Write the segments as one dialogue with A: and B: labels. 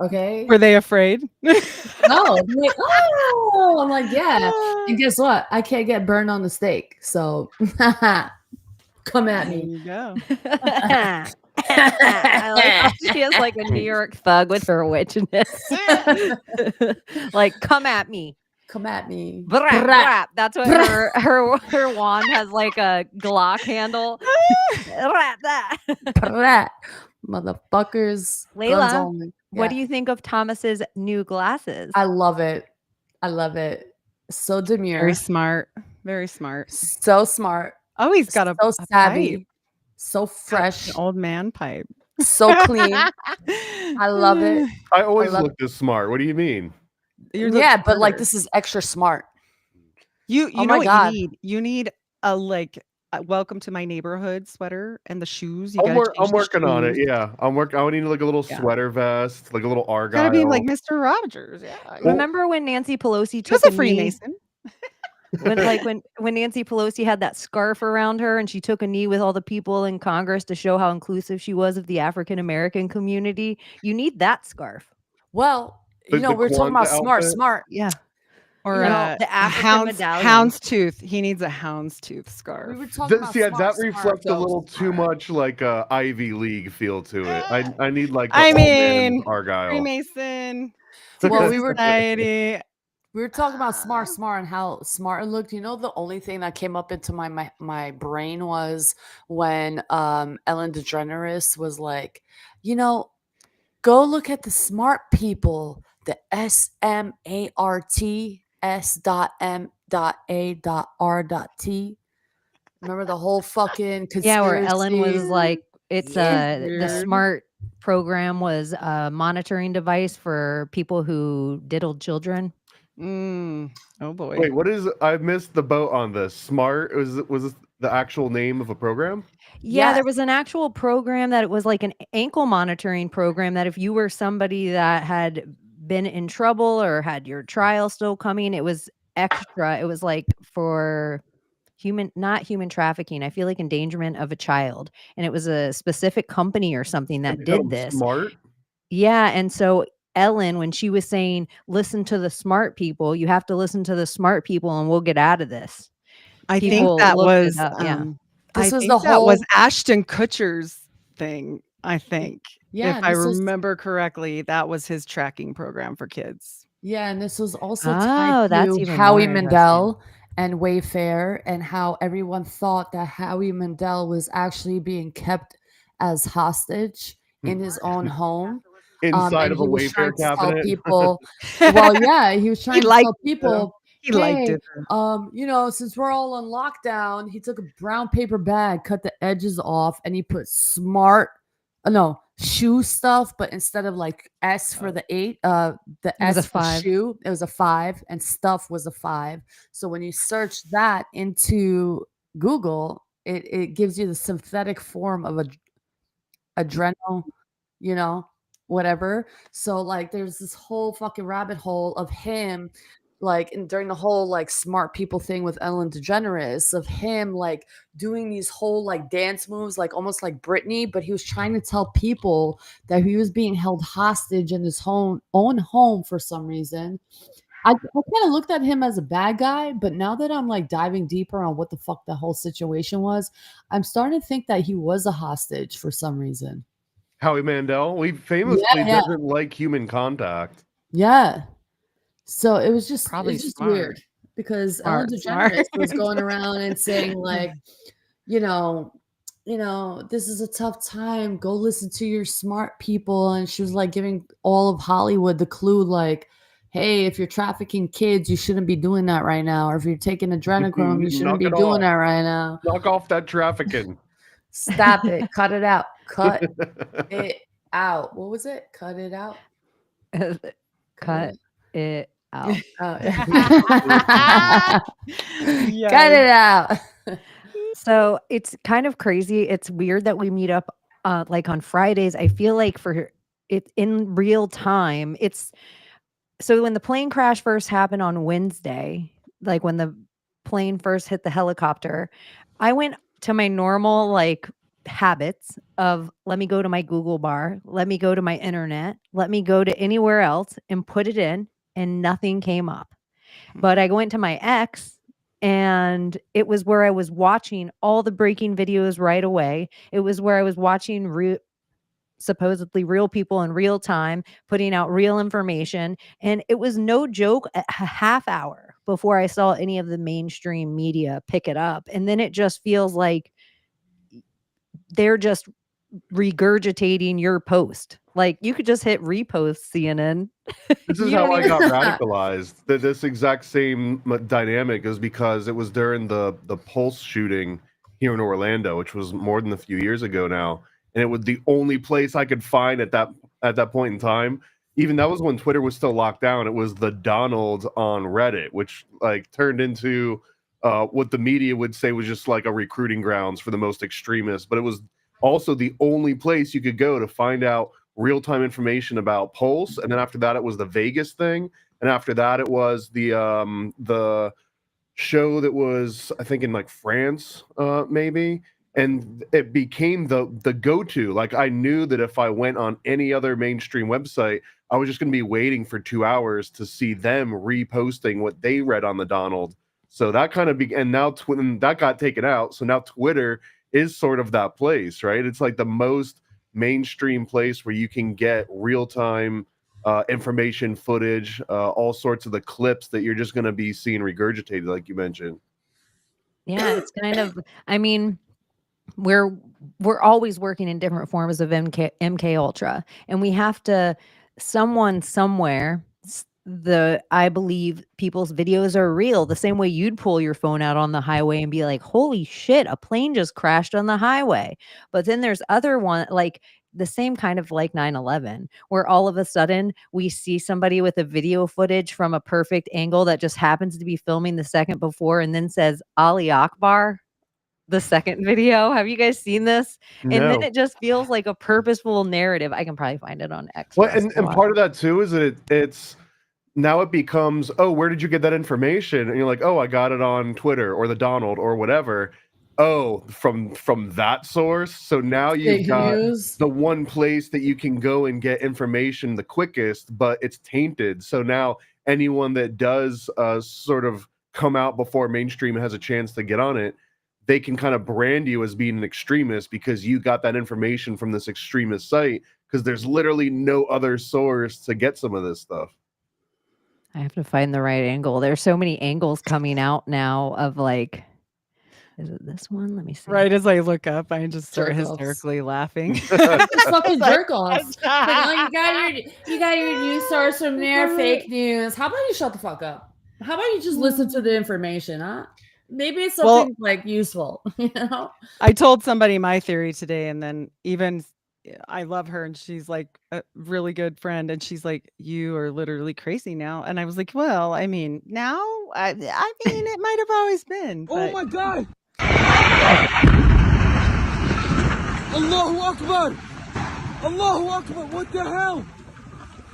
A: Okay.
B: Were they afraid?
A: No, I'm like, oh, I'm like, yeah. And guess what? I can't get burned on the stake. So come at
B: There
A: me.
B: you go.
C: I like how she is like a New York thug with her witchness. Like, come at me.
A: Come at me.
C: Brap,
A: Brat.
C: brap. That's what her wand has, like a Glock handle. Brap, that.
A: Brat. Motherfuckers. Guns
C: Layla,
A: only.
C: what
A: Yeah.
C: do you think of Thomas's new glasses?
A: I love it. I love it. So demure.
B: Very smart. Very smart.
A: So smart.
B: Oh, he's got
A: so
B: a
A: savvy.
B: pipe.
A: So
B: Got
A: fresh.
B: an old man pipe.
A: So clean. I love it.
D: I always
A: love
D: look this smart. What do you mean?
B: You look
A: Yeah, but like
B: smarter.
A: this is extra smart.
B: You
A: Oh
B: know
A: my
B: what
A: God.
B: you need? You need a welcome to my neighborhood sweater and the shoes. You
D: I'm,
B: gotta
D: I'm
B: change the
D: working on it.
B: shoes.
D: Yeah, I need like a little
B: Yeah.
D: sweater vest, like a little Argyle.
B: Gotta be like Mr. Rogers. Yeah.
C: Remember when Nancy Pelosi
B: Just
C: took
B: a
C: knee?
B: Freemason.
C: When Nancy Pelosi had that scarf around her and she took a knee with all the people in Congress to show how inclusive she was of the African American community. You need that scarf.
A: Well,
D: The
A: we're talking about
D: Kwanzaa outfit?
A: smart.
B: Yeah. Or
C: You know,
B: a
C: the African medallion.
B: houndstooth. He needs a houndstooth scarf.
A: We were talking about
D: Yeah,
A: smart,
D: that reflects a
A: though.
D: little too much like Ivy League feel to it. I need like the
B: I
D: all man
B: mean,
D: Argyle.
B: Freemason.
A: Well, we were
B: Society.
A: we were talking about smart and how smart it looked. The only thing that came up into my brain was when Ellen DeGeneres was like, go look at the smart people, the SMART S.M.A.R.T. Remember the whole fucking conspiracy?
C: Yeah, where Ellen was like, it's the
B: Weird.
C: SMART program was a monitoring device for people who diddled children.
B: Oh boy.
D: Wait, what is? I missed the boat on this. Smart was this the actual name of a program?
C: Yeah,
A: Yes.
C: there was an actual program that it was like an ankle monitoring program that if you were somebody that had been in trouble or had your trial still coming, it was extra. It was like for not human trafficking. I feel like endangerment of a child. And it was a specific company or something that
D: Become
C: did this.
D: Smart.
C: Yeah. And so Ellen, when she was saying, listen to the smart people, you have to listen to the smart people and we'll get out of this.
B: I think
C: People
B: that
C: looked it
B: was
C: up, yeah.
A: This
B: I
A: was
B: think
A: the
B: that was
A: whole-
B: Ashton Kutcher's thing, I think.
A: Yeah,
B: If I
A: this was-
B: remember correctly, that was his tracking program for kids.
A: Yeah, and this was also
C: Oh,
A: tied
C: that's
A: to
C: even
A: Howie
C: more
A: Mandel and Wayfair, and how everyone thought that Howie Mandel was actually being kept as hostage in his own home.
D: Inside
A: and
D: of a
A: he was
D: Wayfair
A: trying to tell
D: cabinet.
A: people. Well, yeah, he was trying to
B: liked
A: tell people.
B: He liked
A: Hey,
B: it.
A: since we're all on lockdown, he took a brown paper bag, cut the edges off, and he put shoe stuff, but instead of like S for the 8, the
C: was a
A: S for
C: 5.
A: shoe, it was a 5, and stuff was a 5. So when you search that into Google, it gives you the synthetic form of adrenal, whatever. So like there's this whole fucking rabbit hole of him like during the whole like smart people thing with Ellen DeGeneres of him like doing these whole like dance moves like almost like Britney, but he was trying to tell people that he was being held hostage in his own home for some reason. I kind of looked at him as a bad guy, but now that I'm like diving deeper on what the fuck the whole situation was, I'm starting to think that he was a hostage for some reason.
D: Howie Mandel. He famously
A: Yeah.
D: doesn't like human contact.
A: Yeah. So it was just
B: Probably
A: it's just
B: smart.
A: weird because
B: Smart,
A: Ellen
B: smart.
A: DeGeneres was going around and saying like, this is a tough time. Go listen to your smart people. And she was like giving all of Hollywood the clue like, hey, if you're trafficking kids, you shouldn't be doing that right now. Or if you're taking adrenochrome, you shouldn't
D: Knock
A: be
D: it
A: doing
D: off.
A: that right now.
D: Knock off that trafficking.
A: Stop it. Cut it out. Cut it out. What was it? Cut it out.
C: Cut it out.
A: Oh.
B: Yes.
A: Cut it out.
C: So it's kind of crazy. It's weird that we meet up like on Fridays. I feel like for it in real time. So when the plane crash first happened on Wednesday, like when the plane first hit the helicopter, I went to my normal like habits of let me go to my Google bar, let me go to my internet, let me go to anywhere else and put it in, and nothing came up. But I went to my ex, and it was where I was watching all the breaking videos right away. It was where I was watching supposedly real people in real time putting out real information. And it was no joke, a half hour before I saw any of the mainstream media pick it up. And then it just feels like they're just regurgitating your post. Like you could just hit repost CNN.
D: This is
C: You
D: how
C: don't
D: I
C: even
D: got radicalized. This exact same dynamic is because it was during the Pulse shooting here in Orlando, which was more than a few years ago now, and it was the only place I could find at that point in time. Even that was when Twitter was still locked down. It was the Donald on Reddit, which like turned into what the media would say was just like a recruiting grounds for the most extremists. But it was also the only place you could go to find out real-time information about Pulse, and then after that it was the Vegas thing, and after that it was the show that was I think in like France, maybe, and it became the go-to. Like I knew that if I went on any other mainstream website, I was just going to be waiting for 2 hours to see them reposting what they read on the Donald. So that kind of and now that got taken out, so now Twitter is sort of that place, right? It's like the most mainstream place where you can get real-time information, footage, all sorts of the clips that you're just going to be seeing regurgitated, like you mentioned.
C: Yeah, it's kind of, I mean, we're always working in different forms of MK Ultra, and we have to someone somewhere I believe people's videos are real the same way you'd pull your phone out on the highway and be like, holy shit, a plane just crashed on the highway. But then there's other one like the same kind of like 9/11 where all of a sudden we see somebody with a video footage from a perfect angle that just happens to be filming the second before and then says Ali Akbar the second video. Have you guys seen this? And then
D: No.
C: it just feels like a purposeful narrative. I can probably find it on X.
D: Well, and part of that too is that it's now it becomes, oh, where did you get that information? And you're like, oh, I got it on Twitter or the Donald or whatever. Oh, from that source. So now you've
A: Fake
D: got
A: news.
D: the one place that you can go and get information the quickest, but it's tainted. So now anyone that does sort of come out before mainstream and has a chance to get on it, they can kind of brand you as being an extremist because you got that information from this extremist site, because there's literally no other source to get some of this stuff.
C: I have to find the right angle. There's so many angles coming out now of like, is it this one? Let me see.
B: Right as I look up, I just start
A: Jerk-offs.
B: hysterically laughing.
A: Just fucking jerk offs. Like, oh, you got your news source from there, fake news. How about you shut the fuck up? How about you just listen to the information, huh? Maybe it's something like useful, you know?
B: I told somebody my theory today, and then even I love her, and she's like a really good friend, and she's like, "You are literally crazy now." And I was like, "Well, I mean, now, I mean, it might have always been."
E: Oh
B: But
E: my God! Allahu Akbar! Allahu Akbar! What the hell?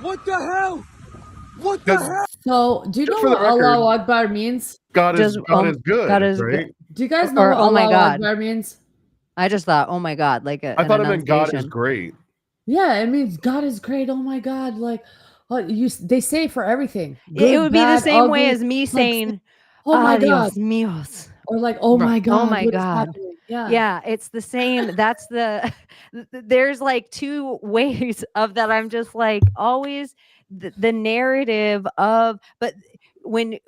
E: What the hell? What the hell?
A: So, do you know
D: Just for the
A: what
D: record,
A: Allahu Akbar means?
D: God is good,
C: God is
D: right?
C: good.
A: Do you guys know
C: Or,
A: what
C: oh my
A: Allahu
C: God.
A: Akbar means?
C: I just thought, oh my God, like
D: I thought it meant God is great.
A: Yeah, it means God is great. Oh my God, like they say for everything.
C: It
A: Good,
C: would be the
A: bad,
C: same way
A: ugly,
C: as me
A: like,
C: saying,
A: oh my God,
C: Dios míos.
A: or like, oh my God,
C: Oh my
A: what is
C: God.
A: happening? Yeah.
C: Yeah, it's the same. That's there's like two ways of that. I'm just like always the narrative of, but when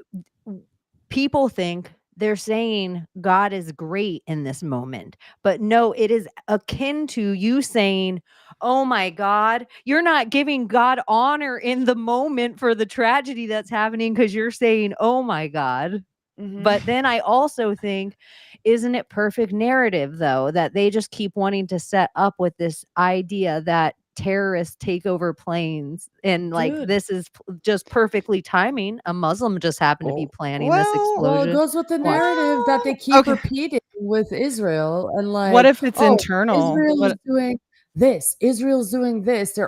C: people think they're saying God is great in this moment, but no, it is akin to you saying, oh my God, you're not giving God honor in the moment for the tragedy that's happening because you're saying, oh my God. But then I also think, isn't it perfect narrative, though, that they just keep wanting to set up with this idea that terrorists take over planes and like
A: Dude.
C: this is just perfectly timing. A Muslim just happened to be planning this explosion.
A: Well, it goes with the narrative that they keep repeating with Israel and like,
B: what if it's
A: oh,
B: internal?
A: Israel is
B: What-
A: doing this. Israel's doing this.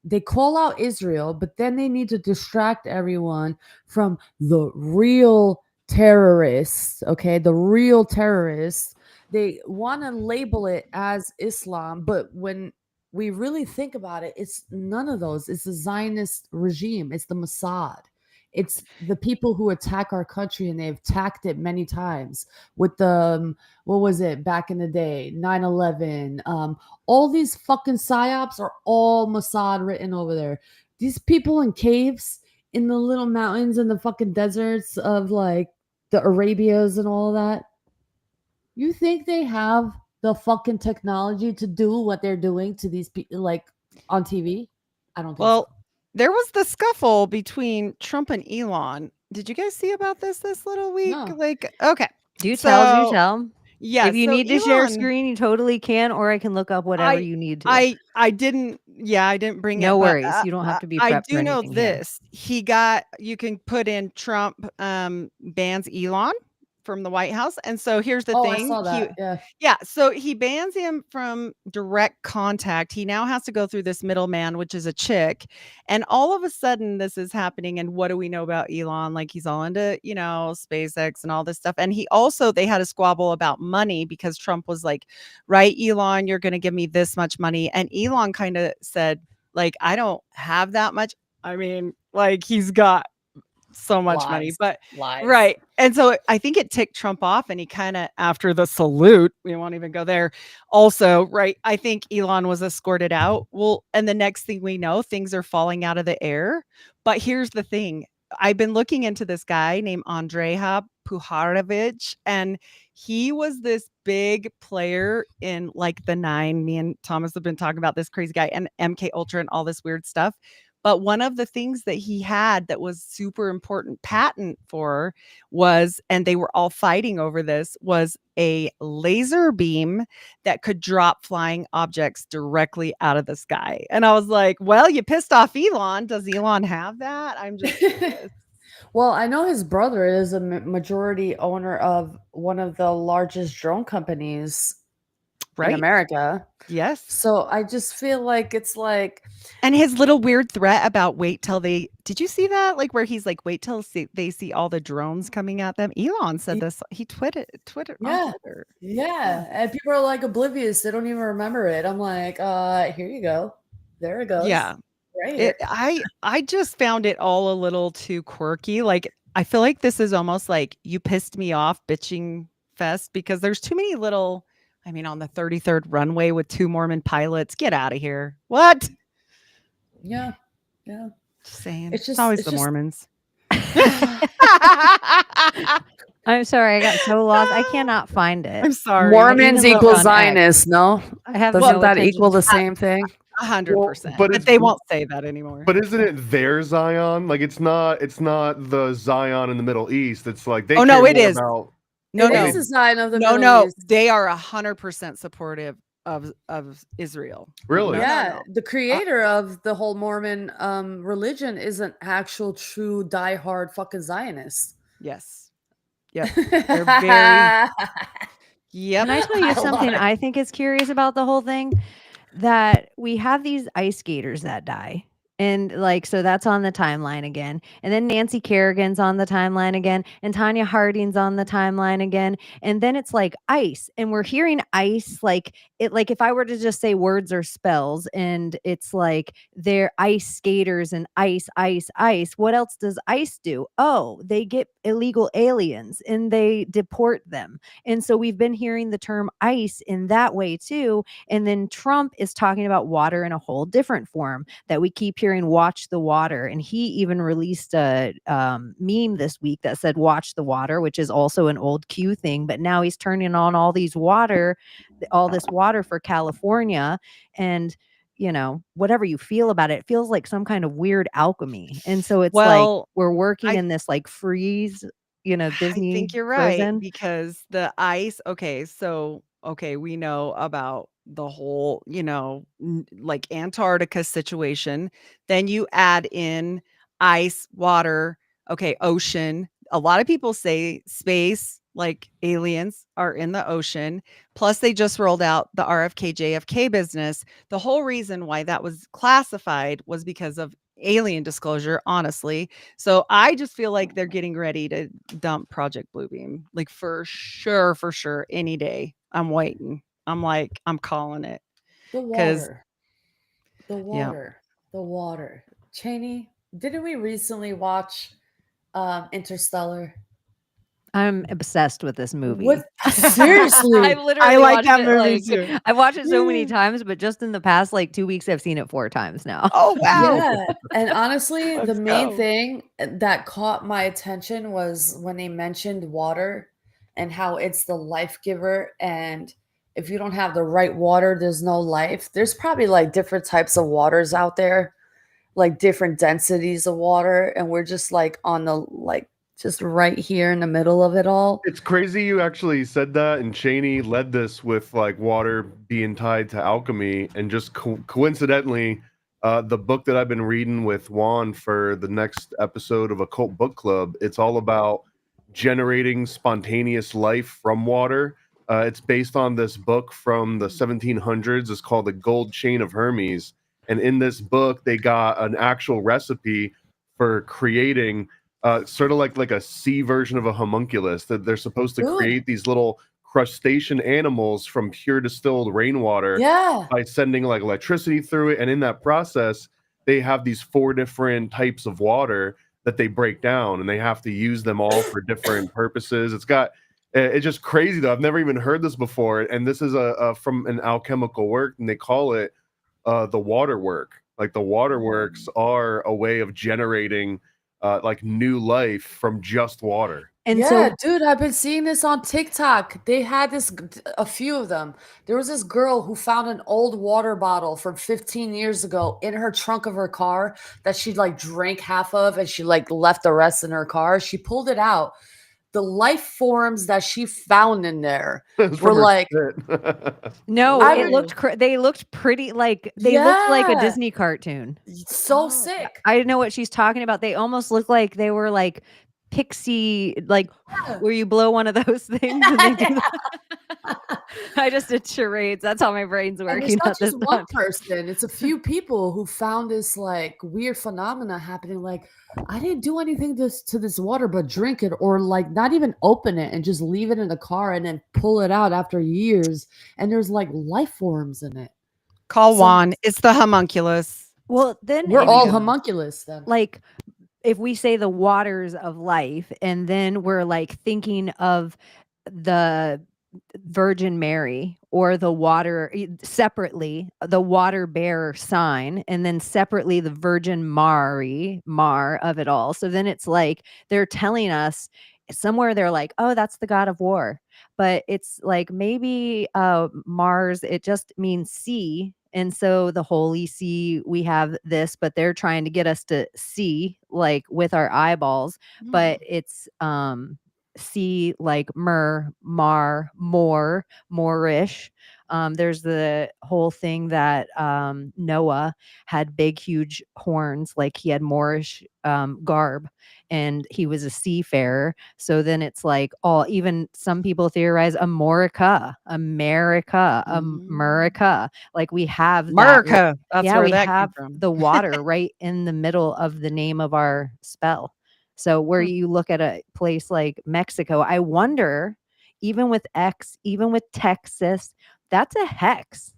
A: They call out Israel, but then they need to distract everyone from the real terrorists. Okay, the real terrorists they want to label it as Islam, but when we really think about it, it's none of those. It's the Zionist regime. It's the Mossad. It's the people who attack our country, and they've attacked it many times with the what was it back in the day, 9/11. All these fucking psyops are all Mossad written over there. These people in caves in the little mountains and the fucking deserts of like the Arabias and all of that. You think they have the fucking technology to do what they're doing to these people like on TV? I don't think
B: Well,
A: so.
B: there was the scuffle between Trump and Elon. Did you guys see about this little week?
A: No.
B: Like, okay.
C: Do tell, do
B: So,
C: tell.
B: yeah,
C: If you
B: so
C: need to share
B: Elon,
C: screen, you totally can, or I can look up whatever you need to.
B: I didn't bring
C: No
B: it, but
C: worries. You don't have to be
B: I
C: prepped for
B: do know
C: anything here.
B: this. You can put in Trump bans Elon from the White House. And so here's the
A: Oh, I
B: thing.
A: saw that. Yeah.
B: Yeah, so he bans him from direct contact. He now has to go through this middleman, which is a chick. And all of a sudden this is happening. And what do we know about Elon? Like he's all into, SpaceX and all this stuff. And they had a squabble about money because Trump was like, right, Elon, you're going to give me this much money. And Elon kind of said, like, I don't have that much. I mean, like he's got so much money, but
A: Lies.
B: right. And so I think it ticked Trump off, and he kind of, after the salute, we won't even go there. Also, right, I think Elon was escorted out. Well, and the next thing we know, things are falling out of the air. But here's the thing. I've been looking into this guy named Andreja Puharevich, and he was this big player in like the Nine. Me and Thomas have been talking about this crazy guy and MK Ultra and all this weird stuff. But one of the things that he had that was super important patent for was, and they were all fighting over this, was a laser beam that could drop flying objects directly out of the sky. And I was like, well, you pissed off Elon. Does Elon have that? I'm just curious.
A: Well, I know his brother is a majority owner of one of the largest drone companies in
B: Right.
A: America.
B: Yes.
A: So I just feel like it's like,
B: And his little weird threat about did you see that? Like where he's like, wait till they see all the drones coming at them. Elon said this. He tweeted on
A: yeah,
B: Twitter.
A: yeah. And people are like oblivious. They don't even remember it. I'm like, here you go. There it goes.
B: Yeah.
A: Right here.
B: I just found it all a little too quirky. Like, I feel like this is almost like you pissed me off bitching fest because there's too many little, on the 33rd runway with 2 Mormon pilots. Get out of here. What?
A: Yeah. Yeah.
B: Just saying.
A: It's
B: It's always
A: it's
B: the
A: just-
B: Mormons.
C: I'm sorry, I got so lost. I cannot find it.
B: I'm sorry.
A: Mormons
C: even looked
A: equal
C: on X.
A: Zionists, no?
C: I have
A: Doesn't
C: no
A: that
C: attention
A: equal the
C: to-
A: same thing?
B: 100%.
D: but
B: But they won't say that anymore.
D: But isn't it their Zion? Like it's not the Zion in the Middle East. It's like they
B: Oh, no,
D: care
B: it
D: more
B: is.
D: about
B: No,
A: It
B: no.
A: is a sign of the
B: No,
A: Middle
B: no.
A: East.
B: They are 100% supportive of Israel.
D: really.
B: No,
A: Yeah,
B: no.
A: the creator of the whole Mormon religion is an actual true diehard fucking Zionist.
B: Yes. Yep. They're very. Yep.
C: Can I tell you
A: I love
C: something
A: it.
C: I think is curious about the whole thing? That we have these ice skaters that die. And like, so that's on the timeline again. And then Nancy Kerrigan's on the timeline again. And Tanya Harding's on the timeline again. And then it's like ice. And we're hearing ice like if I were to just say words or spells, and it's like they're ice skaters and ice. What else does ice do? Oh, they get illegal aliens and they deport them. And so we've been hearing the term ice in that way too. And then Trump is talking about water in a whole different form that we keep hearing, watch the water. And he even released a meme this week that said watch the water, which is also an old Q thing. But now he's turning on all this water for California. And whatever you feel about it, it feels like some kind of weird alchemy. And so it's like we're working in this like freeze, Disney
B: I think you're right
C: prison.
B: because the ice. Okay, so we know about the whole, like Antarctica situation. Then you add in ice, water, ocean. A lot of people say space, like aliens are in the ocean. Plus, they just rolled out the RFK JFK business. The whole reason why that was classified was because of alien disclosure, honestly. So I just feel like they're getting ready to dump Project Bluebeam, like for sure, any day. I'm waiting. I'm like, I'm calling it.
A: The
B: 'Cause
A: water. The
B: yeah.
A: water. The water. Chaney, didn't we recently watch Interstellar?
C: I'm obsessed with this movie.
A: What? Seriously?
C: I've literally
B: like
C: watched
B: that
C: it,
B: movie
C: like
B: too.
C: I've watched it so many
A: Yeah.
C: times, but just in the past, like, 2 weeks, I've seen it 4 times now.
B: Oh, wow.
A: Yeah, and honestly, the
B: Let's
A: main
B: go.
A: thing that caught my attention was when they mentioned water and how it's the life giver, and if you don't have the right water, there's no life. There's probably, like, different types of waters out there, like, different densities of water, and we're just, like, on the like, just right here in the middle of it all.
D: It's crazy you actually said that, and Chaney led this with like water being tied to alchemy, and just coincidentally, the book that I've been reading with Juan for the next episode of Occult Book Club, it's all about generating spontaneous life from water. It's based on this book from the 1700s. It's called The Gold Chain of Hermes, and in this book, they got an actual recipe for creating sort of like a sea version of a homunculus, that they're supposed to
A: Dude.
D: create these little crustacean animals from pure distilled rainwater
A: Yeah.
D: by sending like electricity through it. And in that process, they have these 4 different types of water that they break down, and they have to use them all for different purposes. It's just crazy though. I've never even heard this before. And this is a from an alchemical work, and they call it the water work. Like the waterworks are a way of generating like new life from just water.
C: And
A: Yeah,
C: so
A: dude, I've been seeing this on TikTok. They had a few of them. There was this girl who found an old water bottle from 15 years ago in her trunk of her car that she like drank half of, and she like left the rest in her car. She pulled it out. The life forms that she found in there
D: It's
A: were
D: from her
A: like,
D: spit.
C: no,
A: I
C: it
A: mean-
C: looked they looked pretty, like, they looked like a
A: Yeah.
C: Disney cartoon.
A: so sick.
C: I know what she's talking about. They almost look like they were, like, pixie, like,
A: Yeah.
C: where you blow one of those things and they do I just did charades. That's how my brain's
A: And it's
C: working
A: not
C: at this
A: just one
C: time.
A: person, it's a few people who found this like weird phenomena happening. Like, I didn't do anything to this water but drink it, or like not even open it and just leave it in the car and then pull it out after years. And there's like life forms in it.
B: Call
A: So-
B: Juan. It's the homunculus.
C: Well, then
A: We're
C: if
A: all
C: you-
A: homunculus then.
C: like, if we say the waters of life, and then we're like thinking of the Virgin Mary or the water separately, the water bearer sign, and then separately the Virgin Mar of it all. So then it's like they're telling us somewhere, they're like, oh, that's the god of war, but it's like maybe Mars, it just means sea. And so the Holy See, we have this, but they're trying to get us to see like with our eyeballs, but it's see like mar, more, moorish. There's the whole thing that Noah had big, huge horns, like he had Moorish garb, and he was a seafarer. So then it's like all, even some people theorize America, like we have that,
B: America. That's
C: yeah,
B: where
C: we
B: that
C: have
B: came from.
C: the water right in the middle of the name of our spell. So where you look at a place like Mexico, I wonder, even with Texas, that's a hex.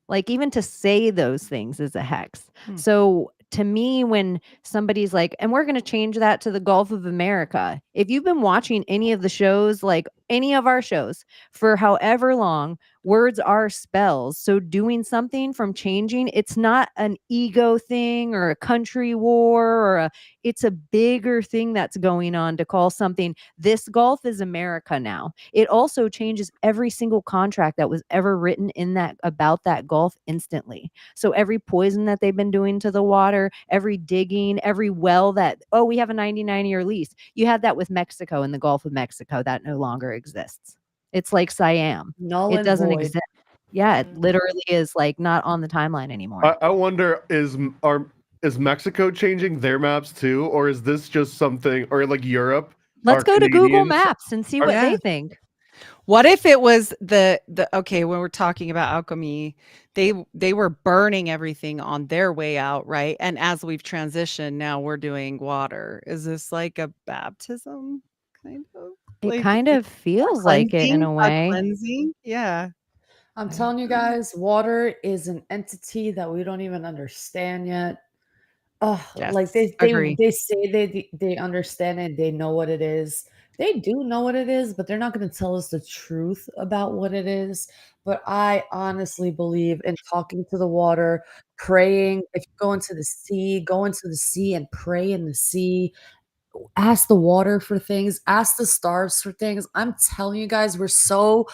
C: Like, even to say those things is a hex. So to me, when somebody's like, and we're going to change that to the Gulf of America. If you've been watching any of the shows, like any of our shows for however long, words are spells. So doing something from changing, it's not an ego thing or a country war or it's a bigger thing that's going on to call something, this Gulf is America now. It also changes every single contract that was ever written in that about that Gulf instantly. So every poison that they've been doing to the water, every digging, every well that, oh, we have a 99-year lease. You had that with Mexico in the Gulf of Mexico. That no longer exists. It's like Siam.
A: Null
C: It
A: and
C: doesn't
A: void.
C: exist. Yeah, it literally is like not on the timeline anymore.
D: I wonder, is Mexico changing their maps too, or is this just something, or like Europe?
C: Let's
D: are
C: go to Google
D: Canadians-
C: Maps and see what
B: Yeah.
C: they think.
B: What if it was the okay, when we're talking about alchemy, they were burning everything on their way out, right? And as we've transitioned, now we're doing water. Is this like a baptism kind of?
C: It
B: Like,
C: kind of feels like it in a
B: a
C: way.
B: cleansing? Yeah.
A: I'm telling you guys, water is an entity that we don't even understand yet. Like
B: Yes, agree.
A: they say they understand it, they know what it is. They do know what it is, but they're not going to tell us the truth about what it is. But I honestly believe in talking to the water, praying. If you go into the sea and pray in the sea. Ask the water for things, ask the stars for things. I'm telling you guys, we're so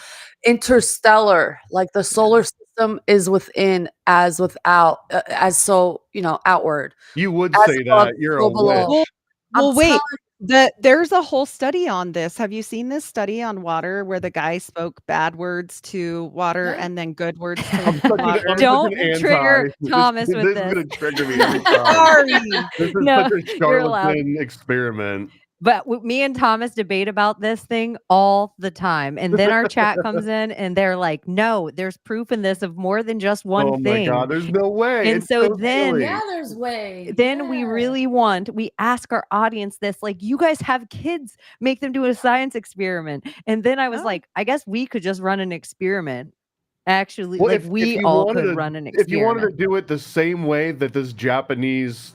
A: interstellar. Like the solar system is within as without, as so, outward.
D: You would
A: As
D: say
A: above,
D: that. You're a
A: so below.
B: Well
D: witch.
A: I'm
B: well, wait.
A: telling
B: There's a whole study on this. Have you seen this study on water where the guy spoke bad words to water
A: Yeah.
B: and then good words to
D: I'm
B: water?
D: such an
C: Don't
D: anti.
C: trigger Thomas with
D: This is
C: this.
D: gonna trigger me every time.
B: Sorry.
D: This is
C: No,
D: such a
C: you're allowed.
D: charlatan experiment.
C: But me and Thomas debate about this thing all the time. And then our chat comes in and they're like, no, there's proof in this of more than just one
D: Oh my
C: thing.
D: god, there's no way.
C: And
D: It's
C: so
D: so
C: then
A: Yeah,
D: silly.
A: there's way.
C: then we
A: Yeah.
C: really we ask our audience this, like, you guys have kids, make them do a science experiment. And then I was
B: Oh.
C: like, I guess we could just run an experiment. Actually,
D: Well,
C: like
D: if
C: we
D: you
C: all
D: wanted
C: could
D: to
C: run an
D: if you wanted to
C: experiment.
D: do it the same way that this Japanese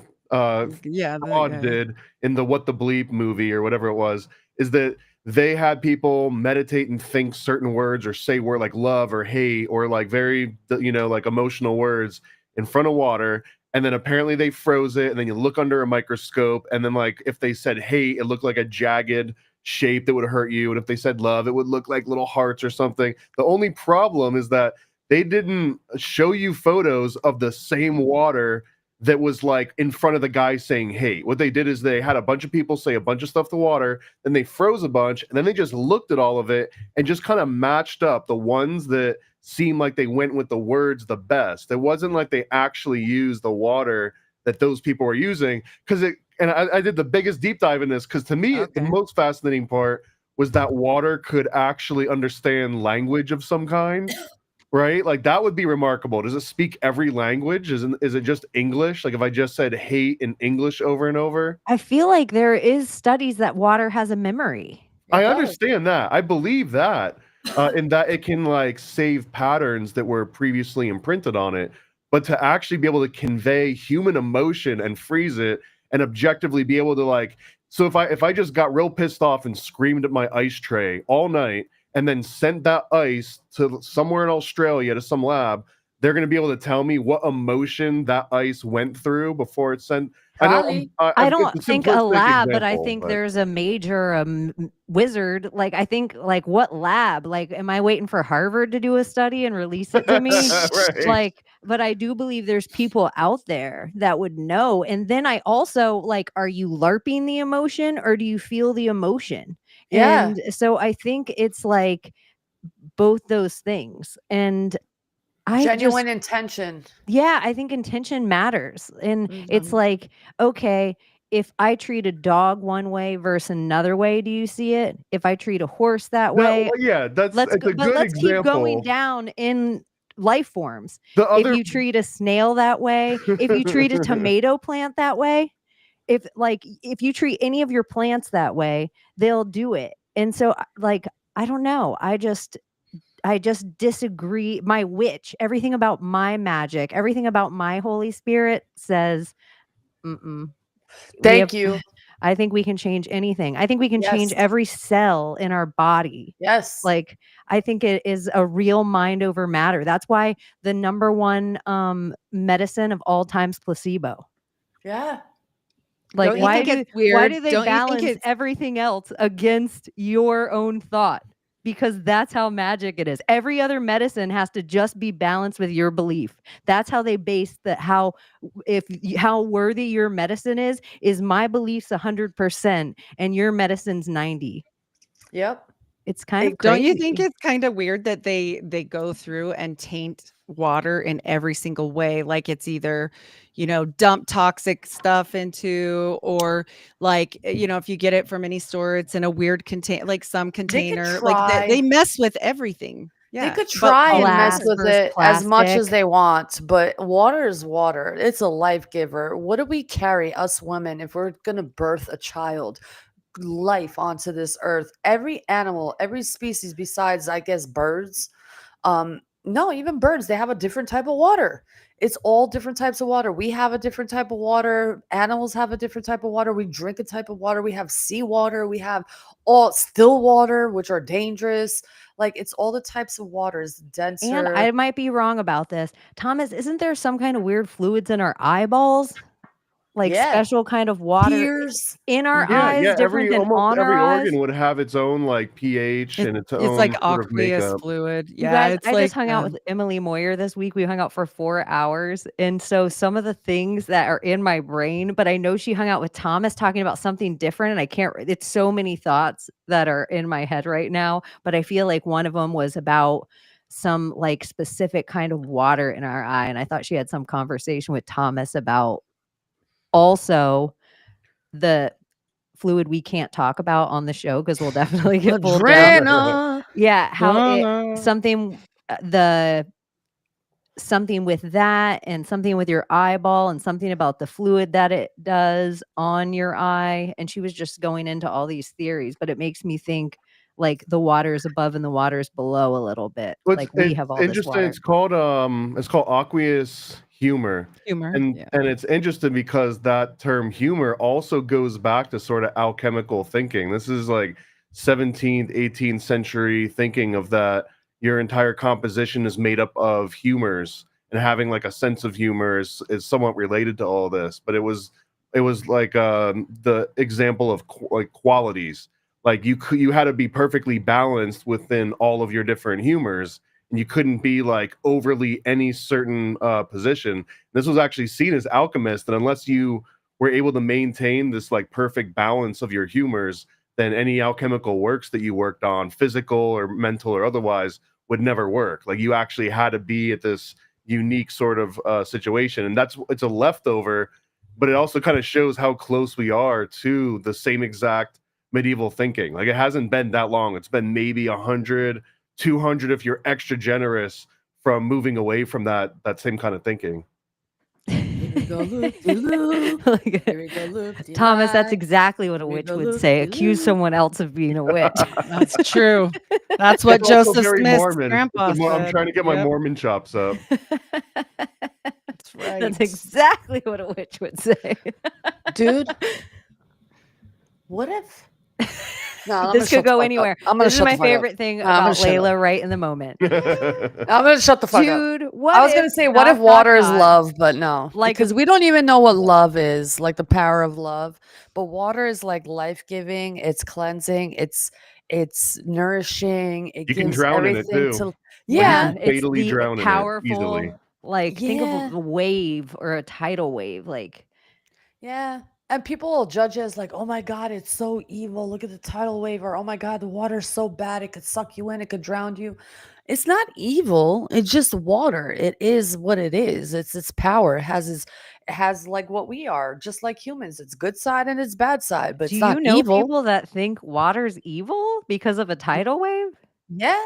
B: Yeah,
D: fraud did in the What the Bleep movie or whatever it was, is that they had people meditate and think certain words or say word like love or hate or like very like emotional words in front of water, and then apparently they froze it, and then you look under a microscope, and then like if they said hate, it looked like a jagged shape that would hurt you, and if they said love, it would look like little hearts or something. The only problem is that they didn't show you photos of the same water that was like in front of the guy saying hate. What they did is they had a bunch of people say a bunch of stuff to water, then they froze a bunch, and then they just looked at all of it and just kind of matched up the ones that seemed like they went with the words the best. It wasn't like they actually used the water that those people were using, because I did the biggest deep dive in this, because to me the
B: Okay.
D: most fascinating part was that water could actually understand language of some kind. Right? Like that would be remarkable. Does it speak every language? Is it just English? Like if I just said hate in English over and over?
C: I feel like there is studies that water has a memory.
A: It
D: I
A: does.
D: understand that. I believe that. In that it can like save patterns that were previously imprinted on it. But to actually be able to convey human emotion and freeze it and objectively be able to like, so if I just got real pissed off and screamed at my ice tray all night and then sent that ice to somewhere in Australia to some lab, they're going to be able to tell me what emotion that ice went through before it's sent. I know
A: Probably.
C: I
D: it's
C: don't
D: a
C: think a
D: simplistic
C: lab, but I
D: example,
C: think
D: but-
C: there's a major wizard. Like I think, like what lab? Like, am I waiting for Harvard to do a study and release it to me?
D: Right.
C: Like, but I do believe there's people out there that would know. And then I also like, are you LARPing the emotion or do you feel the emotion?
A: Yeah.
C: And so I think it's like both those things. And I
A: Genuine
C: just,
A: intention.
C: yeah, I think intention matters. And it's
A: Mhm.
C: like, okay, if I treat a dog one way versus another way, do you see it? If I treat a horse that way,
D: yeah, it's
C: let's
D: a
C: go, but
D: good
C: let's keep going
D: example.
C: down in life forms.
D: The
C: If
D: other
C: you treat a snail that way, if you treat a tomato plant that way, if you treat any of your plants that way, they'll do it. And so like, I don't know. I just disagree. My witch, everything about my magic, everything about my Holy Spirit says, mm-mm.
A: Thank you.
C: I think we can change anything. I think we can change
A: Yes.
C: every cell in our body.
A: Yes.
C: Like, I think it is a real mind over matter. That's why the number one medicine of all time's placebo.
A: Yeah.
C: Like,
B: Don't you
C: why
B: think
C: do
B: it's weird?
C: they
B: Don't you think
C: balance
B: it's
C: everything else against your own thought? Because that's how magic it is. Every other medicine has to just be balanced with your belief. That's how they base how worthy your medicine is my belief's 100% and your medicine's 90.
A: Yep.
C: It's kind of
B: Don't
C: crazy.
B: you think it's kind of weird that they go through and taint water in every single way? Like it's either, dump toxic stuff into, or like, if you get it from any store, it's in a weird contain, like some container, like they
A: try.
B: mess with everything. Yeah.
A: They could
B: but
A: try
B: all
A: and mess
C: glass
A: with
C: versus
A: it as much as
C: plastic.
A: they want, but water is water. It's a life giver. What do we carry, us women, if we're going to birth a child? life onto this earth. Every animal, every species besides, I guess, birds. No, even birds, they have a different type of water. It's all different types of water. We have a different type of water. Animals have a different type of water. We drink a type of water. We have seawater. We have all still water, which are dangerous. Like it's all the types of waters,
C: And
A: denser.
C: I might be wrong about this. Thomas, isn't there some kind of weird fluids in our eyeballs? Like
A: Yeah.
C: special kind of water
A: Tears.
C: in our
D: Yeah,
C: eyes,
D: yeah.
C: different than
D: Almost
C: on our
D: every
C: eyes?
D: organ would have its own like pH and its
B: It's like
D: own sort of
B: aqueous
D: makeup.
B: fluid.
C: You
B: Yeah,
C: guys,
B: it's
C: I
B: like
C: just hung out with Emily Moyer this week. We hung out for 4 hours. And so some of the things that are in my brain, but I know she hung out with Thomas talking about something different. And I can't, it's so many thoughts that are in my head right now. But I feel like one of them was about some like specific kind of water in our eye. And I thought she had some conversation with Thomas about also the fluid we can't talk about on the show because we'll definitely get pulled down.
A: Adrena.
C: Yeah, how it
B: Donna.
C: something something with that and something with your eyeball and something about the fluid that it does on your eye. And she was just going into all these theories, but it makes me think like the waters above and the waters below a little bit.
D: Well,
C: Like we
D: it's
C: have all this
D: interesting.
C: water.
D: It's called aqueous humor.
B: Humor.
D: And
B: Yeah.
D: it's interesting because that term humor also goes back to sort of alchemical thinking. This is like 17th, 18th century thinking of that your entire composition is made up of humors, and having like a sense of humor is somewhat related to all this. But it was like the example of like qualities. Like you had to be perfectly balanced within all of your different humors, and you couldn't be like overly any certain position. This was actually seen as alchemist, and unless you were able to maintain this like perfect balance of your humors, then any alchemical works that you worked on, physical or mental or otherwise, would never work. Like you actually had to be at this unique sort of situation, and it's a leftover, but it also kind of shows how close we are to the same exact medieval thinking. Like it hasn't been that long. It's been maybe 100, 200 if you're extra generous from moving away from that same kind of thinking.
C: Like, Thomas, that's exactly what a witch would say. Accuse someone else of being a witch.
B: That's true. That's what
D: It's also
B: Joseph
D: very
B: Smith's
D: Mormon.
B: grandpa
D: I'm
B: said.
D: trying to get my
B: Yep.
D: Mormon chops up.
B: That's right.
C: That's exactly what a witch would say.
A: Dude. What if? No, I'm
C: This
A: gonna
C: could go anywhere. This is my favorite thing
A: No, I'm
C: about
A: gonna shut
C: Layla right in the moment.
A: I'm gonna shut the fuck up.
C: Dude, what
A: I was gonna
C: if
A: say, what if
C: dot,
A: water
C: dot,
A: is
C: dot,
A: love, but no,
C: like
A: because we don't even know what love is, like the power of love. But water is like life giving. It's cleansing. It's nourishing. It
D: You can
A: gives
D: drown in it,
A: everything
D: too.
A: to.
D: Like,
A: Yeah,
D: you can fatally
C: the
D: drown in it
C: powerful,
D: easily.
C: like think
A: Yeah.
C: of a wave or a tidal wave. Like
A: yeah. And people will judge it as like, oh my God, it's so evil. Look at the tidal wave, or oh my God, the water's so bad, it could suck you in, it could drown you. It's not evil. It's just water. It is what it is. It's its power. It has like what we are, just like humans. It's good side and its bad side, but
C: do
A: it's not
C: you know
A: evil.
C: people that think water's evil because of a tidal wave?
A: Yeah.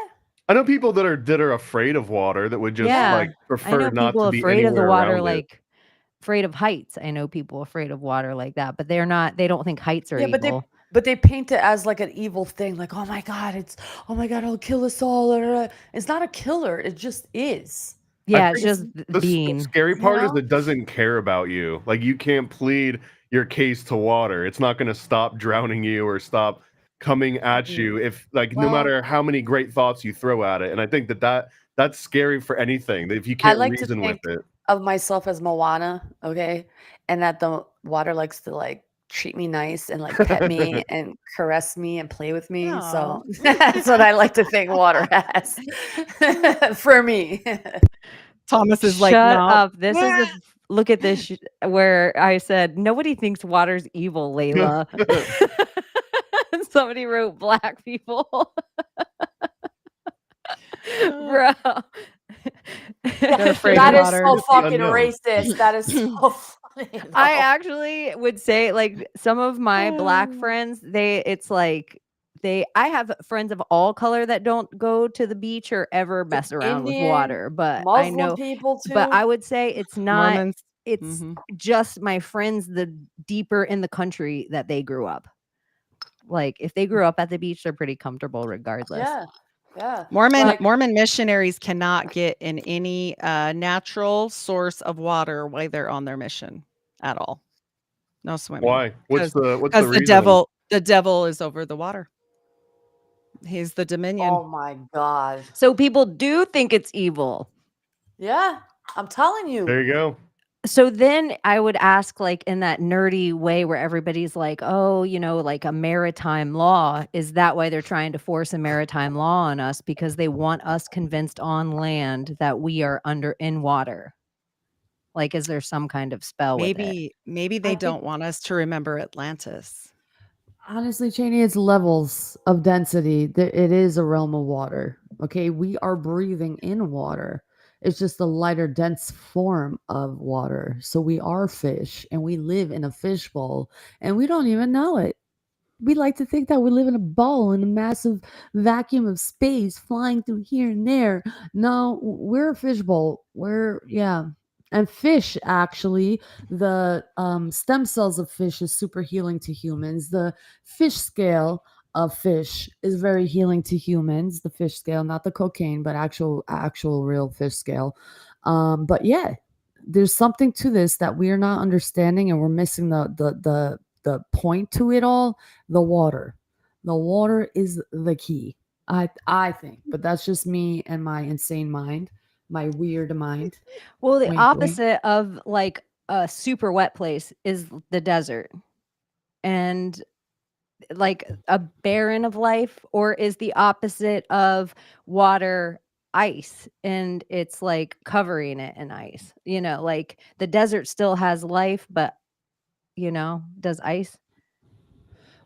D: I know people that are afraid of water that would just
C: Yeah.
D: like
C: I
D: prefer
C: know
D: not
C: people
D: to be
C: afraid of the
D: anywhere
C: water,
D: around it.
C: like afraid of heights. I know people afraid of water like that, but they don't think heights are
A: Yeah,
C: evil.
A: but they paint it as like an evil thing, like, oh my God, it'll kill us all. It's not a killer, it just is.
C: Yeah,
D: I
C: it's
D: think
C: just
D: the
C: being.
D: scary
A: You
D: part is
A: know?
D: it doesn't care about you. Like you can't plead your case to water. It's not going to stop drowning you or stop coming at you if like no
A: Well-
D: matter how many great thoughts you throw at it. And I think that's scary for anything. If you
A: I
D: can't
A: like to
D: reason
A: think
D: with it.
A: of myself as Moana, okay? And that the water likes to like treat me nice and like pet me and caress me and play with me. So that's what I like to think water has for me.
B: Thomas is like,
C: Shut
B: no.
C: up. This is look at this where I said nobody thinks water's evil, Layla. And somebody wrote black people. Bro.
B: They're afraid
A: That
B: of
A: is
B: water.
A: so
D: It's the
A: fucking
D: unknown.
A: racist. That is so funny.
C: I
A: though.
C: actually would say like some of my black friends, I have friends of all color that don't go to the beach or ever mess around with
A: Indian,
C: water, but I
A: Muslim
C: know
A: people too.
C: but I would say it's not
B: Mormons.
C: it's just my friends the deeper in the country that they grew up. Like if they grew up at the beach, they're pretty comfortable regardless.
A: Yeah. Yeah.
B: Mormon missionaries cannot get in any natural source of water while they're on their mission at all. No swimming.
D: Why? What's the
B: Because the
D: reasoning?
B: devil is over the water. He's the dominion.
A: Oh my God.
C: So people do think it's evil.
A: Yeah. I'm telling you.
D: There you go.
C: So then I would ask, like, in that nerdy way where everybody's like, oh, like a maritime law, is that why they're trying to force a maritime law on us? Because they want us convinced on land that we are in water. Like, is there some kind of spell with it?
B: Maybe they don't want us to remember Atlantis.
A: Honestly, Chaney, it's levels of density. It is a realm of water. Okay, we are breathing in water. It's just a lighter, dense form of water. So we are fish, and we live in a fishbowl, and we don't even know it. We like to think that we live in a bowl in a massive vacuum of space flying through here and there. No, we're a fishbowl. And fish, actually, the stem cells of fish is super healing to humans. The fish scale of fish is very healing to humans. The fish scale, not the cocaine, but actual real fish scale. But yeah, there's something to this that we are not understanding, and we're missing the point to it all. The water is the key, I think, but that's just me and my insane mind, my weird mind.
C: Well, the
A: Wink, wink.
C: opposite of like a super wet place is the desert. And like a barren of life, or is the opposite of water ice and it's like covering it in ice? Like the desert still has life, but does ice?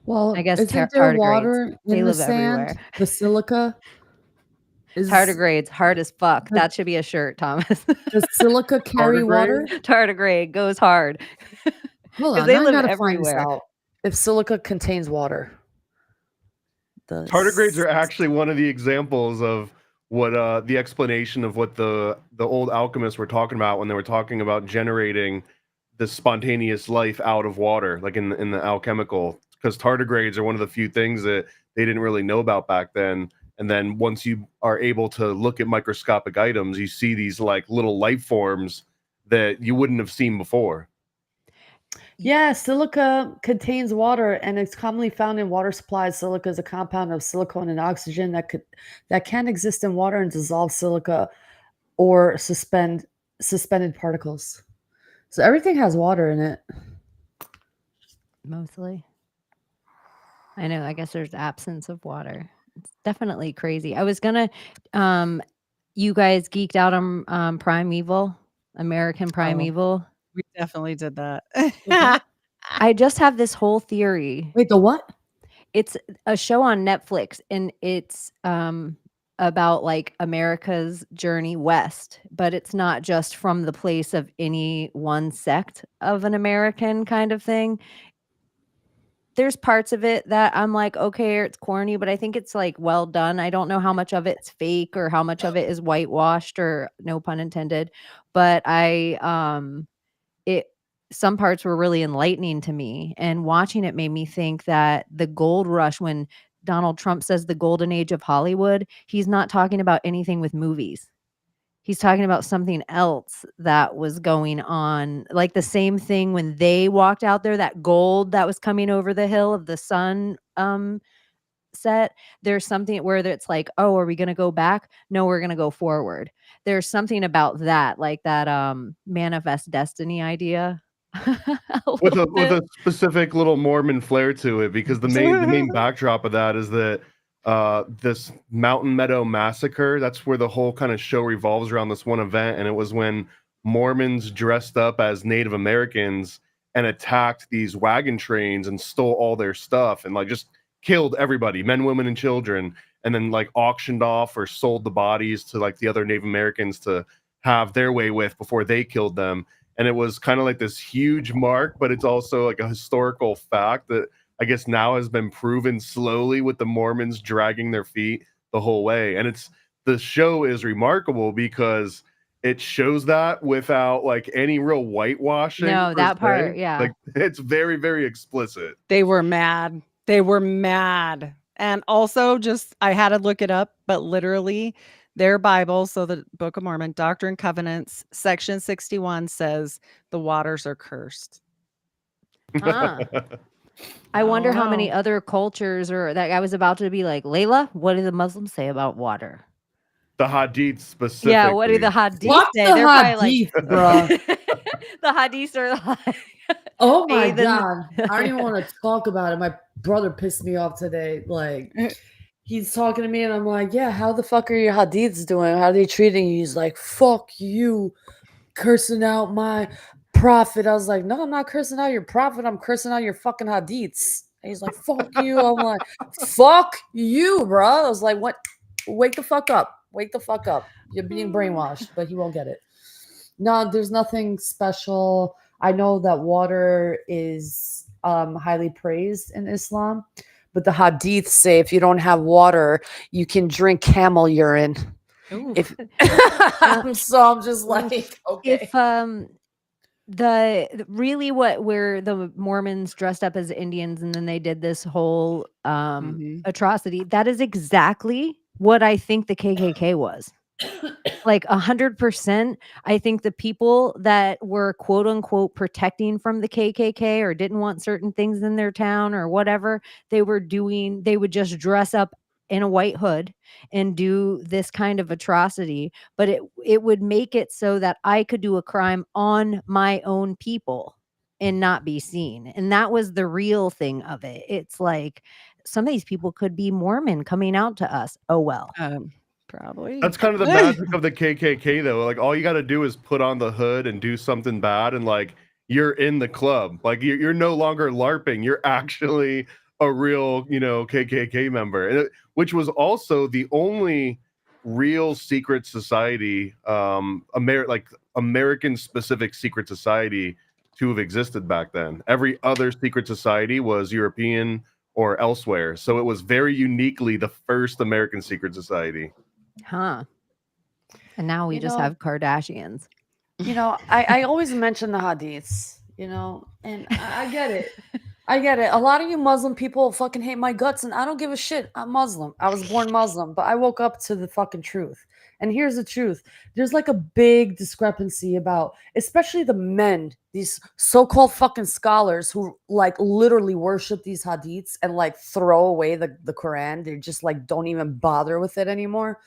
A: Well,
C: I guess
A: isn't there
C: tardigrades,
A: water
C: they
A: in the
C: live
A: sand?
C: everywhere.
A: The silica is
C: Tardigrades, hard as fuck.
A: the,
C: That should be a shirt, Thomas.
A: does silica carry water?
C: Tardigrade goes hard.
A: Hold
C: 'Cause
A: on,
C: they
A: I
C: live
A: gotta find this
C: everywhere.
A: out. If silica contains water,
D: Tardigrades are actually one of the examples of what the explanation of what the old alchemists were talking about when they were talking about generating the spontaneous life out of water, like in the alchemical, because tardigrades are one of the few things that they didn't really know about back then. And then once you are able to look at microscopic items, you see these like little life forms that you wouldn't have seen before.
A: Yeah, silica contains water, and it's commonly found in water supplies. Silica is a compound of silicon and oxygen that can exist in water and dissolve silica or suspended particles. So everything has water in it.
C: Mostly. I know. I guess there's absence of water. It's definitely crazy. I was gonna, you guys geeked out on Primeval, American Primeval.
B: We definitely did that.
C: I just have this whole theory.
A: Wait, the what?
C: It's a show on Netflix, and it's about like America's journey west, but it's not just from the place of any one sect of an American kind of thing. There's parts of it that I'm like, okay, it's corny, but I think it's like well done. I don't know how much of it's fake or how much of it is whitewashed, or no pun intended, but some parts were really enlightening to me, and watching it made me think that the gold rush, when Donald Trump says the golden age of Hollywood, he's not talking about anything with movies. He's talking about something else that was going on. Like the same thing when they walked out there, that gold that was coming over the hill of the sun set. There's something where it's like, oh, are we going to go back? No, we're going to go forward. There's something about that, like that manifest destiny idea.
D: with a specific little Mormon flair to it, because the main backdrop of that is that this Mountain Meadow massacre, that's where the whole kind of show revolves around this one event. And it was when Mormons dressed up as Native Americans and attacked these wagon trains and stole all their stuff and like just killed everybody, men, women, and children, and then like auctioned off or sold the bodies to like the other Native Americans to have their way with before they killed them. And it was kind of like this huge mark, but it's also like a historical fact that I guess now has been proven slowly with the Mormons dragging their feet the whole way. And the show is remarkable because it shows that without like any real whitewashing.
C: No, that part, yeah.
D: Like it's very, very explicit.
B: They were mad. They were mad. And also just I had to look it up, but literally their Bible, so the Book of Mormon, Doctrine and Covenants, section 61 says the waters are cursed.
C: Huh. I wonder
B: don't
C: how many
B: know.
C: other cultures or that I was about to be like, Layla, what do the Muslims say about water?
D: The Hadith specifically.
C: Yeah, what do the Hadiths
A: Fuck
C: say?
A: the
C: They're probably like
A: Hadith, bro.
C: the Hadiths are like
A: Oh my
C: bathe in
A: god. I don't even want to talk about it. My brother pissed me off today. Like, he's talking to me and I'm like, yeah, how the fuck are your Hadiths doing? How are they treating you? He's like, fuck you, cursing out my prophet. I was like, no, I'm not cursing out your prophet. I'm cursing out your fucking Hadiths. And he's like, fuck you. I'm like, fuck you, bro. I was like, what? Wake the fuck up. Wake the fuck up. You're being brainwashed, but he won't get it. No, there's nothing special. I know that water is highly praised in Islam, but the hadiths say if you don't have water, you can drink camel urine.
C: Ooh.
A: If so, I'm just like, okay.
C: If really what where the Mormons dressed up as Indians and then they did this whole atrocity, that is exactly what I think the KKK was. Like 100%. I think the people that were quote unquote protecting from the KKK or didn't want certain things in their town or whatever they were doing, they would just dress up in a white hood and do this kind of atrocity, but it would make it so that I could do a crime on my own people and not be seen. And that was the real thing of it. It's like some of these people could be Mormon coming out to us. Oh well.
B: Probably.
D: That's kind of the magic of the KKK, though. Like, all you got to do is put on the hood and do something bad, and like you're in the club. Like you're no longer LARPing. You're actually a real, KKK member, and which was also the only real secret society, American specific secret society to have existed back then. Every other secret society was European or elsewhere, so it was very uniquely the first American secret society.
C: Huh. And now we just
A: know-
C: have Kardashians.
A: I always mention the hadiths, and I get it. I get it. A lot of you Muslim people fucking hate my guts, and I don't give a shit. I'm Muslim. I was born Muslim, but I woke up to the fucking truth. And here's the truth. There's like a big discrepancy about, especially the men, these so-called fucking scholars who like literally worship these hadiths and like throw away the Quran. They just like don't even bother with it anymore.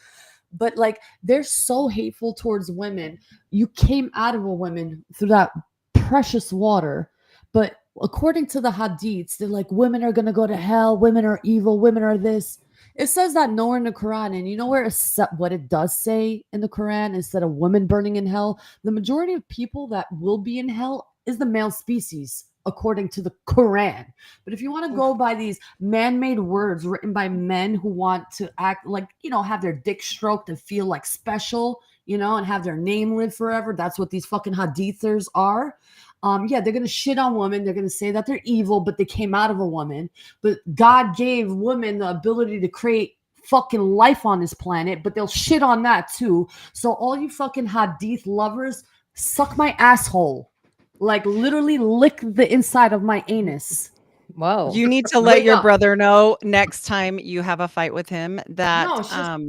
A: But like they're so hateful towards women. You came out of a woman through that precious water, but according to the hadiths, they're like, women are going to go to hell. Women are evil. Women are this. It says that nowhere in the Quran. And you know what it does say in the Quran instead of women burning in hell? The majority of people that will be in hell is the male species, according to the Quran. But if you want to go by these man-made words written by men who want to act like, have their dick stroked and feel like special, and have their name live forever, that's what these fucking hadithers are. They're going to shit on women. They're going to say that they're evil, but they came out of a woman. But God gave women the ability to create fucking life on this planet, but they'll shit on that too. So all you fucking hadith lovers, suck my asshole. Like literally lick the inside of my anus.
C: Whoa.
B: You need to let your brother know next time you have a fight with him that
A: No, it's just-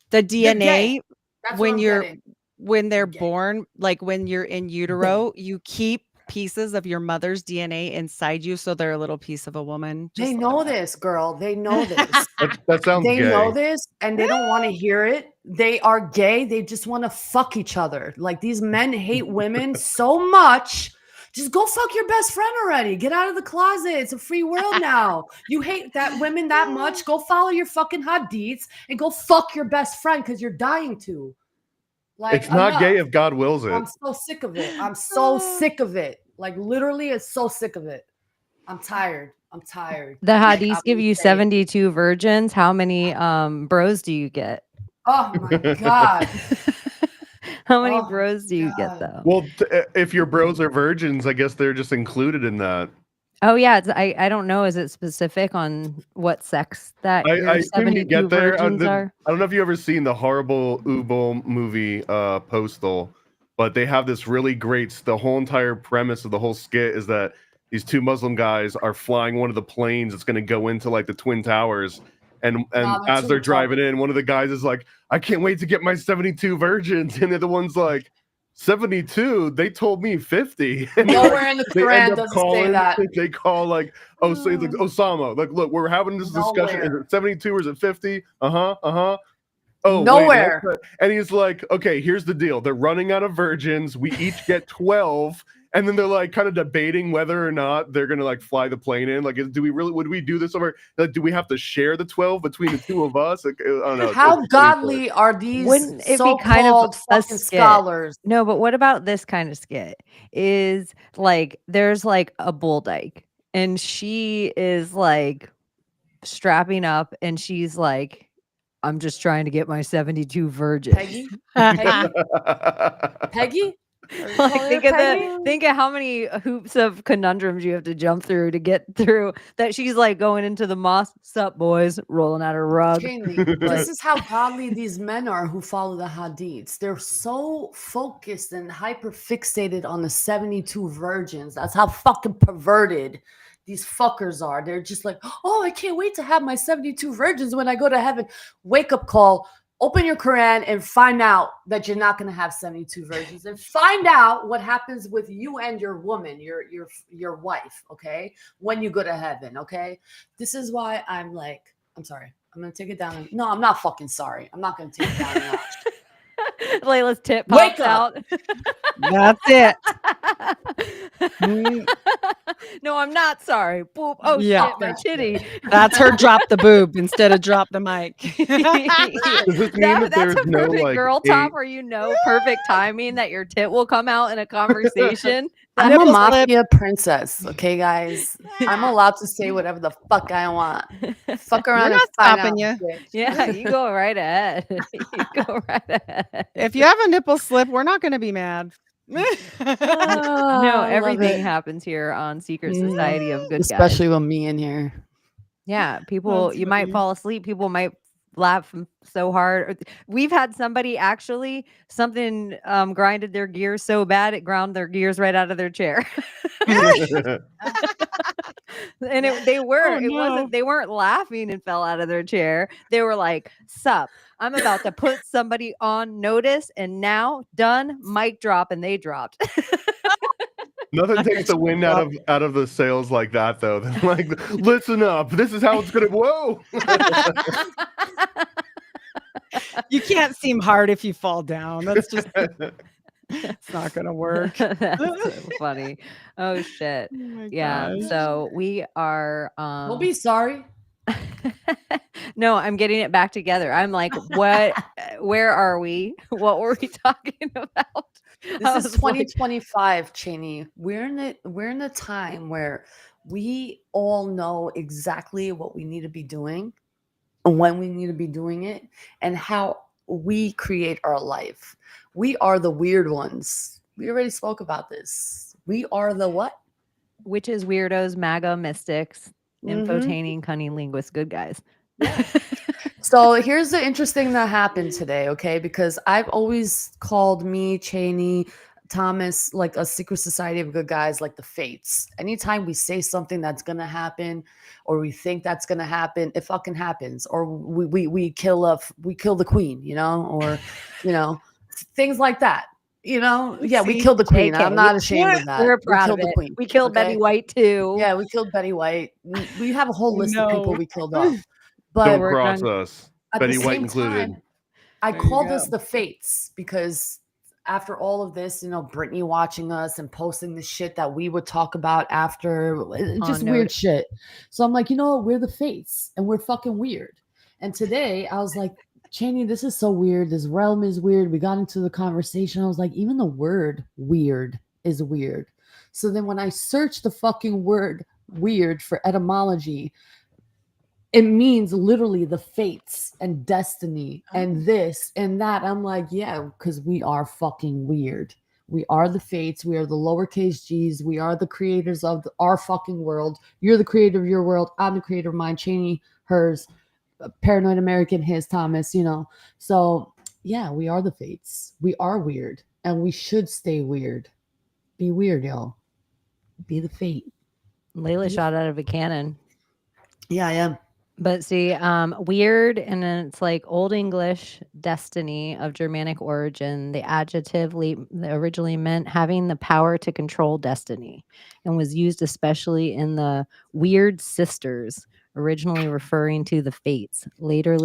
B: the DNA
A: That's
B: when
A: what I'm
B: you're
A: getting.
B: when they're born, like when you're in utero, you keep pieces of your mother's DNA inside you, so they're a little piece of a woman.
A: They know this, girl. They know this.
D: That sounds
A: They
D: gay.
A: know this, and they don't want to hear it. They are gay. They just want to fuck each other. Like these men hate women so much. Just go fuck your best friend already. Get out of the closet. It's a free world now. You hate that women that much. Go follow your fucking hadiths and go fuck your best friend because you're dying to. Like,
D: It's not
A: enough.
D: gay if God wills it.
A: I'm so sick of it. I'm so sick of it. Like literally, it's so sick of it. I'm tired. I'm tired.
C: The hadiths
A: I'm
C: give you
A: insane.
C: 72 virgins. How many bros do you get?
A: Oh my god.
C: How many
A: Oh
C: bros do you get
A: God.
C: though?
D: Well, if your bros are virgins, I guess they're just included in that.
C: Oh yeah, I don't know. Is it specific on what sex that
D: I
C: your
D: assume you
C: 72
D: get there.
C: virgins are?
D: I don't know if you ever seen the horrible Ubo movie, Postal, but they have this really great. The whole entire premise of the whole skit is that these two Muslim guys are flying one of the planes that's going to go into like the Twin Towers. And
A: Nah,
D: as they're driving
A: retarded.
D: in, one of the guys is like, I can't wait to get my 72 virgins. And the other one's like, 72? They told me 50. And
A: Nowhere in the
D: they end
A: Quran
D: up
A: does it say
D: calling,
A: that.
D: they call like, oh, so like Osama, like, look, we're having this discussion. Is
A: Nowhere.
D: it 72 or is it 50? Oh,
A: Nowhere.
D: wait, and he's like, okay, here's the deal. They're running out of virgins. We each get 12. And then they're like kind of debating whether or not they're gonna like fly the plane in. Like, would we do this over? Like, do we have to share the 12 between the two of us? Like, I don't know.
A: How godly are these
C: Wouldn't it be
A: so-called
C: kind of a
A: fucking
C: skit?
A: scholars?
C: No, but what about this kind of skit? Is like there's like a bull dyke, and she is like strapping up, and she's like, "I'm just trying to get my 72 virgins."
A: Peggy? Peggy? Peggy?
C: Like think of how many hoops of conundrums you have to jump through to get through that. She's like going into the mosque, sup boys, rolling out her rug.
A: Chaney, this is how godly these men are who follow the hadiths. They're so focused and hyper fixated on the 72 virgins. That's how fucking perverted these fuckers are. They're just like, oh, I can't wait to have my 72 virgins when I go to heaven. Wake up call. Open your Quran and find out that you're not going to have 72 virgins, and find out what happens with you and your woman, your wife, okay? When you go to heaven, okay? This is why I'm like, I'm sorry. I'm going to take it down. No, I'm not fucking sorry. I'm not going to take it down a notch.
C: Layla's tit
A: Wake
C: pops out.
B: That's it.
C: No, I'm not sorry. Boop. Oh
B: Yeah.
C: shit, my titty.
B: That's her drop the boob instead of drop the mic.
D: Does this mean that
C: That's
D: there's
C: a
D: no
C: perfect
D: like
C: girl talk where you know perfect timing that your tit will come out in a conversation.
A: I'm a
B: Nipple
A: mafia princess, okay, guys? I'm allowed to say whatever the fuck I want. Fuck around
B: We're
A: and
B: not
A: find
B: stopping
A: out.
B: you.
A: bitch.
C: Yeah, you go right ahead. You go right ahead.
B: If you have a nipple slip, we're not going to be mad.
C: No,
A: I love
C: everything
A: it.
C: happens here on Secret Society of Good Guys.
A: Especially with me in here.
C: Yeah, people,
B: That's
C: you might
B: funny.
C: fall asleep. People might laugh so hard. We've had somebody actually something grinded their gears so bad it ground their gears right out of their chair. And they weren't.
B: Oh,
C: It wasn't.
B: no.
C: They weren't laughing and fell out of their chair. They were like, "Sup, I'm about to put somebody on notice, and now done. Mic drop," and they dropped.
D: Nothing takes the wind out of the sails like that, though. Than like, listen up. This is how it's gonna. Whoa.
B: You can't seem hard if you fall down. That's just it's not going to work.
C: That's so funny. Oh shit.
B: Oh my
C: Yeah.
B: gosh.
C: So we are.
A: Don't be sorry.
C: No, I'm getting it back together. I'm like, what? Where are we? What were we talking about?
A: This is 2025, Chaney. We're in the time where we all know exactly what we need to be doing and when we need to be doing it and how we create our life. We are the weird ones. We already spoke about this. We are the what?
C: Witches, weirdos, MAGA, mystics,
A: Mhm.
C: infotaining, cunning linguists, good guys.
A: So here's the interesting that happened today, okay? Because I've always called me, Chaney, Thomas, like a secret society of good guys, like the fates. Anytime we say something that's gonna happen, or we think that's gonna happen, it fucking happens. Or we kill the queen, you know, or things like that. Yeah, we killed the queen. I'm not ashamed of that.
C: We're
A: We
C: proud
A: killed
C: of
A: the
C: it.
A: queen.
C: We killed
A: okay?
C: Betty White too.
A: Yeah, we killed Betty White. We have a whole list of people
B: No.
A: we killed off.
D: Don't
A: But
C: we're
D: cross
C: done.
D: us.
A: at
D: Betty
A: the
D: White
A: same
D: included.
A: time, I
B: There you
A: call this
B: go.
A: the fates because after all of this, Brittany watching us and posting the shit that we would talk about after, just
C: no.
A: weird shit. So I'm like, you know what? We're the fates and we're fucking weird. And today I was like, Chaney, this is so weird. This realm is weird. We got into the conversation. I was like, even the word weird is weird. So then when I searched the fucking word weird for etymology, it means literally the fates and destiny and this and that. I'm like, yeah, because we are fucking weird. We are the fates. We are the lowercase g's. We are the creators of our fucking world. You're the creator of your world. I'm the creator of mine. Chaney, hers, Paranoid American, his, Thomas, So, yeah, we are the fates. We are weird. And we should stay weird. Be weird, y'all. Be the fate.
C: Layla shot out of a cannon.
A: Yeah, I am.
C: But see, weird, and then it's like Old English destiny of Germanic origin. The adjective originally meant having the power to control destiny, and was used especially in the Weird Sisters, originally referring to the fates. Later,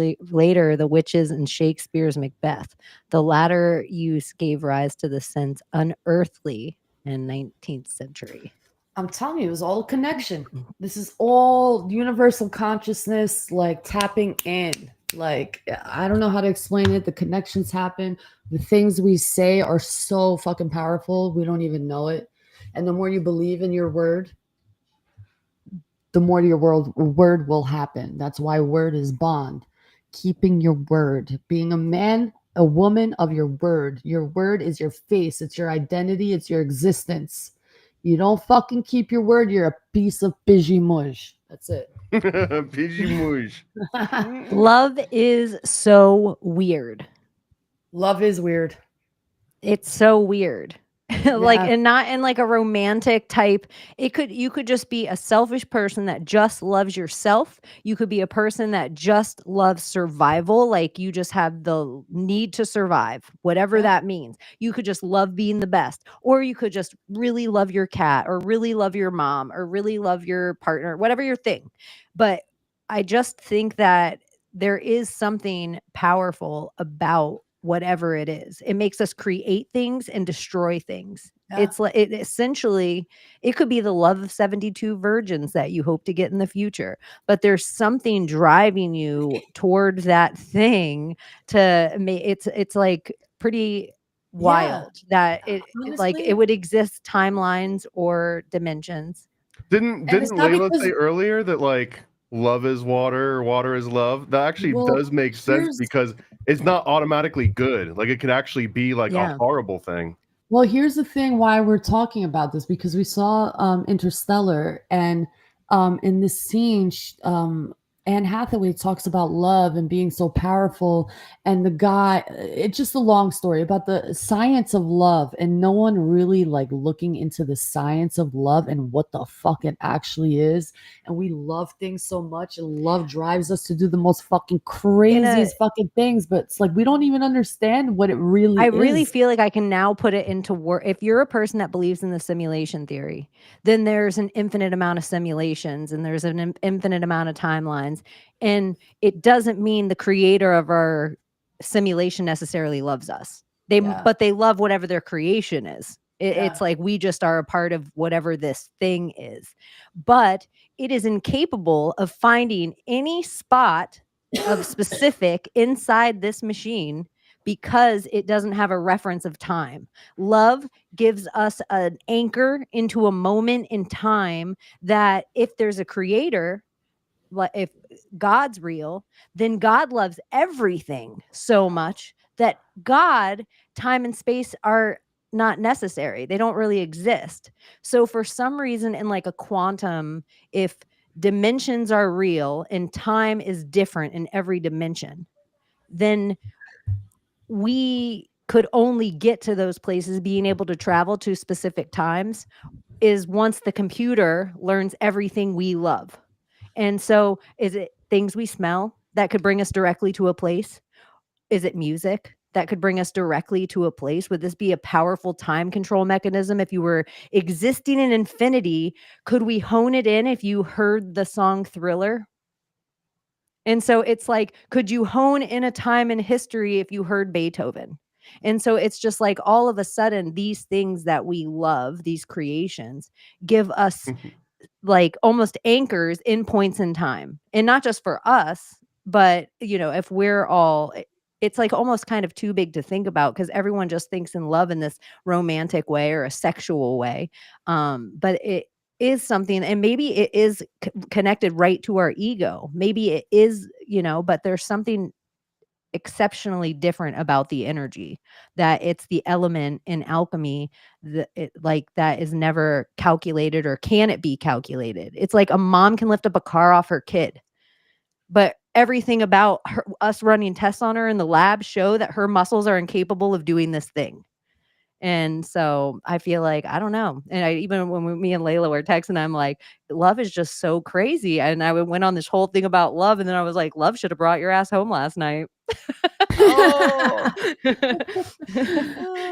C: the witches in Shakespeare's Macbeth. The latter use gave rise to the sense unearthly in 19th century.
A: I'm telling you, it was all a connection. This is all universal consciousness, like tapping in. Like, I don't know how to explain it. The connections happen. The things we say are so fucking powerful. We don't even know it. And the more you believe in your word, the more your word will happen. That's why word is bond. Keeping your word. Being a man, a woman of your word. Your word is your face. It's your identity. It's your existence. You don't fucking keep your word, you're a piece of pidgey mush. That's it.
D: Pidgey mush.
C: Love is so weird.
A: Love is weird.
C: It's so weird. Like,
A: Yeah.
C: and not in like a romantic type. You could just be a selfish person that just loves yourself. You could be a person that just loves survival. Like, you just have the need to survive, whatever that means. You could just love being the best, or you could just really love your cat, or really love your mom, or really love your partner, whatever your thing. But I just think that there is something powerful about whatever it is. It makes us create things and destroy things.
A: Yeah.
C: It's like essentially it could be the love of 72 virgins that you hope to get in the future, but there's something driving you toward that thing to make it's like pretty wild that it like
A: Honestly.
C: it would exist timelines or dimensions.
D: Didn't
A: it's not
D: Layla
A: because-
D: say earlier that like love is water or water is love? That actually
A: Well,
D: does make sense because it's not automatically good. Like, it could actually be like a
C: Yeah.
D: horrible thing.
A: Well, here's the thing why we're talking about this, because we saw Interstellar, and in this scene, Anne Hathaway talks about love and being so powerful, and the guy, it's just a long story about the science of love, and no one really like looking into the science of love and what the fuck it actually is. And we love things so much, and love drives us to do the most fucking craziest fucking things, but it's like we don't even understand what it really
C: I
A: is.
C: really feel like I can now put it into work. If you're a person that believes in the simulation theory, then there's an infinite amount of simulations, and there's an infinite amount of timelines. And it doesn't mean the creator of our simulation necessarily loves us. But they love whatever their creation is. It's like we just are a part of whatever this thing is. But it is incapable of finding any spot of specific inside this machine because it doesn't have a reference of time. Love gives us an anchor into a moment in time that if there's a creator, if God's real, then God loves everything so much that God, time and space are not necessary. They don't really exist. So for some reason in like a quantum, if dimensions are real and time is different in every dimension, then we could only get to those places being able to travel to specific times is once the computer learns everything we love. And so is it things we smell that could bring us directly to a place? Is it music that could bring us directly to a place? Would this be a powerful time control mechanism? If you were existing in infinity, could we hone it in if you heard the song Thriller? And so it's like, could you hone in a time in history if you heard Beethoven? And so it's just like all of a sudden, these things that we love, these creations, give us like almost anchors in points in time. And not just for us, but if we're all, it's like almost kind of too big to think about because everyone just thinks in love in this romantic way or a sexual way. But it is something, and maybe it is connected right to our ego. Maybe it is, but there's something exceptionally different about the energy, that it's the element in alchemy that that is never calculated, or can it be calculated? It's like a mom can lift up a car off her kid, but everything about us running tests on her in the lab show that her muscles are incapable of doing this thing. And so I feel like, I don't know. And even when me and Layla were texting, I'm like, love is just so crazy. And I went on this whole thing about love. And then I was like, love should have brought your ass home last night.
B: Oh.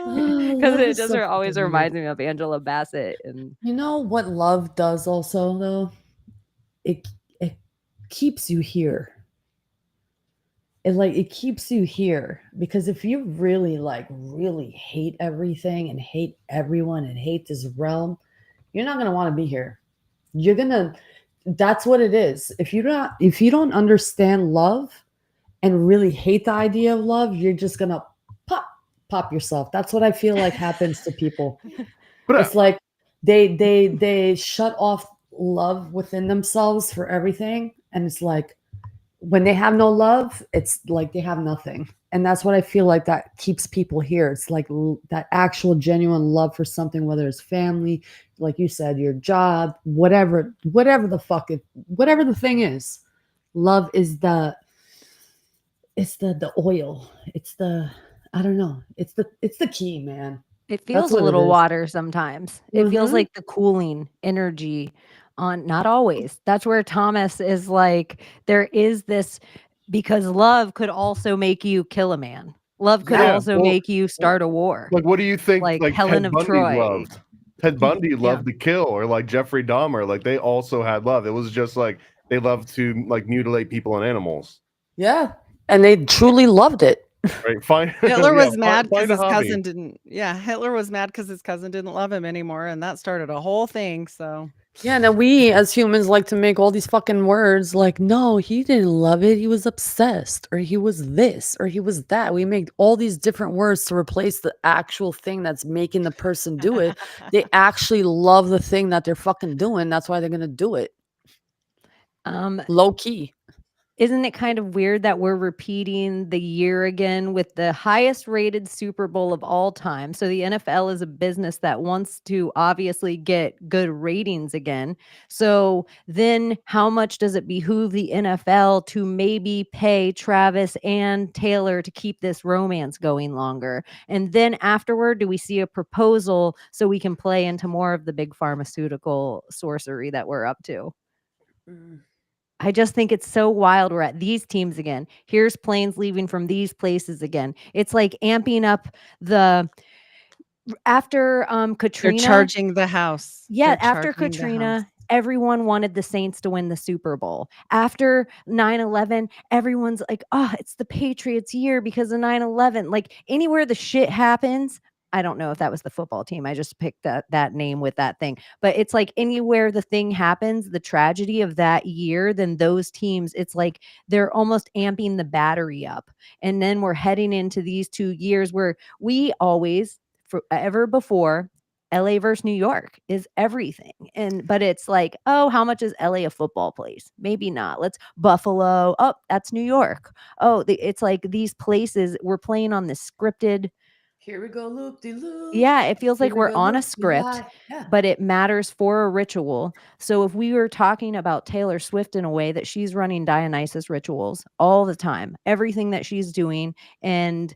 A: Oh,
C: Because
A: love
C: it
A: is
C: just
A: so
C: always
A: fucking weird.
C: reminds me of Angela Bassett. And
A: You know what love does also though? It keeps you here. It keeps you here because if you really really hate everything and hate everyone and hate this realm, you're not gonna want to be here. You're gonna That's what it is. If you don't understand love and really hate the idea of love, you're just gonna pop yourself. That's what I feel like happens to people.
D: But
A: It's like they shut off love within themselves for everything, and it's like when they have no love, it's like they have nothing. And that's what I feel like that keeps people here. It's like that actual genuine love for something, whether it's family, like you said, your job, whatever whatever the thing is. Love is the oil. It's the I don't know. It's the key, man.
C: it
A: That's
C: feels a
A: what it
C: little
A: is.
C: water sometimes. It feels
A: Mhm.
C: like the cooling energy on, not always. That's where Thomas is like, there is this, because love could also make you kill a man. Love could
D: yeah,
C: also
D: well,
C: make you start a war.
D: like what do you think?
C: Like
D: Like
C: Helen
D: Ted
C: of
D: Bundy
C: Troy.
D: loved. Ted Bundy
C: Yeah.
D: loved to kill, or like Jeffrey Dahmer. Like they also had love. It was just like they loved to like mutilate people and animals.
A: Yeah. And they truly loved it.
D: Right? Find
B: Hitler
D: yeah,
B: was mad because
D: find a
B: his
D: hobby.
B: cousin didn't. Yeah, Hitler was mad because his cousin didn't love him anymore, and that started a whole thing. So
A: Yeah, now we as humans like to make all these fucking words like, no, he didn't love it. He was obsessed, or he was this, or he was that. We make all these different words to replace the actual thing that's making the person do it. They actually love the thing that they're fucking doing. That's why they're going to do it. Low key.
C: Isn't it kind of weird that we're repeating the year again with the highest rated Super Bowl of all time? So the NFL is a business that wants to obviously get good ratings again. So then how much does it behoove the NFL to maybe pay Travis and Taylor to keep this romance going longer? And then afterward, do we see a proposal so we can play into more of the big pharmaceutical sorcery that we're up to? I just think it's so wild. We're at these teams again. Here's planes leaving from these places again. It's like amping up the after
B: they're
C: Katrina.
B: charging the house.
C: Yeah,
B: They're
C: after
B: charging the house.
C: Katrina, everyone wanted the Saints to win the Super Bowl. After 9/11, everyone's like, "Oh, it's the Patriots year because of 9/11." Like anywhere the shit happens, I don't know if that was the football team. I just picked that name with that thing. But it's like anywhere the thing happens, the tragedy of that year, then those teams, it's like they're almost amping the battery up. And then we're heading into these 2 years where we always forever before LA versus New York is everything. But it's like, oh, how much is LA a football place? Maybe not. Let's Buffalo. Oh, that's New York. Oh, it's like these places we're playing on this scripted.
A: Here we go, loop de loop.
C: Yeah, it feels
A: Here
C: like
A: we
C: we're
A: go,
C: on a
A: loop de
C: script,
A: lie. Yeah.
C: but it matters for a ritual. So if we were talking about Taylor Swift in a way that she's running Dionysus rituals all the time, everything that she's doing, and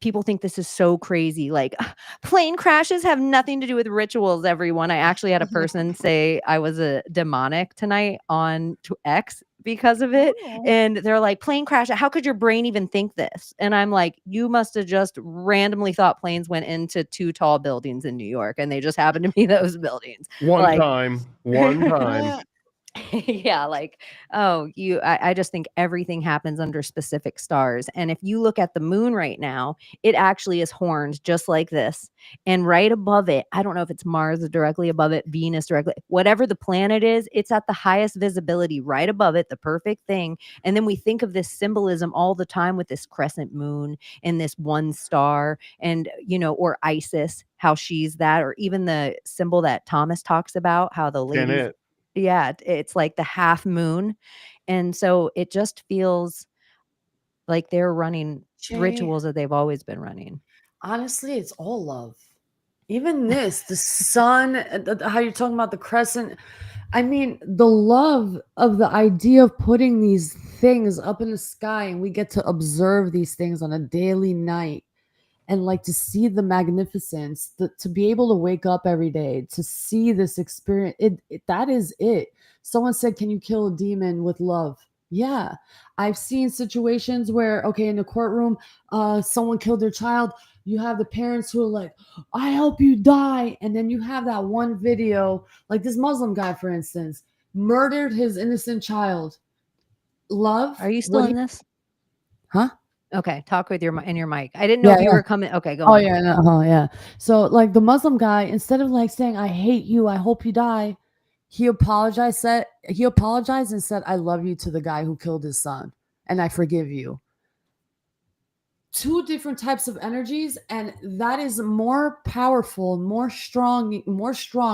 C: people think this is so crazy. Like plane crashes have nothing to do with rituals, everyone. I actually had a person say I was a demonic tonight on X because of it.
B: Oh.
C: And they're like, plane crash, how could your brain even think this? And I'm like, you must have just randomly thought planes went into 2 tall buildings in New York and they just happened to be those buildings.
D: One time.
C: Yeah, like, oh, I just think everything happens under specific stars. And if you look at the moon right now, it actually is horned just like this. And right above it, I don't know if it's Mars directly above it, Venus directly, whatever the planet is, it's at the highest visibility right above it, the perfect thing. And then we think of this symbolism all the time with this crescent moon and this one star and, or Isis, how she's that, or even the symbol that Thomas talks about, how the ladies.
D: Janet.
C: Yeah, it's like the half moon. And so it just feels like they're running
A: Jay,
C: rituals that they've always been running.
A: honestly, it's all love. Even this, the sun, how you're talking about the crescent. I mean, the love of the idea of putting these things up in the sky and we get to observe these things on a daily night. and like to see the magnificence, to be able to wake up every day, to see this experience, that is it. Someone said, can you kill a demon with love? Yeah. I've seen situations where, okay, in the courtroom, someone killed their child. You have the parents who are like, I hope you die. And then you have that one video, like this Muslim guy, for instance, murdered his innocent child. Love.
C: Are you still
A: What
C: in
A: he,
C: this?
A: huh?
C: Okay, talk with your in your mic. I didn't know
A: Yeah,
C: if you
A: yeah.
C: were coming. Okay, go
A: Oh
C: on.
A: yeah, no, yeah. So like the Muslim guy, instead of like saying I hate you, I hope you die, he apologized and said I love you to the guy who killed his son and I forgive you. Two different types of energies, and that is more powerful, more strong,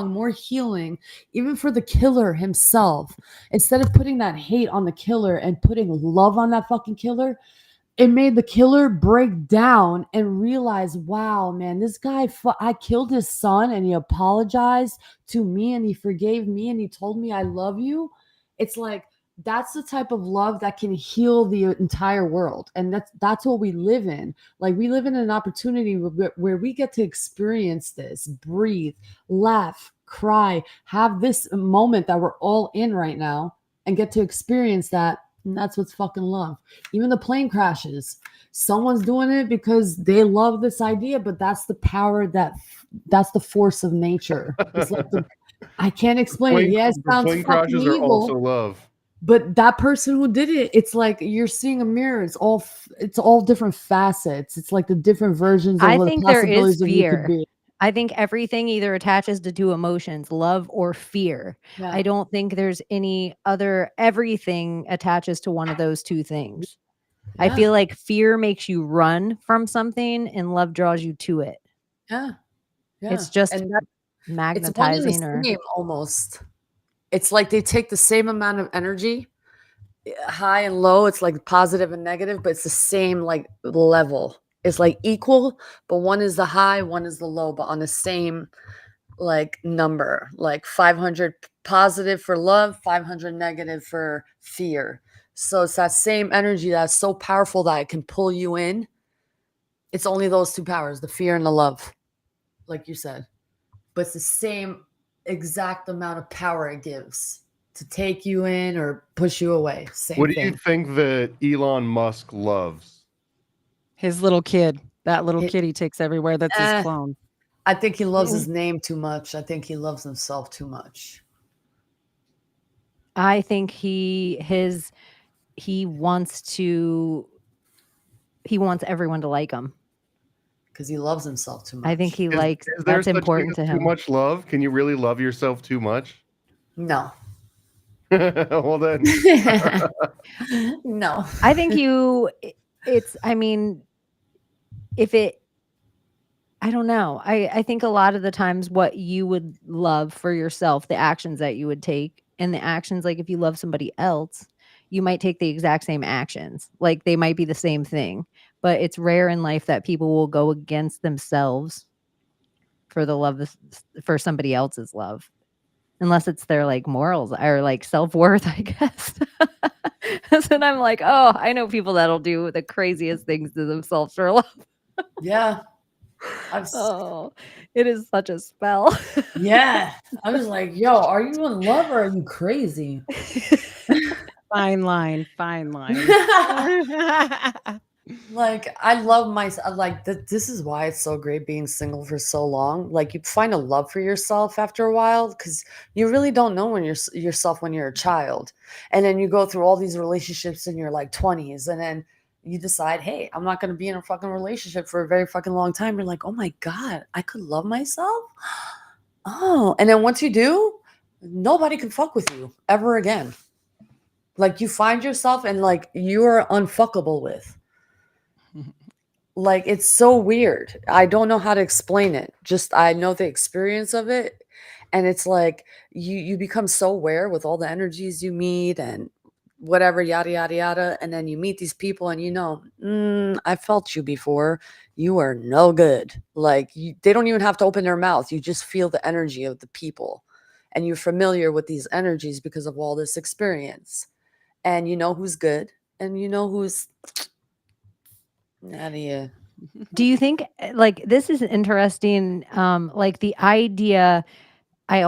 A: more healing, even for the killer himself. Instead of putting that hate on the killer and putting love on that fucking killer, it made the killer break down and realize, wow, man, this guy, I killed his son and he apologized to me and he forgave me and he told me I love you. It's like, that's the type of love that can heal the entire world. And that's what we live in. Like we live in an opportunity where we get to experience this, breathe, laugh, cry, have this moment that we're all in right now and get to experience that. And that's what's fucking love. Even the plane crashes. Someone's doing it because they love this idea, but that's the power that's the force of nature. It's like I can't explain it. Yeah, it
D: The
A: sounds
D: plane
A: fucking
D: crashes are also
A: evil,
D: love.
A: but that person who did it, it's like you're seeing a mirror. It's all different facets. It's like the different versions of
C: I
A: what the
C: think there is
A: possibilities of you could
C: fear.
A: be.
C: I think everything either attaches to two emotions, love or fear.
A: Yeah.
C: I don't think there's any other, everything attaches to one of those two things. I
A: Yeah.
C: feel like fear makes you run from something and love draws you to it.
A: Yeah. Yeah.
C: It's just
A: And it's one and the
C: magnetizing or
A: same almost. It's like they take the same amount of energy, high and low. It's like positive and negative, but it's the same like level. It's like equal, but one is the high, one is the low, but on the same like number, like 500 positive for love, 500 negative for fear. So it's that same energy that's so powerful that it can pull you in. It's only those two powers, the fear and the love, like you said. But it's the same exact amount of power it gives to take you in or push you away. Same
D: What do you
A: thing.
D: think that Elon Musk loves?
B: His little kid. That little
A: It-
B: kid he takes everywhere. That's his clone.
A: I think he loves his name too much. I think he loves himself too much.
C: I think he wants everyone to like him.
A: Because he loves himself too much.
C: I think he
D: Is
C: likes
D: there
C: that's
D: such
C: important
D: thing
C: to
D: as too
C: him.
D: much love? Can you really love yourself too much?
A: No.
D: Well then,
A: No.
C: I think I mean, I don't know. I think a lot of the times what you would love for yourself, the actions that you would take, and the actions, like if you love somebody else, you might take the exact same actions. Like they might be the same thing, but it's rare in life that people will go against themselves for the love for somebody else's love. Unless it's their like morals or like self-worth, I guess. So I'm like, oh, I know people that'll do the craziest things to themselves for love.
A: Yeah.
C: Oh, it is such a spell.
A: Yeah. I was like, yo, are you in love or are you crazy?
B: Fine line. Fine line.
A: Like, I love myself. Like, this is why it's so great being single for so long. Like, you find a love for yourself after a while because you really don't know when yourself when you're a child. And then you go through all these relationships in your like 20s. And then you decide, hey, I'm not going to be in a fucking relationship for a very fucking long time. You're like, oh my God, I could love myself. Oh, and then once you do, nobody can fuck with you ever again. Like, you find yourself and like you're unfuckable with. Like, it's so weird. I don't know how to explain it. Just I know the experience of it. And it's like you become so aware with all the energies you meet and whatever, yada, yada, yada. And then you meet these people and you know, I felt you before. You are no good. Like, they don't even have to open their mouth. You just feel the energy of the people. And you're familiar with these energies because of all this experience. And you know who's good and you know who's out of you.
C: Do you think like this is interesting? Like the idea, I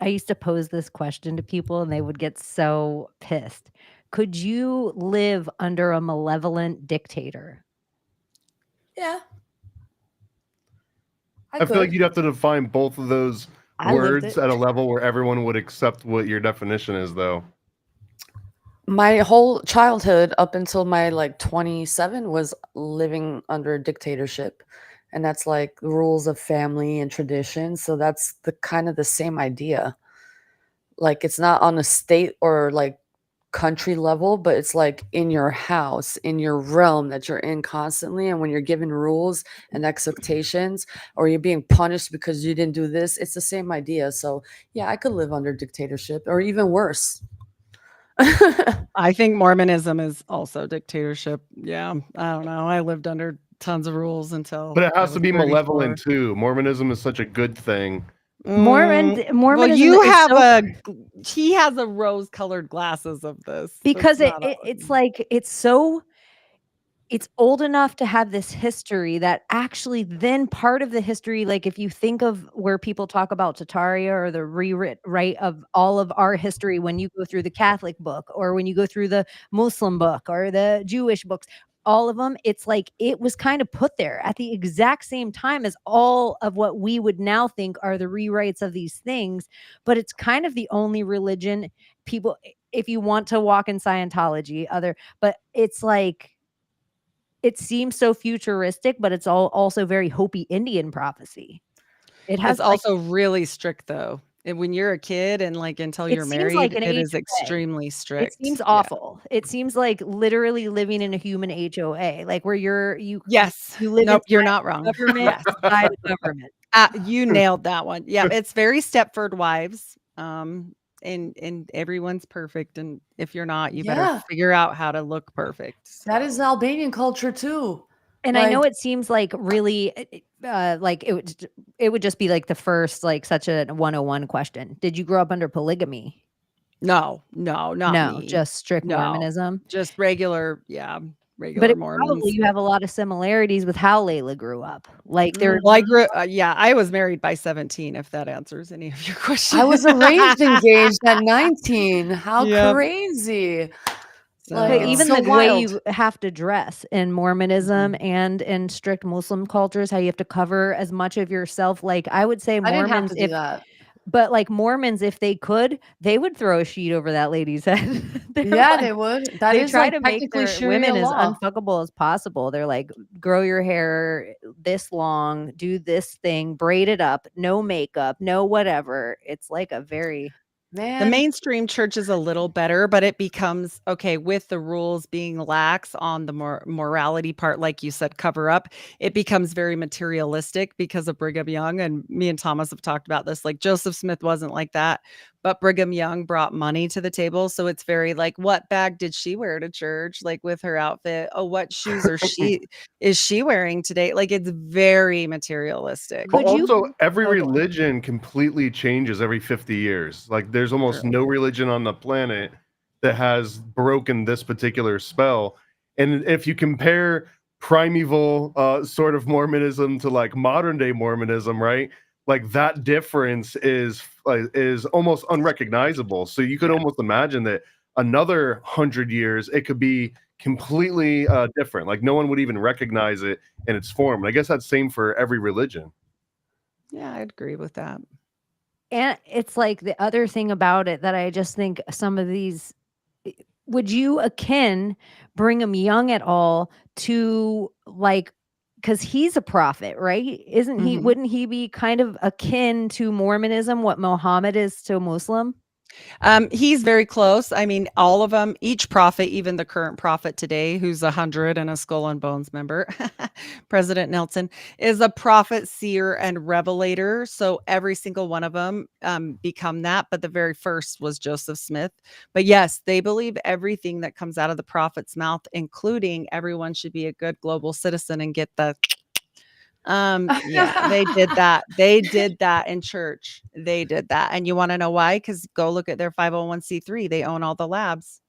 C: used to pose this question to people and they would get so pissed. Could you live under a malevolent dictator?
A: Yeah, I
D: I feel like
A: could.
D: you'd have to define both of those
A: I lived
D: words
A: it.
D: at a level where everyone would accept what your definition is, though.
A: My whole childhood up until my like 27 was living under a dictatorship. And that's like the rules of family and tradition. So that's the kind of the same idea. Like it's not on a state or like country level, but it's like in your house, in your realm that you're in constantly. And when you're given rules and expectations, or you're being punished because you didn't do this, it's the same idea. So yeah, I could live under dictatorship or even worse.
B: I think Mormonism is also dictatorship. Yeah, I don't know. I lived under tons of rules until
D: But it
B: I
D: has to
B: was
D: be
B: 34.
D: malevolent too. Mormonism is such a good thing.
B: Well,
C: Mormonism
B: you
C: is
B: have
C: so
B: he has a rose-colored glasses of this.
C: because
B: That's not
C: it's like it's old enough to have this history that actually then part of the history, like if you think of where people talk about Tataria or the rewrite of all of our history, when you go through the Catholic book or when you go through the Muslim book or the Jewish books, all of them, it's like it was kind of put there at the exact same time as all of what we would now think are the rewrites of these things. But it's kind of the only religion people, if you want to walk in Scientology, but it's like, it seems so futuristic, but it's also very Hopi Indian prophecy. It has
B: It's also really strict though. And when you're a kid and like until
C: it
B: you're
C: seems like
B: married,
C: an
B: it is
C: HOA.
B: extremely
C: It
B: strict.
C: seems
B: Yeah.
C: awful. It seems like literally living in a human HOA, like where you
B: Yes.
C: live
B: Nope, you're
C: inside
B: not
C: the
B: wrong.
C: government,
B: Yes.
C: inside the government.
B: You nailed that one. Yeah, it's very Stepford Wives. And everyone's perfect. And if you're not, you better
A: Yeah,
B: figure out how to look perfect.
A: that is
B: So
A: Albanian culture too.
C: And I know
A: Like,
C: it seems like really like it would just be like the first like such a 101 question. Did you grow up under polygamy?
B: no, not
C: No,
B: me.
C: just strict
B: No,
C: Mormonism.
B: just regular,
C: But
B: regular
C: probably
B: Mormons.
C: you have a lot of similarities with how Layla grew up. Like there
B: Well, I grew, yeah, I was married by 17, if that answers any of your questions.
A: I was arranged engaged at 19. How
B: Yep.
A: crazy.
B: So,
A: Like, it's
C: even
A: so
C: the way
A: wild.
C: you have to dress in Mormonism and in strict Muslim cultures, how you have to cover as much of yourself. Like I would say
A: I didn't have
C: Mormons,
A: to do that.
C: but like Mormons, if they could, they would throw a sheet over that lady's head. They're
A: Yeah,
C: like,
A: they would. That
C: they
A: is
C: try
A: like
C: to make
A: technically
C: their
A: Sharia
C: women as
A: law.
C: unfuckable as possible. They're like, grow your hair this long, do this thing, braid it up, no makeup, no whatever. It's like a very
B: the
A: Man,
B: mainstream church is a little better, but it becomes okay with the rules being lax on the morality part, like you said, cover up. It becomes very materialistic because of Brigham Young. And me and Thomas have talked about this. Like Joseph Smith wasn't like that, but Brigham Young brought money to the table. So it's very like, what bag did she wear to church? Like with her outfit? Oh, what shoes is she wearing today? Like it's very materialistic.
D: But
C: could you
D: also, every
C: oh, go on.
D: religion completely changes every 50 years. Like, there's almost
B: True.
D: no religion on the planet that has broken this particular spell. And if you compare primeval sort of Mormonism to like modern day Mormonism, right? Like that difference is almost unrecognizable. So you could
B: Yeah.
D: almost imagine that another 100 years it could be completely different. Like no one would even recognize it in its form. And I guess that's same for every religion.
B: Yeah, I'd agree with that.
C: And it's like the other thing about it that I just think some of these would you akin Brigham Young at all to like because he's a prophet, right? Isn't he?
A: Mhm.
C: Wouldn't he be kind of akin to Mormonism, what Muhammad is to Muslim?
B: He's very close. I mean, all of them, each prophet, even the current prophet today, who's 100 and a Skull and Bones member, President Nelson, is a prophet, seer, and revelator. So every single one of them become that. But the very first was Joseph Smith. But yes, they believe everything that comes out of the prophet's mouth, including everyone should be a good global citizen and get the yeah, they did that. They did that in church. They did that. And you want to know why? Because go look at their 501c3. They own all the labs.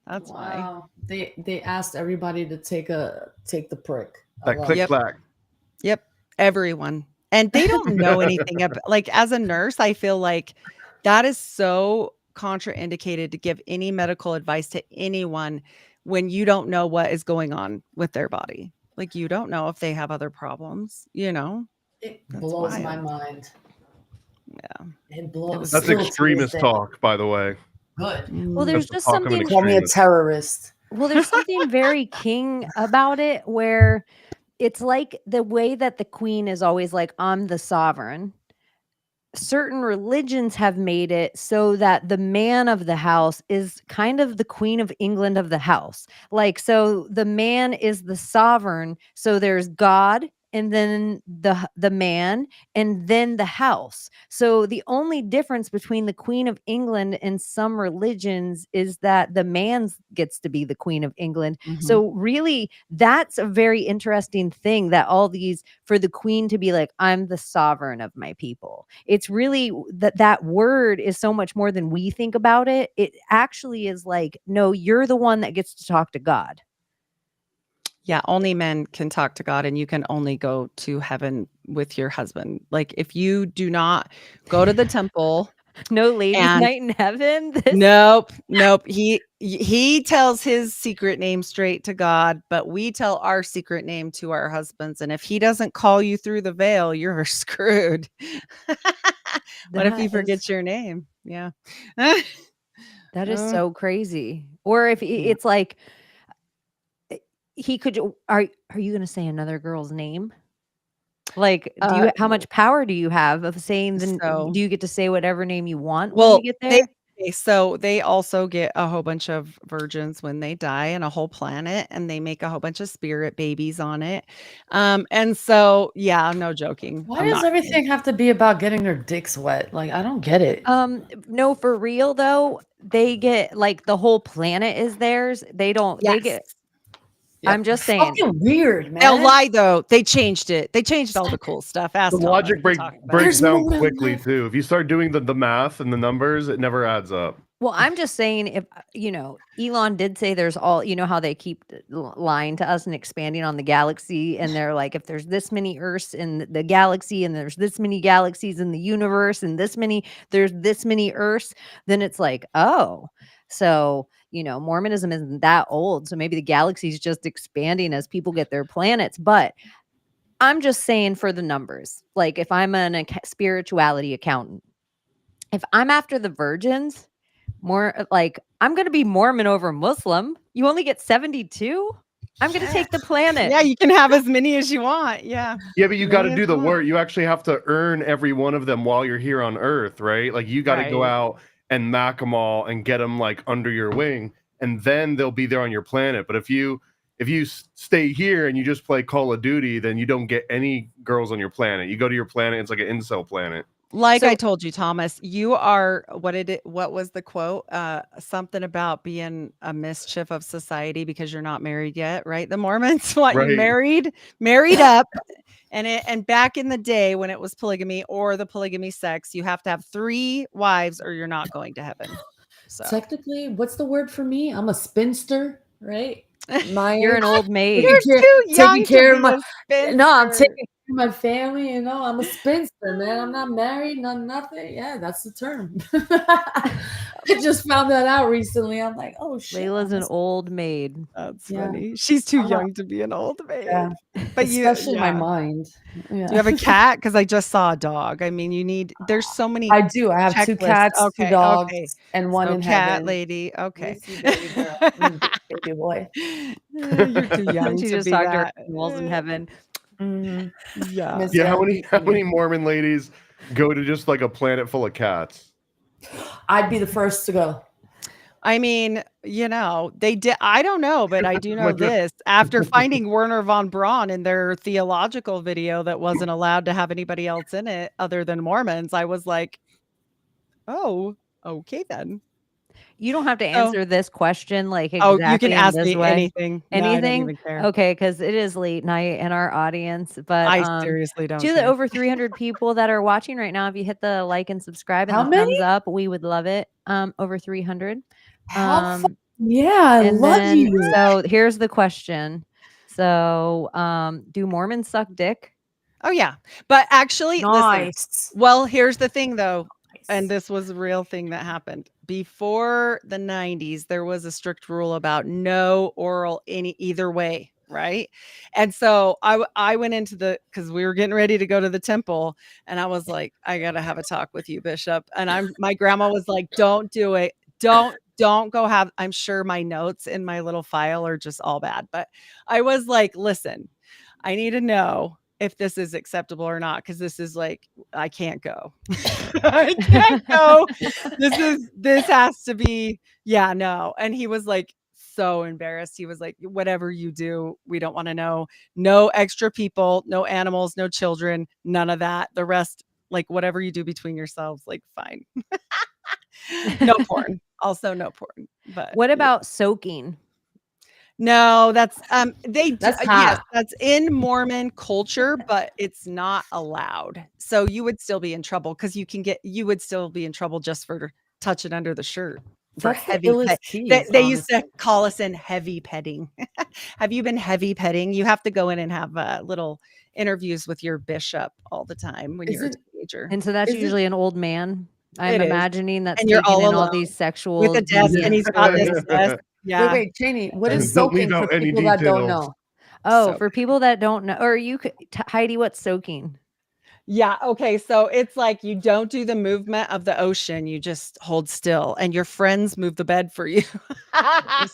B: That's why.
A: Wow. They asked everybody to take the prick.
D: That
A: love
D: click
B: Yep.
D: clack.
B: Yep. Everyone. And they don't know anything about, like, as a nurse, I feel like that is so contraindicated to give any medical advice to anyone when you don't know what is going on with their body. Like, you don't know if they have other problems, you know?
A: It
B: That's
A: blows my
B: wild.
A: mind.
B: Yeah.
A: It blows.
B: was
D: That's
A: still to this
D: extremist
A: day.
D: talk, by the way.
A: Good.
C: Well,
B: Mm.
C: there's
D: That's the
C: just
D: talk of an
C: something
A: Call me a
D: extremist.
A: terrorist.
C: well, there's something very king about it where it's like the way that the queen is always like, I'm the sovereign. Certain religions have made it so that the man of the house is kind of the Queen of England of the house. Like, so the man is the sovereign. So there's God and then the man and then the house. So the only difference between the Queen of England and some religions is that the man gets to be the Queen of England.
B: Mhm.
C: So really, that's a very interesting thing that all these for the queen to be like, I'm the sovereign of my people. It's really that word is so much more than we think about it. It actually is like, no, you're the one that gets to talk to God.
B: Yeah, only men can talk to God, and you can only go to heaven with your husband. Like, if you do not go to the temple,
C: No ladies'
B: and
C: night in heaven. This
B: nope, he tells his secret name straight to God, but we tell our secret name to our husbands, and if he doesn't call you through the veil, you're screwed. What if he
C: that is
B: forgets your name? Yeah.
C: that is
B: Uh,
C: so crazy. Or if
B: yeah.
C: it's like he could are you going to say another girl's name? Like, do
B: Uh,
C: you how much power do you have of saying then
B: so
C: do you get to say whatever name you want when you
B: Well,
C: get
B: they
C: there?
B: okay, so they also get a whole bunch of virgins when they die and a whole planet, and they make a whole bunch of spirit babies on it. And so, yeah, no joking.
A: Why
B: I'm
A: does
B: not kidding.
A: everything have to be about getting their dicks wet? Like, I don't get it.
C: No, for real though, they get like the whole planet is theirs. They don't they
B: Yes.
C: get
B: Yep.
C: I'm just saying.
A: Fucking weird,
B: They'll
A: man.
B: lie though. They changed it. They changed all the cool stuff.
D: The
B: Ask Thomas.
D: logic
B: We'll talk about it.
D: breaks
A: There's
D: down
A: more than
D: quickly
A: that.
D: too. If you start doing the math and the numbers, it never adds up.
C: Well, I'm just saying if Elon did say there's all how they keep lying to us and expanding on the galaxy and they're like if there's this many Earths in the galaxy and there's this many galaxies in the universe and there's this many Earths, then it's like, oh, so Mormonism isn't that old. So maybe the galaxy is just expanding as people get their planets. But I'm just saying for the numbers, like if I'm an spirituality accountant, if I'm after the virgins, more like I'm going to be Mormon over Muslim. You only get 72. I'm going to take the planet.
B: Yeah, you can have as many as you want. Yeah.
D: Yeah, but you got to
B: Many as
D: do the
B: you want.
D: work. You actually have to earn every one of them while you're here on Earth, right? Like you got to go
B: Right.
D: out and knock them all and get them like under your wing, and then they'll be there on your planet. But if you stay here and you just play Call of Duty, then you don't get any girls on your planet. You go to your planet, it's like an incel planet.
B: Like
C: So-
B: I told you, Thomas, you are what was the quote? Something about being a mischief of society because you're not married yet, right? The Mormons want
D: Right.
B: you married up. And back in the day when it was polygamy or the polygamy sex, you have to have 3 wives or you're not going to heaven. So
A: Technically, what's the word for me? I'm a spinster, right?
C: You're an old maid.
B: you're too young
A: taking care
B: to
A: of
B: be
A: my.
B: a
A: No, I'm
B: spinster.
A: taking care of my family. I'm a spinster, man. I'm not married, nothing. Yeah, that's the term. I just found that out recently. I'm like, oh shit.
C: Layla's an old maid.
B: That's
A: Yeah.
B: funny. She's too
A: I'm
B: young to be an old maid.
A: Yeah.
B: But
A: Especially my
B: yeah.
A: mind. Yeah.
B: Do you have a cat? Because I just saw a dog. I mean, there's so many.
A: I do. I have 2
B: checklists.
A: cats, 2
B: Okay,
A: dogs,
B: okay.
A: and one
B: So
A: in
B: cat
A: heaven.
B: lady. Okay.
A: Yes, you baby girl. Baby boy.
B: You're too young
C: She
B: to
C: just
B: be
C: talked to her
B: that.
C: animals in heaven.
A: Mhm.
B: Yeah.
A: Miss
D: Yeah, how
A: Abbie.
D: many Mormon ladies go to just like a planet full of cats?
A: I'd be the first to go.
B: I mean, they did. I don't know, but I do know
D: Like the-
B: this. After finding Werner von Braun in their theological video that wasn't allowed to have anybody else in it other than Mormons, I was like, oh, okay then.
C: You don't have to
B: So-
C: answer this question like
B: Oh,
C: exactly
B: you can
C: in
B: ask
C: this
B: me
C: way.
B: anything. No, I don't
C: Anything?
B: even care.
C: Okay, because it is late night in our audience. But
B: I seriously don't
C: to the
B: care.
C: over 300 people that are watching right now, if you hit the like and subscribe and
A: How
C: the
A: many?
C: thumbs up, we would love it. Over 300.
A: Yeah, I
C: and
A: love
C: then,
A: you.
C: So here's the question. So, do Mormons suck dick?
B: Oh yeah. But actually, listen.
A: Nice.
B: Well, here's the thing though, and
A: Nice.
B: this was a real thing that happened. Before the 90s, there was a strict rule about no oral either way, right? And so I went into because we were getting ready to go to the temple, and I was like, I gotta have a talk with you, Bishop. And my grandma was like, don't do it. Don't go have. I'm sure my notes in my little file are just all bad. But I was like, listen, I need to know if this is acceptable or not, because this is like, I can't go. I can't go. This has to be, yeah, no. And he was like so embarrassed. He was like, whatever you do, we don't want to know. No extra people, no animals, no children, none of that. The rest, like whatever you do between yourselves, like fine. No porn. Also no porn. But
C: What about soaking?
B: no, that's
A: That's
B: yes,
A: hot.
B: that's in Mormon culture, but it's not allowed. So you would still be in trouble because you would still be in trouble just for touching under the shirt for
A: That's the
B: heavy
A: illest
B: pet.
A: tease,
B: They used to
A: honestly.
B: call us in heavy petting. Have you been heavy petting? You have to go in and have little interviews with your bishop all the time when you're a
A: Isn't
B: teenager.
C: And so that's
A: Is it
C: usually an old man. I'm
B: It is.
C: imagining that's
B: And you're
C: taking
B: all
C: in all
B: alone
C: these
B: with
C: sexual
B: a desk, and he's got this
C: deviances.
B: desk.
A: wait,
B: Yeah.
A: wait, Chaney, what is
D: Don't leave
A: soaking for
D: out any
A: people that don't
D: details.
A: know?
C: Oh,
B: So
C: for people that don't know, or you could, Heidi, what's soaking?
B: yeah. Okay. So it's like you don't do the movement of the ocean. You just hold still, and your friends move the bed for you.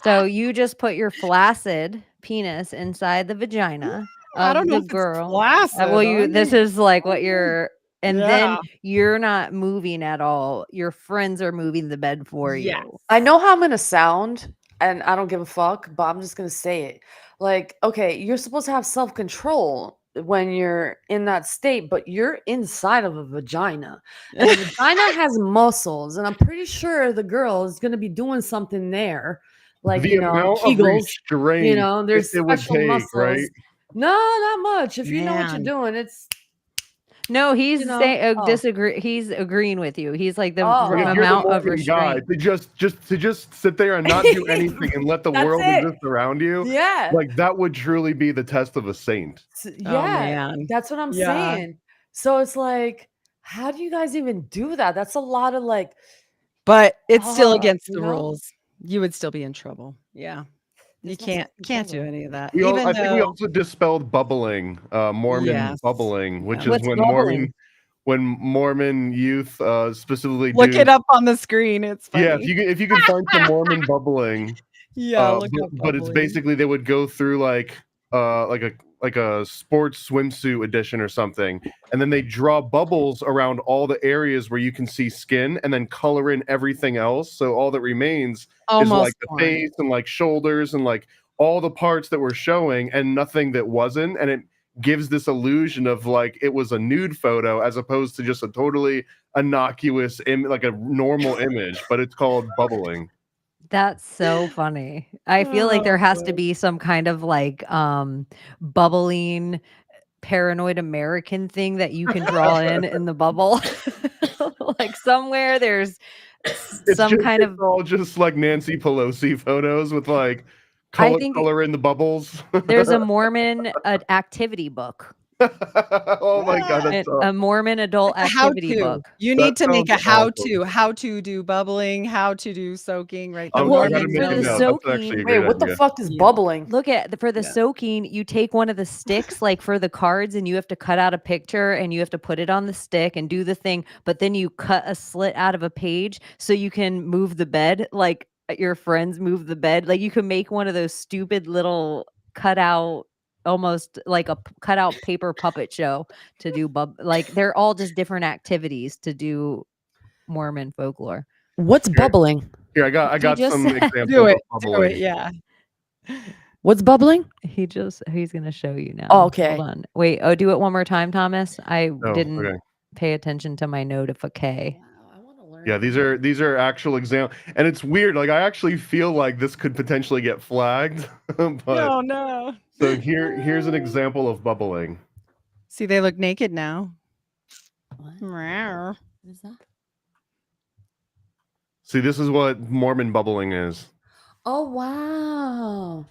C: So you just put your flaccid penis inside the vagina
B: I don't
C: of
B: know
C: the
B: if it's
C: girl.
B: flaccid.
C: Well, this is like what you're, and then
B: Yeah.
C: you're not moving at all. Your friends are moving the bed for
B: Yes.
C: you.
A: I know how I'm gonna sound, and I don't give a fuck, but I'm just gonna say it. Like, okay, you're supposed to have self-control when you're in that state, but you're inside of a vagina. And the vagina has muscles, and I'm pretty sure the girl is gonna be doing something there. Like,
D: The amount of
A: Kegels,
D: restraint
A: there's
D: it would
A: special
D: take, right?
A: muscles. No, not much. If you know what you're
B: Man.
A: doing, it's
C: No, he's saying
A: oh.
C: disagree. He's agreeing with you. He's like the
A: Oh,
D: If you're the
C: amount of
D: Mormon guy,
C: restraint.
D: to just sit there and not do anything and let the
A: That's
D: world
A: it.
D: exist around you,
A: Yeah.
D: like that would truly be the test of a saint.
B: Oh,
A: Yeah,
B: man.
A: that's what I'm
B: Yeah.
A: saying. So it's like, how do you guys even do that? That's a lot of like,
B: But it's still against
A: you
B: the
A: know?
B: rules. You would still be in trouble. Yeah. You
A: There's no
B: can't do
A: self-control.
B: any of that.
D: I
B: Even
D: think we
B: though
D: also dispelled bubbling, Mormon
B: yes.
D: bubbling, which
B: Yeah.
D: is
C: What's bubbling?
D: when Mormon youth specifically
B: Look
D: do.
B: it up on the screen. It's
D: Yeah,
B: funny.
D: if you can find some Mormon bubbling,
B: Yeah, look up
D: but it's
B: bubbling.
D: basically they would go through like a sports swimsuit edition or something, and then they draw bubbles around all the areas where you can see skin, and then color in everything else. So all that remains is
B: Almost
D: like the
B: porn.
D: face and like shoulders and like all the parts that were showing and nothing that wasn't, and it gives this illusion of like it was a nude photo as opposed to just a totally innocuous like a normal image, but it's called bubbling.
C: That's so funny. I feel like there has to be some kind of like bubbling paranoid American thing that you can draw in the bubble. Like somewhere there's
D: It's all just like Nancy Pelosi photos with like
C: I think
D: color in the bubbles.
C: there's a Mormon activity book.
D: Oh my god, that's
C: A Mormon adult
B: It's a
C: activity
B: how-to.
C: book.
B: You
D: That
B: need to make a
D: sounds awesome.
B: how to do bubbling, how to do soaking, right?
D: I
B: The
C: Well,
D: gotta
B: Mormon
D: make
C: for
D: a
C: the
D: note.
B: knows.
D: That's actually a
C: soaking,
D: great
A: wait, what the
D: idea.
A: fuck is
B: Yeah.
A: bubbling?
C: look at for the
B: Yeah.
C: soaking, you take one of the sticks like for the cards and you have to cut out a picture and you have to put it on the stick and do the thing, but then you cut a slit out of a page so you can move the bed like your friends move the bed. Like you can make one of those stupid little cutout, almost like a cutout paper puppet show to do like they're all just different activities to do Mormon folklore.
A: What's bubbling?
D: Here, I got
C: just
D: some
C: said-
D: examples
B: Do it.
D: of
B: Do
D: bubbling.
B: it. Yeah.
A: What's bubbling?
C: He's gonna show you now.
A: Oh, okay.
C: Hold on. Wait, do it one more time, Thomas. I
D: Oh,
C: didn't
D: okay.
C: pay attention to my note of okay.
A: I want to learn.
D: Yeah, these are actual examples, and it's weird. Like I actually feel like this could potentially get flagged. But
B: No, no.
D: so here's an example of bubbling.
B: See, they look naked now.
A: What?
B: Meow.
A: What is that?
D: See, this is what Mormon bubbling is.
A: Oh wow!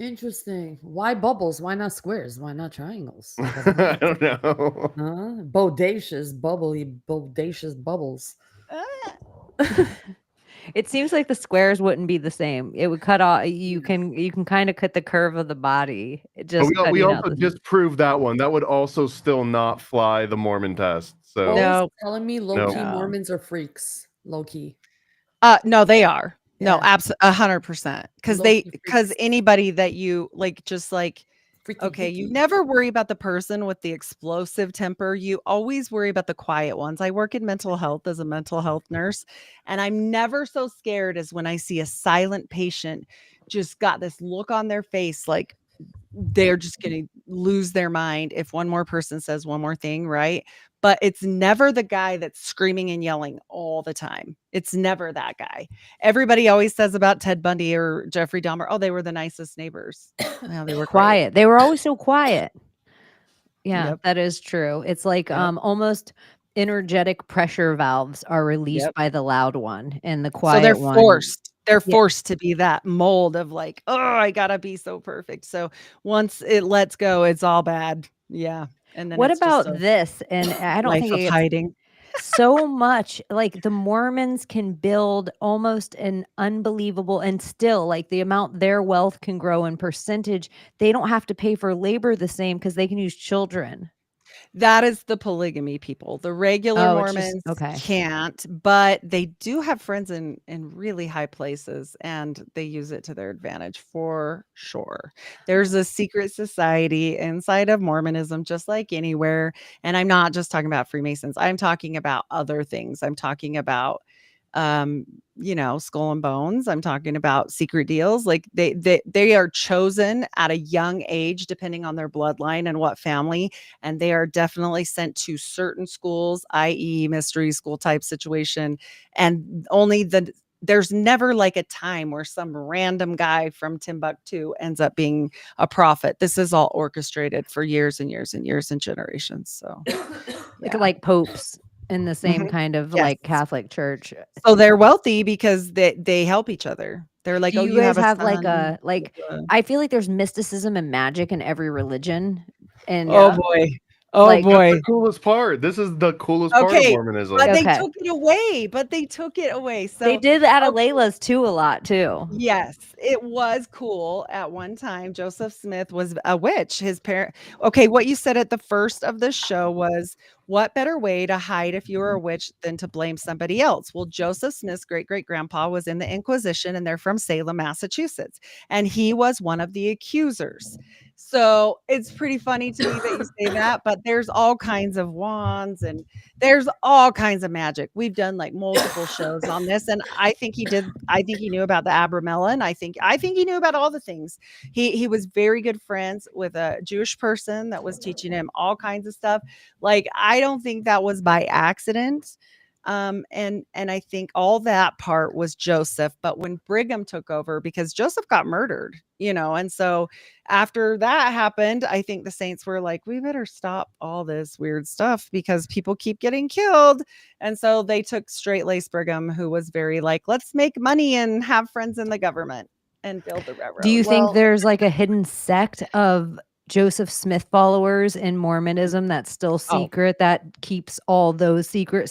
A: Interesting. Why bubbles? Why not squares? Why not triangles?
D: I don't know.
A: Bodacious, bubbly, bodacious bubbles.
C: It seems like the squares wouldn't be the same. It would cut off. You can kind of cut the curve of the body,
D: But
C: just
D: we
C: cutting out
D: also
C: the.
D: disproved that one. That would also still not fly the Mormon test. So
A: Always
B: No.
A: telling me low
D: No.
A: key
C: No.
A: Mormons are freaks. Low key.
B: No, they are. No,
A: Yeah.
B: 100%.
A: Low-key
B: Because
A: freaks.
B: anybody that you like, just like,
A: Freaky
B: okay, you
A: deaky.
B: never worry about the person with the explosive temper. You always worry about the quiet ones. I work in mental health as a mental health nurse, and I'm never so scared as when I see a silent patient just got this look on their face like they're just going to lose their mind if one more person says one more thing, right? But it's never the guy that's screaming and yelling all the time. It's never that guy. Everybody always says about Ted Bundy or Jeffrey Dahmer, oh, they were the nicest neighbors. Well, they were great.
C: Quiet. They were always so quiet. Yeah,
B: Yep.
C: that is true. It's like
B: Yep.
C: almost energetic pressure valves are released
B: Yep.
C: by the loud one, and the
B: So they're
C: quiet one.
B: forced. They're
C: Yeah.
B: forced to be that mold of like, oh, I gotta be so perfect. So once it lets go, it's all bad. Yeah. And then
C: What
B: it's just
C: about
B: a
C: this? And I don't
B: life
C: think
B: of
C: it gets
B: hiding.
C: so much like the Mormons can build almost an unbelievable, and still like the amount their wealth can grow in percentage, they don't have to pay for labor the same because they can use children.
B: That is the polygamy people. The regular
C: Oh, it's just
B: Mormons
C: okay.
B: can't, but they do have friends in really high places, and they use it to their advantage for sure. There's a secret society inside of Mormonism, just like anywhere. And I'm not just talking about Freemasons. I'm talking about other things. I'm talking about Skull and Bones. I'm talking about secret deals. Like they are chosen at a young age, depending on their bloodline and what family, and they are definitely sent to certain schools, i.e., mystery school type situation. And there's never like a time where some random guy from Timbuktu ends up being a prophet. This is all orchestrated for years and years and years and generations. So, yeah.
C: Like popes in the same
B: Mhm.
C: kind of
B: Yes.
C: like Catholic church.
B: So they're wealthy because they help each other. They're like,
C: Do
B: "Oh,
C: you
B: you
C: guys
B: have a
C: have
B: son with a."
C: I feel like there's mysticism and magic in every religion, and
B: Oh boy. Oh
C: like
D: That's
B: boy.
D: the coolest part. This is the coolest part of
B: Okay,
D: Mormonism.
B: but they
C: Okay.
B: took it away. But they took it away.
C: they
B: So
C: did at a
B: okay.
C: Layla's too a lot too.
B: Yes, it was cool at one time. Joseph Smith was a witch. His parent. Okay, what you said at the first of the show was, what better way to hide if you were a witch than to blame somebody else? Well, Joseph Smith's great great grandpa was in the Inquisition, and they're from Salem, Massachusetts, and he was one of the accusers. So it's pretty funny to me that you say that, but there's all kinds of wands and there's all kinds of magic. We've done like multiple shows on this, and I think he did. I think he knew about the Abramelin. I think he knew about all the things. He was very good friends with a Jewish person that was teaching him all kinds of stuff. Like, I don't think that was by accident. And I think all that part was Joseph. But when Brigham took over, because Joseph got murdered, and so after that happened, I think the saints were like, we better stop all this weird stuff because people keep getting killed. And so they took straight lace Brigham, who was very like, let's make money and have friends in the government and build the railroad.
C: Do you think
A: Well,
C: there's like a hidden sect of Joseph Smith followers in Mormonism that's still
B: Oh,
C: secret, that keeps all those secret?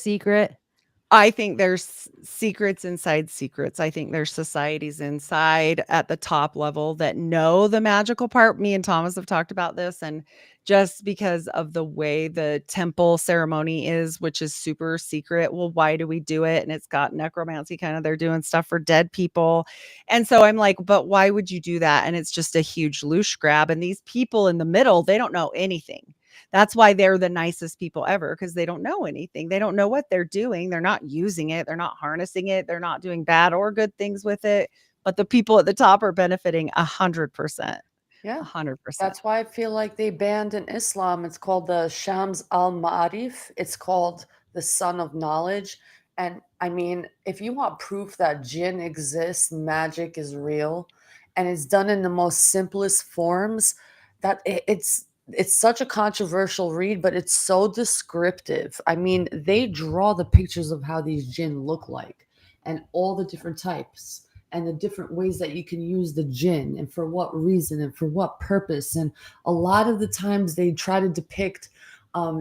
B: I think there's secrets inside secrets. I think there's societies inside at the top level that know the magical part. Me and Thomas have talked about this. And just because of the way the temple ceremony is, which is super secret, well, why do we do it? And it's got necromancy kind of, they're doing stuff for dead people. And so I'm like, but why would you do that? And it's just a huge loosh grab. And these people in the middle, they don't know anything. That's why they're the nicest people ever, because they don't know anything. They don't know what they're doing. They're not using it. They're not harnessing it. They're not doing bad or good things with it. But the people at the top are benefiting 100%.
A: yeah.
B: 100%.
A: That's why I feel like they banned in Islam. It's called the Shams al-Ma'arif. It's called the Sun of Knowledge. And I mean, if you want proof that jinn exists, magic is real, and it's done in the most simplest forms, that it's such a controversial read, but it's so descriptive. I mean, they draw the pictures of how these jinn look like and all the different types. and the different ways that you can use the jinn and for what reason and for what purpose. And a lot of the times they try to depict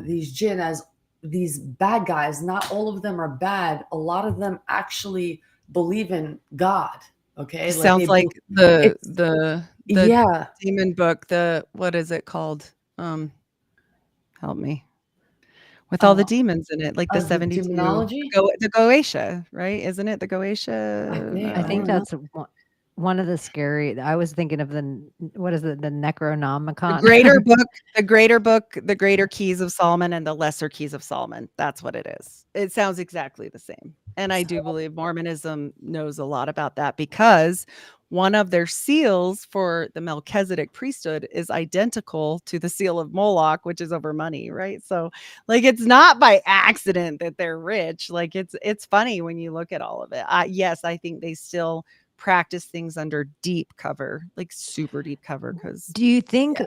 A: these jinn as these bad guys. Not all of them are bad. A lot of them actually believe in God. Okay, like
B: Sounds like the
A: it's
B: the
A: yeah.
B: demon book, what is it called? Help me. With all the
A: Uh,
B: demons in it, like the
A: the
B: 72,
A: demonology,
B: the Goetia, right? Isn't it the
A: I
B: Goetia?
A: think.
C: I
A: I
C: think
A: don't know.
C: that's one of the scary. I was thinking of what is it? The
B: The
C: Necronomicon.
B: greater book, the greater keys of Solomon and the lesser keys of Solomon. That's what it is. It sounds exactly the same. And I do believe Mormonism knows a lot about that because one of their seals for the Melchizedek priesthood is identical to the seal of Moloch, which is over money, right? So like it's not by accident that they're rich. Like it's funny when you look at all of it. Yes, I think they still practice things under deep cover, like super deep cover, because
C: Do you think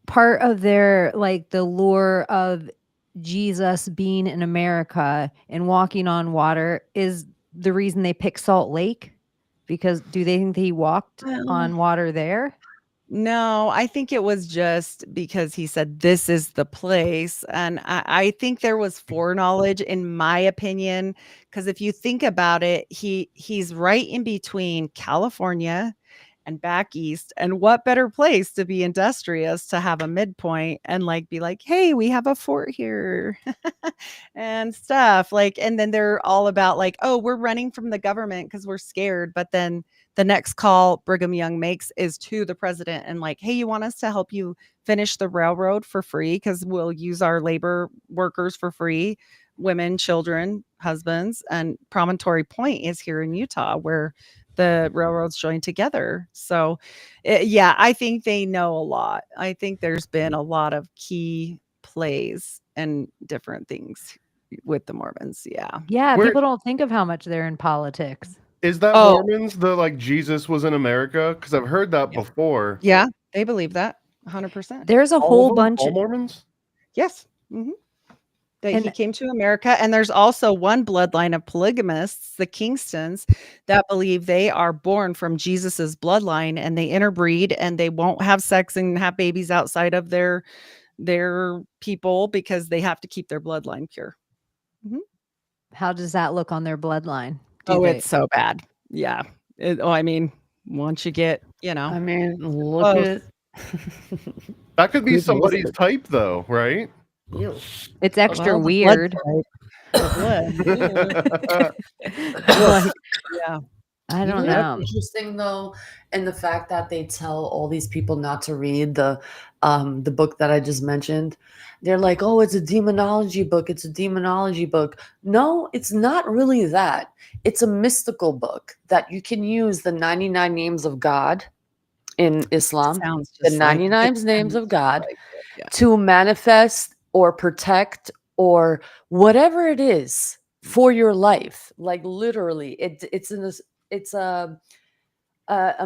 C: part of their the lure of Jesus being in America and walking on water is the reason they pick Salt Lake? Because do they think that he walked on water there?
B: no, I think it was just because he said this is the place. And I think there was foreknowledge, in my opinion, because if you think about it, he's right in between California and back east. And what better place to be industrious, to have a midpoint and like be like, hey, we have a fort here and stuff. Like, and then they're all about like, oh, we're running from the government because we're scared. But then the next call Brigham Young makes is to the president and like, hey, you want us to help you finish the railroad for free because we'll use our labor workers for free, women, children, husbands. And Promontory Point is here in Utah where the railroads joined together. So yeah, I think they know a lot. I think there's been a lot of key plays and different things with the Mormons. Yeah.
C: Yeah,
D: Where
C: people don't think of how much they're in politics.
D: is that
B: Oh,
D: Mormons? The like Jesus was in America? Because I've heard that before.
B: yeah, they believe that 100%.
C: There's a
D: All
C: whole
D: of them?
C: bunch
D: All Mormons?
B: Yes. Mhm. That he
C: and
B: came to America. And there's also one bloodline of polygamists, the Kingstons, that believe they are born from Jesus's bloodline and they interbreed and they won't have sex and have babies outside of their people because they have to keep their bloodline pure. Mhm.
C: how does that look on their bloodline?
B: Oh, it's so bad. Yeah. I mean, once you get,
A: I mean, look
B: close.
A: at
D: That could be
A: Who's
D: somebody's
A: listed?
D: type, though, right?
A: Ew.
C: It's extra
B: Well, the blood
C: weird.
B: type, the blood.
C: Like,
B: Yeah.
C: I
A: You know
C: don't
A: what's
C: know.
A: interesting though, and the fact that they tell all these people not to read the book that I just mentioned. They're like, oh, it's a demonology book. It's a demonology book. No, it's not really that. It's a mystical book that you can use the 99 names of God in Islam,
B: Sounds
A: the
B: just like
A: 99
B: it
A: names
B: sounds
A: of God,
B: like it, yeah.
A: to manifest or protect or whatever it is for your life. Like literally, it's a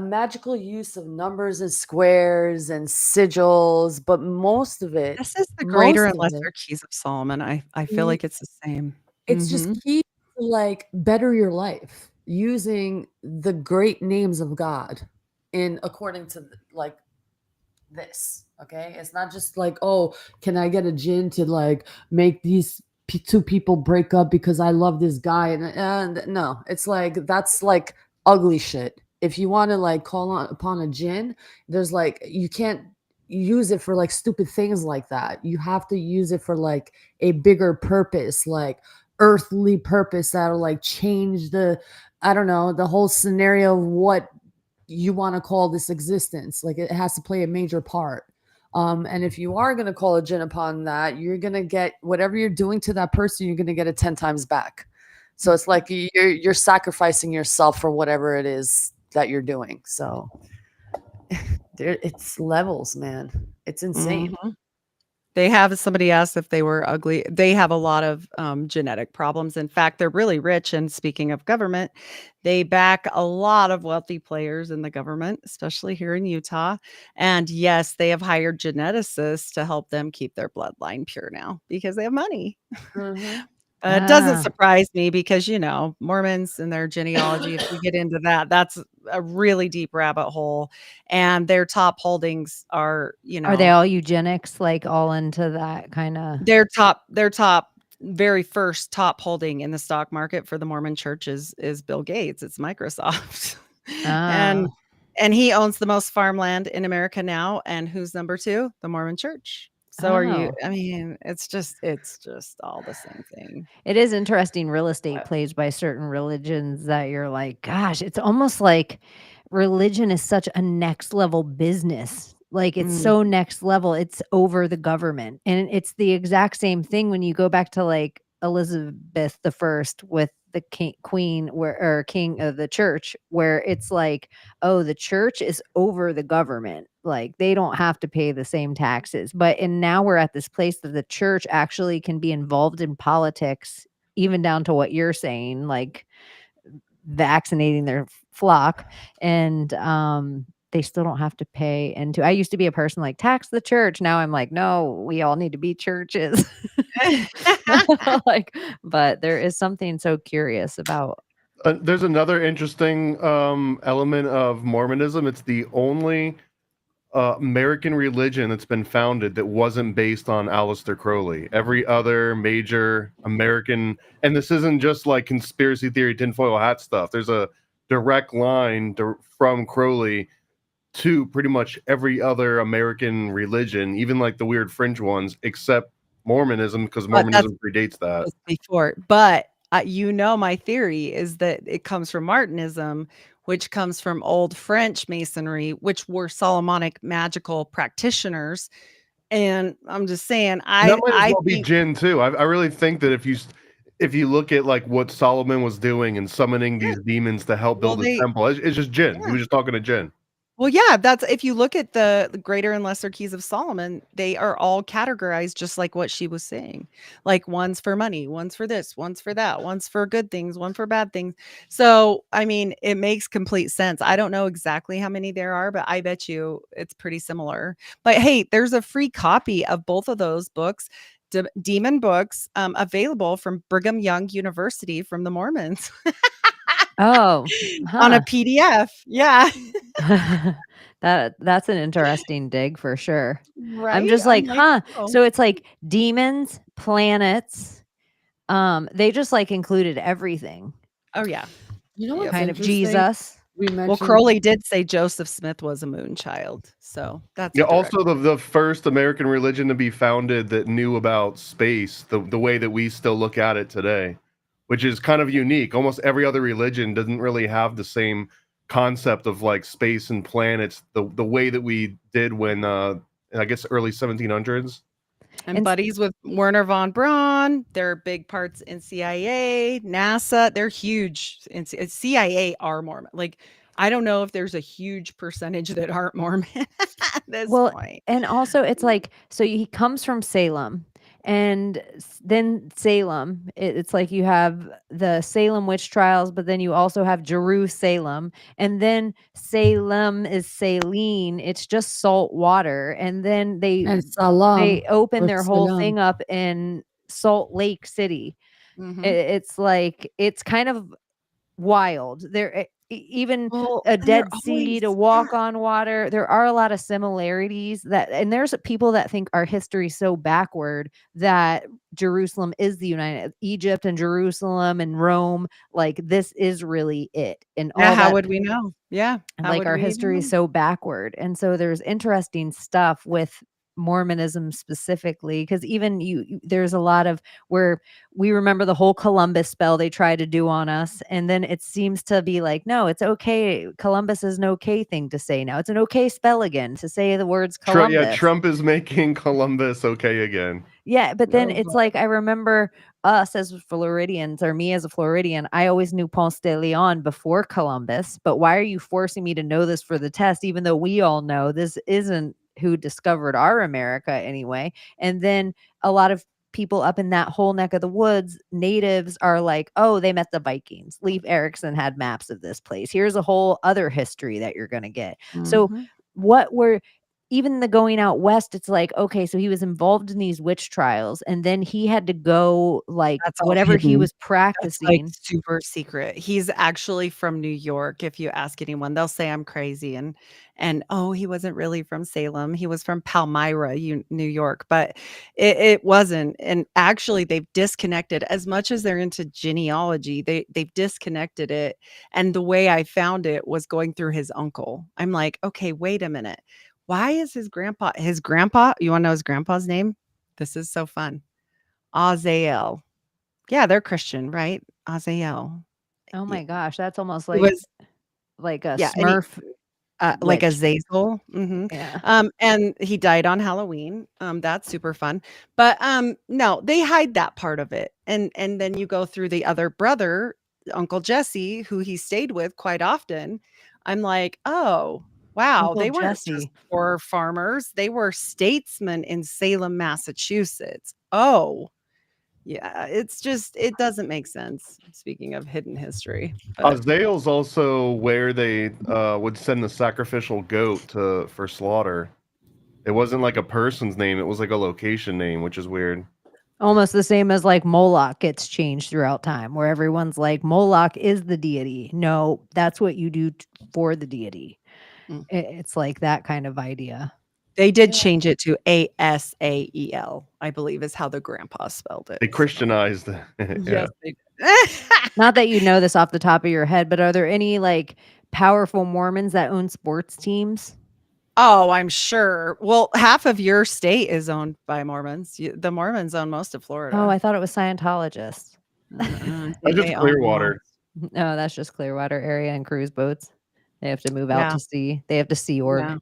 A: magical use of numbers and squares and sigils, but most of it,
B: This is the greater
A: most
B: and
A: of it,
B: lesser keys of Solomon. I feel
A: y-
B: like it's the same.
A: it's just
B: Mhm.
A: key to like better your life using the great names of God in according to like this. Okay, it's not just like, oh, can I get a gin to like make these two people break up because I love this guy? And no, it's like that's like ugly shit. If you want to like call on upon a gin, there's like you can't use it for like stupid things like that. You have to use it for like a bigger purpose, like earthly purpose that'll like change the, I don't know, the whole scenario of what you want to call this existence. Like it has to play a major part. And if you are going to call a gin upon that, you're going to get whatever you're doing to that person, you're going to get it 10 times back. So it's like you're sacrificing yourself for whatever it is that you're doing. So it's levels, man. It's insane.
B: Mhm. They have somebody asked if they were ugly. They have a lot of genetic problems. In fact, they're really rich. And speaking of government, they back a lot of wealthy players in the government, especially here in Utah. And yes, they have hired geneticists to help them keep their bloodline pure now because they have money.
A: Mhm.
B: It doesn't
C: Ah.
B: surprise me because, Mormons and their genealogy, if you get into that, that's a really deep rabbit hole, and their top holdings are,
C: Are they all eugenics, like, all into that kinda
B: their top very first top holding in the stock market for the Mormon church is Bill Gates, it's Microsoft.
C: Oh.
B: And and he owns the most farmland in America now, and who's number 2? The Mormon church. So
C: Oh.
B: I mean, it's just all the same thing.
C: It is interesting real estate
B: But
C: plays by certain religions that you're like, gosh, it's almost like religion is such a next level business. Like it's
B: mm,
C: so next level, it's over the government. And it's the exact same thing when you go back to like Elizabeth the First with the queen where or king of the church, where it's like, oh, the church is over the government. Like they don't have to pay the same taxes. But and now we're at this place that the church actually can be involved in politics, even down to what you're saying, like vaccinating their flock. And they still don't have to pay into I used to be a person like tax the church. Now I'm like, no, we all need to be churches. Like, but there is something so curious about
D: There's another interesting element of Mormonism. It's the only American religion that's been founded that wasn't based on Aleister Crowley. Every other major American, and this isn't just like conspiracy theory, tinfoil hat stuff. There's a direct line from Crowley to pretty much every other American religion, even like the weird fringe ones, except Mormonism, because
B: but that's
D: Mormonism predates that.
B: was before. But my theory is that it comes from Martinism, which comes from old French masonry, which were Solomonic magical practitioners. And I'm just saying,
D: And that might as
B: I
D: well be
B: think
D: Jinn too. I really think that if you look at like what Solomon was doing and summoning
B: yeah,
D: these demons to help
B: well
D: build his
B: they
D: temple, it's just Jinn. He
B: yeah.
D: was just talking to Jinn.
B: Well, yeah, that's if you look at the greater and lesser keys of Solomon, they are all categorized just like what she was saying. Like one's for money, one's for this, one's for that, one's for good things, one for bad things. So, I mean, it makes complete sense. I don't know exactly how many there are, but I bet you it's pretty similar. But hey, there's a free copy of both of those books, Demon Books, available from Brigham Young University from the Mormons
C: oh,
B: on a
C: huh.
B: PDF. Yeah.
C: That's an interesting dig for sure. I'm
B: Right?
C: just
B: I'm
C: like,
B: like,
C: huh.
B: oh.
C: So it's like demons, planets. They just like included everything.
B: Oh, yeah.
A: You know what's
B: Yep.
C: Kind of
A: interesting?
C: Jesus.
A: We
B: Well,
A: mentioned
B: Crowley did say Joseph Smith was a moon child, so that's
D: Yeah,
B: a direct
D: also the first American religion to be founded that knew about space the way that we still look at it today, which is kind of unique. Almost every other religion doesn't really have the same concept of like space and planets the way that we did when I guess early 1700s.
B: and
C: And
B: buddies with Werner von Braun. They're big parts in CIA, NASA. They're huge. CIA are Mormon. Like, I don't know if there's a huge percentage that aren't Mormon at this
C: well,
B: point.
C: and also it's like so he comes from Salem and then Salem it's like you have the Salem witch trials, but then you also have Jerusalem, and then Salem is saline, it's just salt water, and then
A: and Salam
C: they open
A: with
C: their whole
A: Salam.
C: thing up in Salt Lake City.
B: Mhm.
C: It's like it's kind of wild. Even
B: Well,
C: a
B: and they're
C: Dead Sea
B: always
C: to
B: yeah.
C: walk on water. There are a lot of similarities that, and there's people that think our history so backward that Jerusalem is the United Egypt and Jerusalem and Rome. Like this is really it, and
B: Yeah,
C: all
B: how
C: that
B: would we know? Yeah,
C: and,
B: how
C: like,
B: would
C: our
B: we even
C: history is
B: know?
C: so backward, and so there's interesting stuff with Mormonism specifically, because even there's a lot of where we remember the whole Columbus spell they tried to do on us, and then it seems to be like, "No, it's okay. Columbus is an okay thing to say now. It's an okay spell again to say the words
D: Yeah,
C: Columbus."
D: Trump is making Columbus okay again.
C: Yeah, but then
B: Oh,
C: it's
B: boy.
C: like I remember us as Floridians, or me as a Floridian, I always knew Ponce de Leon before Columbus, but why are you forcing me to know this for the test, even though we all know this isn't who discovered our America anyway? And then a lot of people up in that whole neck of the woods, natives are like, oh, they met the Vikings. Leif Erikson had maps of this place. Here's a whole other history that you're going to get. So,
B: Mhm.
C: what were even the going out west, it's like, okay, so he was involved in these witch trials, and then he had to go like
B: That's all
C: whatever he
B: hidden.
C: was
B: That's like
C: practicing.
B: super secret. He's actually from New York. If you ask anyone, they'll say I'm crazy and oh, he wasn't really from Salem. He was from Palmyra, New York, but it wasn't. And actually, they've disconnected as much as they're into genealogy. They've disconnected it. And the way I found it was going through his uncle. I'm like, okay, wait a minute. Why is his grandpa? You want to know his grandpa's name? This is so fun. Azael. Yeah, they're Christian, right? Azael.
C: Oh
B: Yeah.
C: my gosh, that's almost
B: He was
C: like a
B: yeah, and he
C: Smurf
B: like a
C: witch.
B: Zazel. Mhm.
C: Yeah.
B: And he died on Halloween. That's super fun. But, no, they hide that part of it. And then you go through the other brother, Uncle Jesse, who he stayed with quite often. I'm like, "Oh, wow,
C: Uncle
B: they weren't just
C: Jesse.
B: poor farmers. They were statesmen in Salem, Massachusetts." Oh, yeah, it's just it doesn't make sense, speaking of hidden history, but
D: Azale's also where they would send the sacrificial goat for slaughter. It wasn't like a person's name; it was like a location name, which is weird.
C: Almost the same as like Moloch gets changed throughout time, where everyone's like, Moloch is the deity. No, that's what you do for the deity.
B: Mm.
C: It's like that kind of idea.
B: they did change it to Asael, I believe is how the grandpa spelled it,
D: They
B: so
D: Christianized. Yeah.
B: yes, they did.
C: Not that you know this off the top of your head, but are there any like powerful Mormons that own sports teams?
B: Oh, I'm sure. Well, half of your state is owned by Mormons. The Mormons own most of
C: Oh,
B: Florida.
C: I thought it was Scientologists.
B: I
D: That's just
B: they own
D: Clearwater.
B: most.
C: No, that's just Clearwater area and cruise boats. They have to move out
B: Yeah,
C: to sea. They have to Sea Org.
B: yeah.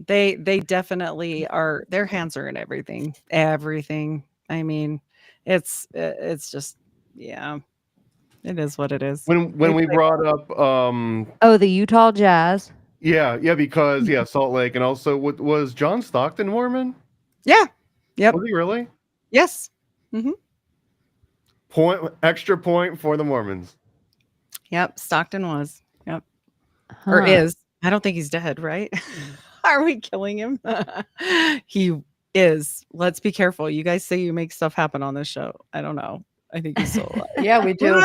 B: They definitely are their hands are in everything. Everything. I mean, it's just yeah, it is what it is.
D: When
B: It's
D: we
B: like
D: brought up
C: Oh, the Utah Jazz.
D: yeah, because Salt Lake, and also was John Stockton Mormon?
B: yeah. Yep.
D: Was he really?
B: Yes. Mhm.
D: Extra point for the Mormons.
B: Yep, Stockton was. Yep. Or
C: Huh.
B: is. I don't think he's dead, right? Are we killing him? He is. Let's be careful. You guys say you make stuff happen on this show. I don't know. I think he's still alive.
A: Yeah, we do.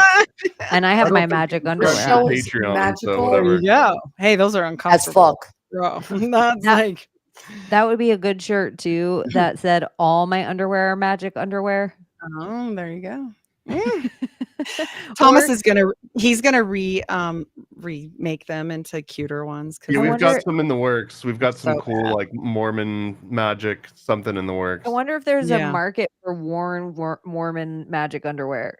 C: And I have
D: don't
C: my
D: think
C: magic
D: he's
C: underwear.
D: subscribed
C: on.
D: to
A: Show's
D: Patreon,
A: magical.
D: so whatever.
B: Yeah. Hey, those are
A: As
B: uncomfortable.
A: fuck.
B: Bro. That's
C: That-
B: like
C: That would be a good shirt too. That said, all my underwear are magic underwear.
B: oh, there you go. Thomas is he's gonna remake them into cuter ones
D: Yeah,
C: I
D: we've
C: wonder-
D: got some in the works. We've got some
B: So
D: cool
B: bad.
D: like Mormon magic something in the works.
C: I wonder if there's
B: Yeah.
C: a market for worn Mormon magic underwear.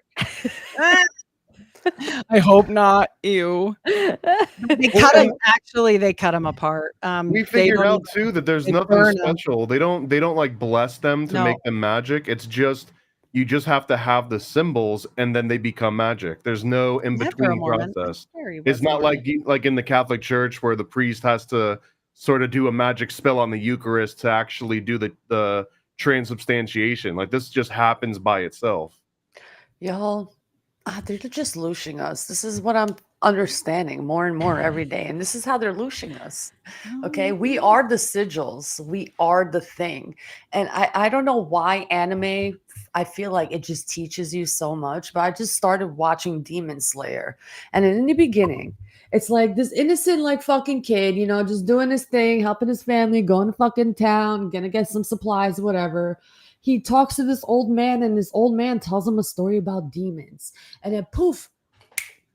B: I hope not. Ew. They cut them. Actually, they cut them apart.
D: We
B: They
D: figured
B: don't
D: out
B: even-
D: too that there's
B: they
D: nothing
B: burn 'em.
D: special. They don't like bless them to
B: No.
D: make them magic. It's just you just have to have the symbols and then they become magic. There's no in
B: Never a
D: between
B: Mormon.
D: process.
B: Very
D: It's not
B: wasn't.
D: like in the Catholic Church where the priest has to sort of do a magic spell on the Eucharist to actually do the transubstantiation. Like this just happens by itself.
A: Y'all, they're just looshing us. This is what I'm understanding more and more every day. And this is how they're looshing us. Okay. We are the sigils. We are the thing. And I don't know why anime, I feel like it just teaches you so much. But I just started watching Demon Slayer. And in the beginning, it's like this innocent, like fucking kid, you know, just doing his thing, helping his family, going to fucking town, gonna get some supplies, whatever. He talks to this old man, and this old man tells him a story about demons. And then poof,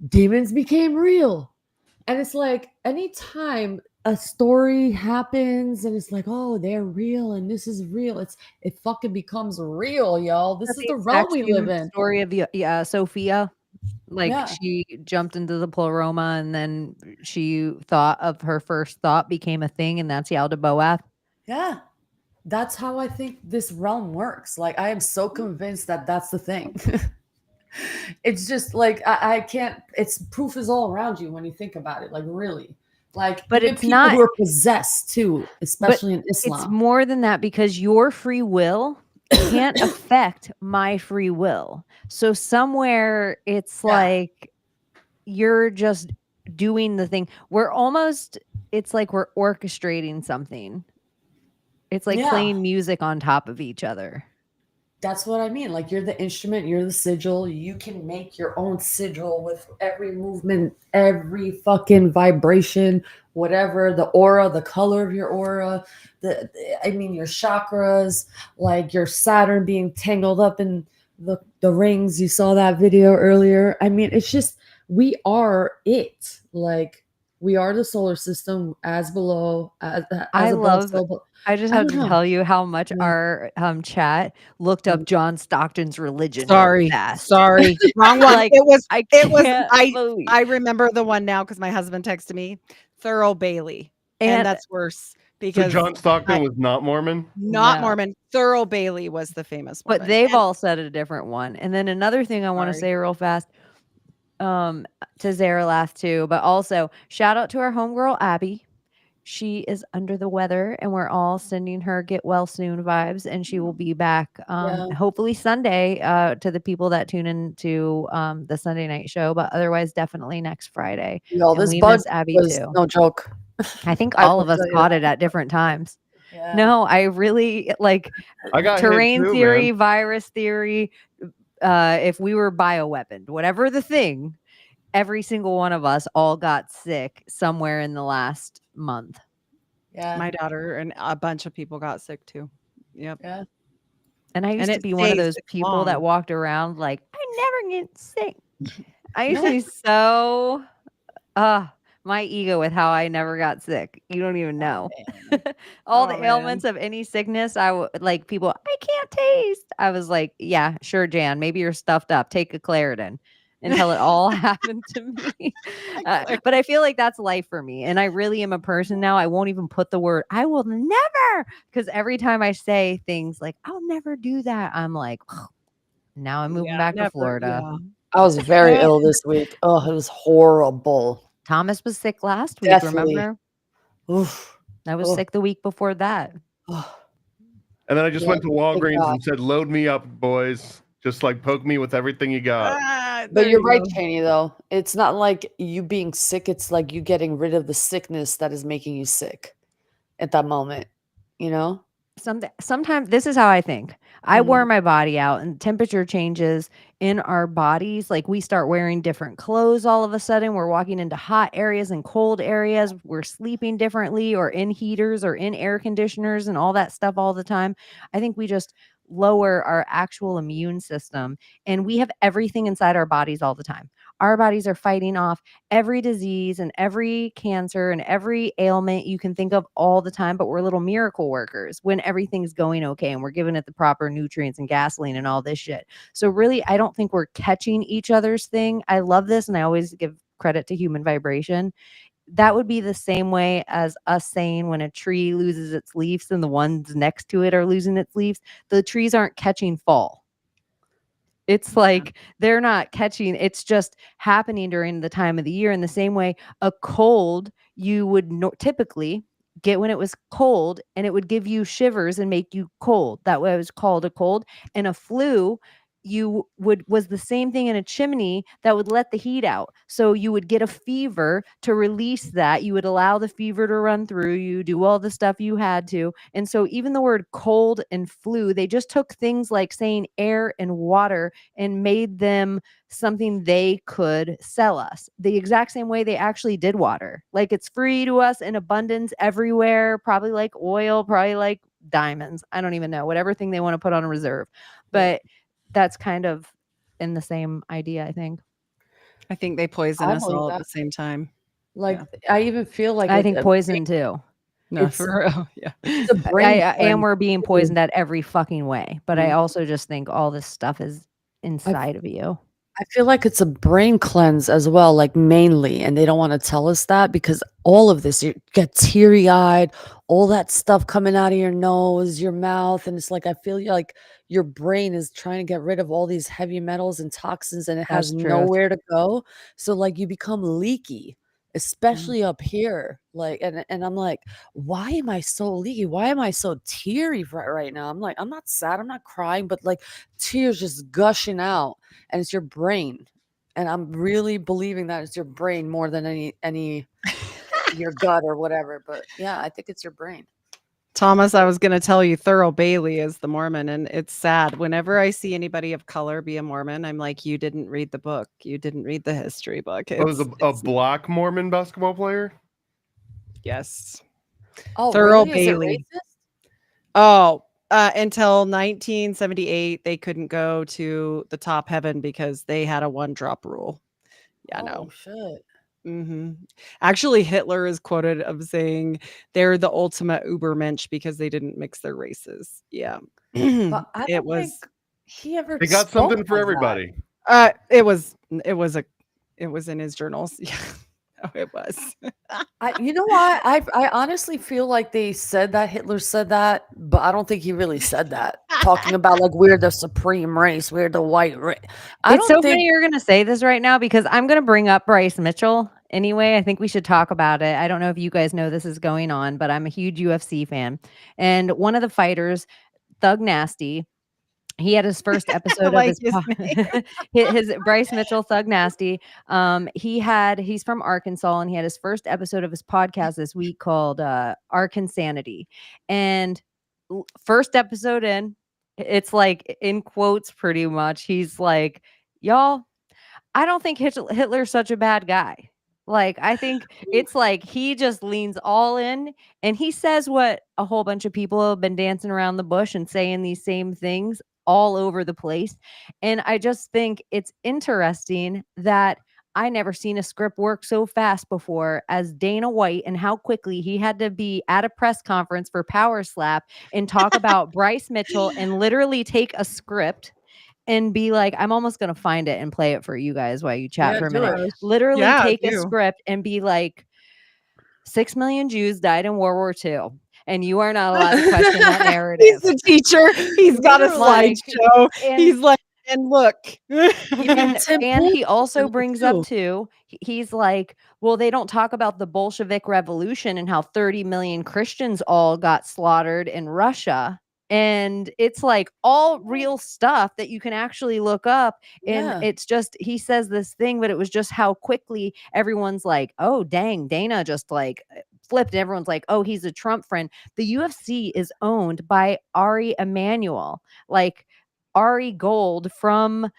A: demons became real. And it's like anytime a story happens and it's like, oh, they're real and this is real, it fucking becomes real, y'all. This is the realm we live in.
C: Story of Sophia. Like
A: Yeah.
C: she jumped into the pleroma and then she thought of her first thought became a thing, and that's Yaldabaoth.
A: Yeah. That's how I think this realm works. Like, I am so convinced that that's the thing. It's just like, I can't, it's proof is all around you when you think about it. Like, really. Like,
C: But
A: even
C: it's
A: people
C: not-
A: who are possessed too, especially in
C: It's
A: Islam.
C: more than that, because your free will can't affect my free will. So somewhere it's
A: Yeah.
C: like you're just doing the thing. It's like we're orchestrating something. It's like
A: Yeah.
C: playing music on top of each other.
A: That's what I mean. Like you're the instrument, you're the sigil. You can make your own sigil with every movement, every fucking vibration, whatever, the aura, the color of your aura, your chakras, like your Saturn being tangled up in the rings. You saw that video earlier. I mean, it's just we are it. Like we are the solar system as below, as
C: I
A: above,
C: love
A: so below.
C: I just
A: I
C: have
A: don't
C: to
A: know.
C: tell you how much
A: Yeah.
C: our chat looked up John Stockton's religion real
B: Sorry,
C: fast.
B: sorry, wrong one.
C: Like,
B: It was.
C: I
B: It was.
C: can't believe.
B: I remember the one now because my husband texted me. Thurl Bailey, and
C: And
B: that's worse
D: So
B: because
D: John Stockton was not Mormon?
B: not
C: No.
B: Mormon. Thurl Bailey was the famous
C: But
B: Mormon.
C: they've
B: And-
C: all said a different one. And then another thing I want to
B: Sorry.
C: say real fast, to Zaralath too, but also shout out to our homegirl Abbie. She is under the weather, and we're all sending her get well soon vibes, and she will be back hopefully Sunday to the people that tune in to the Sunday night show, but otherwise definitely next Friday.
A: Yo,
C: And
A: this
C: we
A: bug
C: miss Abbie
A: was
C: too.
A: no joke.
C: I think
A: I
C: all
A: will
C: of us
A: tell you
C: caught
A: that.
C: it at different times.
A: Yeah.
C: No, I really like
D: I got hit
C: terrain
D: too,
C: theory,
D: man.
C: virus theory. If we were bioweaponed, whatever the thing, every single one of us all got sick somewhere in the last month.
A: Yeah.
B: my daughter and a bunch of people got sick too. Yep.
A: Yeah.
C: And I used
B: And
C: to
B: it
C: be one of
B: stays
C: those people
B: long.
C: that walked around like, I never get sick. I used
A: No.
C: to be so my ego with how I never got sick. You don't even know. All the
B: Oh,
C: ailments of any sickness, like people, I can't taste. I was like, yeah, sure, Jan, maybe you're stuffed up. Take a Claritin until it all happened to me. But I feel like that's life for me. And I really am a person now. I won't even put the word, I will never, because every time I say things like, I'll never do that, I'm like, now I'm moving back to Florida.
B: Yeah.
A: I was very ill this week. Oh, it was horrible.
C: Thomas was sick last week,
A: Definitely.
C: remember?
A: Oof.
C: I was
A: Oh.
C: sick the week before that.
A: Oh.
D: And then I just
A: Yeah,
D: went to
A: thank
D: Walgreens
A: God.
D: and said, "Load me up, boys. Just like poke me with everything you got."
A: But you're right, Chaney, though. It's not like you being sick. It's like you getting rid of the sickness that is making you sick at that moment, you know?
C: Sometimes this is how I think. I
A: Mhm.
C: wear my body out and temperature changes in our bodies. Like we start wearing different clothes all of a sudden. We're walking into hot areas and cold areas. We're sleeping differently or in heaters or in air conditioners and all that stuff all the time. I think we just lower our actual immune system, and we have everything inside our bodies all the time. Our bodies are fighting off every disease and every cancer and every ailment you can think of all the time, but we're little miracle workers when everything's going okay and we're giving it the proper nutrients and gasoline and all this shit. So really, I don't think we're catching each other's thing. I love this, and I always give credit to human vibration. That would be the same way as us saying when a tree loses its leaves and the ones next to it are losing its leaves, the trees aren't catching fall. It's like they're not catching, it's just happening during the time of the year. In the same way, a cold you would typically get when it was cold, and it would give you shivers and make you cold. That way it was called a cold. And a flu was the same thing in a chimney that would let the heat out. So you would get a fever to release that. You would allow the fever to run through you, do all the stuff you had to. And so even the word cold and flu, they just took things like saying air and water and made them something they could sell us the exact same way they actually did water. Like it's free to us in abundance everywhere, probably like oil, probably like diamonds. I don't even know, whatever thing they want to put on a reserve. But that's kind of in the same idea, I think.
B: I think they poison
A: I
B: us
A: believe
B: all at
A: that.
B: the same time.
A: Like, I even feel like
C: I think poison too.
B: No,
A: It's-
B: for real. Yeah.
A: it's a brain
C: and
A: cleanse.
C: we're being poisoned at every fucking way. But I
A: Mhm.
C: also just think all this stuff is inside of you.
A: I feel like it's a brain cleanse as well, like mainly, and they don't want to tell us that because all of this, you get teary eyed, all that stuff coming out of your nose, your mouth, and it's like I feel like your brain is trying to get rid of all these heavy metals and toxins, and it has
C: That's truth.
A: nowhere to go. So like you become leaky, especially up here. Like, and I'm like, why am I so leaky? Why am I so teary right now? I'm like, I'm not sad, I'm not crying, but like tears just gushing out. And it's your brain, and I'm really believing that it's your brain more than any your gut or whatever. But yeah, I think it's your brain.
B: Thomas, I was going to tell you Thurl Bailey is the Mormon, and it's sad. Whenever I see anybody of color be a Mormon, I'm like, you didn't read the book. You didn't read the history book.
D: Oh, it was a black Mormon basketball player?
B: Yes.
A: Oh,
B: Thurl
A: really? Is it
B: Bailey.
A: racist?
B: Oh, until 1978, they couldn't go to the top heaven because they had a one-drop rule. Yeah,
A: Oh,
B: no.
A: shit.
B: Actually, Hitler is quoted of saying they're the ultimate Ubermensch because they didn't mix their races. Yeah.
A: But I
B: It
A: don't
B: was
A: think he ever
D: They got
A: spoke
D: something for
A: like that.
D: everybody.
B: it was in his journals. Yeah. Oh, it was.
A: You know what? I honestly feel like they said that Hitler said that, but I don't think he really said that. Talking about like we're the supreme race, we're the white race.
C: It's so funny you're going to say this right now because I'm going to bring up Bryce Mitchell anyway. I think we should talk about it. I don't know if you guys know this is going on, but I'm a huge UFC fan. And one of the fighters, Thug Nasty, he had his first episode of his Bryce Mitchell, Thug Nasty. He's from Arkansas, and he had his first episode of his podcast this week called Arkansanity. And first episode in, it's like in quotes pretty much. He's like, y'all, I don't think Hitler's such a bad guy. Like, I think it's like he just leans all in and he says what a whole bunch of people have been dancing around the bush and saying these same things all over the place. And I just think it's interesting that I never seen a script work so fast before as Dana White and how quickly he had to be at a press conference for Power Slap and talk about Bryce Mitchell and literally take a script and be like, I'm almost going to find it and play it for you guys while you chat for a minute. Literally take a script and be like, 6 million Jews died in World War II. And you are not allowed to question that narrative.
B: He's a teacher. He's got a slideshow. He's like, and look.
C: and he also brings up too, he's like, well, they don't talk about the Bolshevik Revolution and how 30 million Christians all got slaughtered in Russia. And it's like all real stuff that you can actually look up. And it's just, he says this thing, but it was just how quickly everyone's like, oh, dang, Dana just like flipped. And everyone's like, oh, he's a Trump friend. The UFC is owned by Ari Emanuel, like Ari Gold from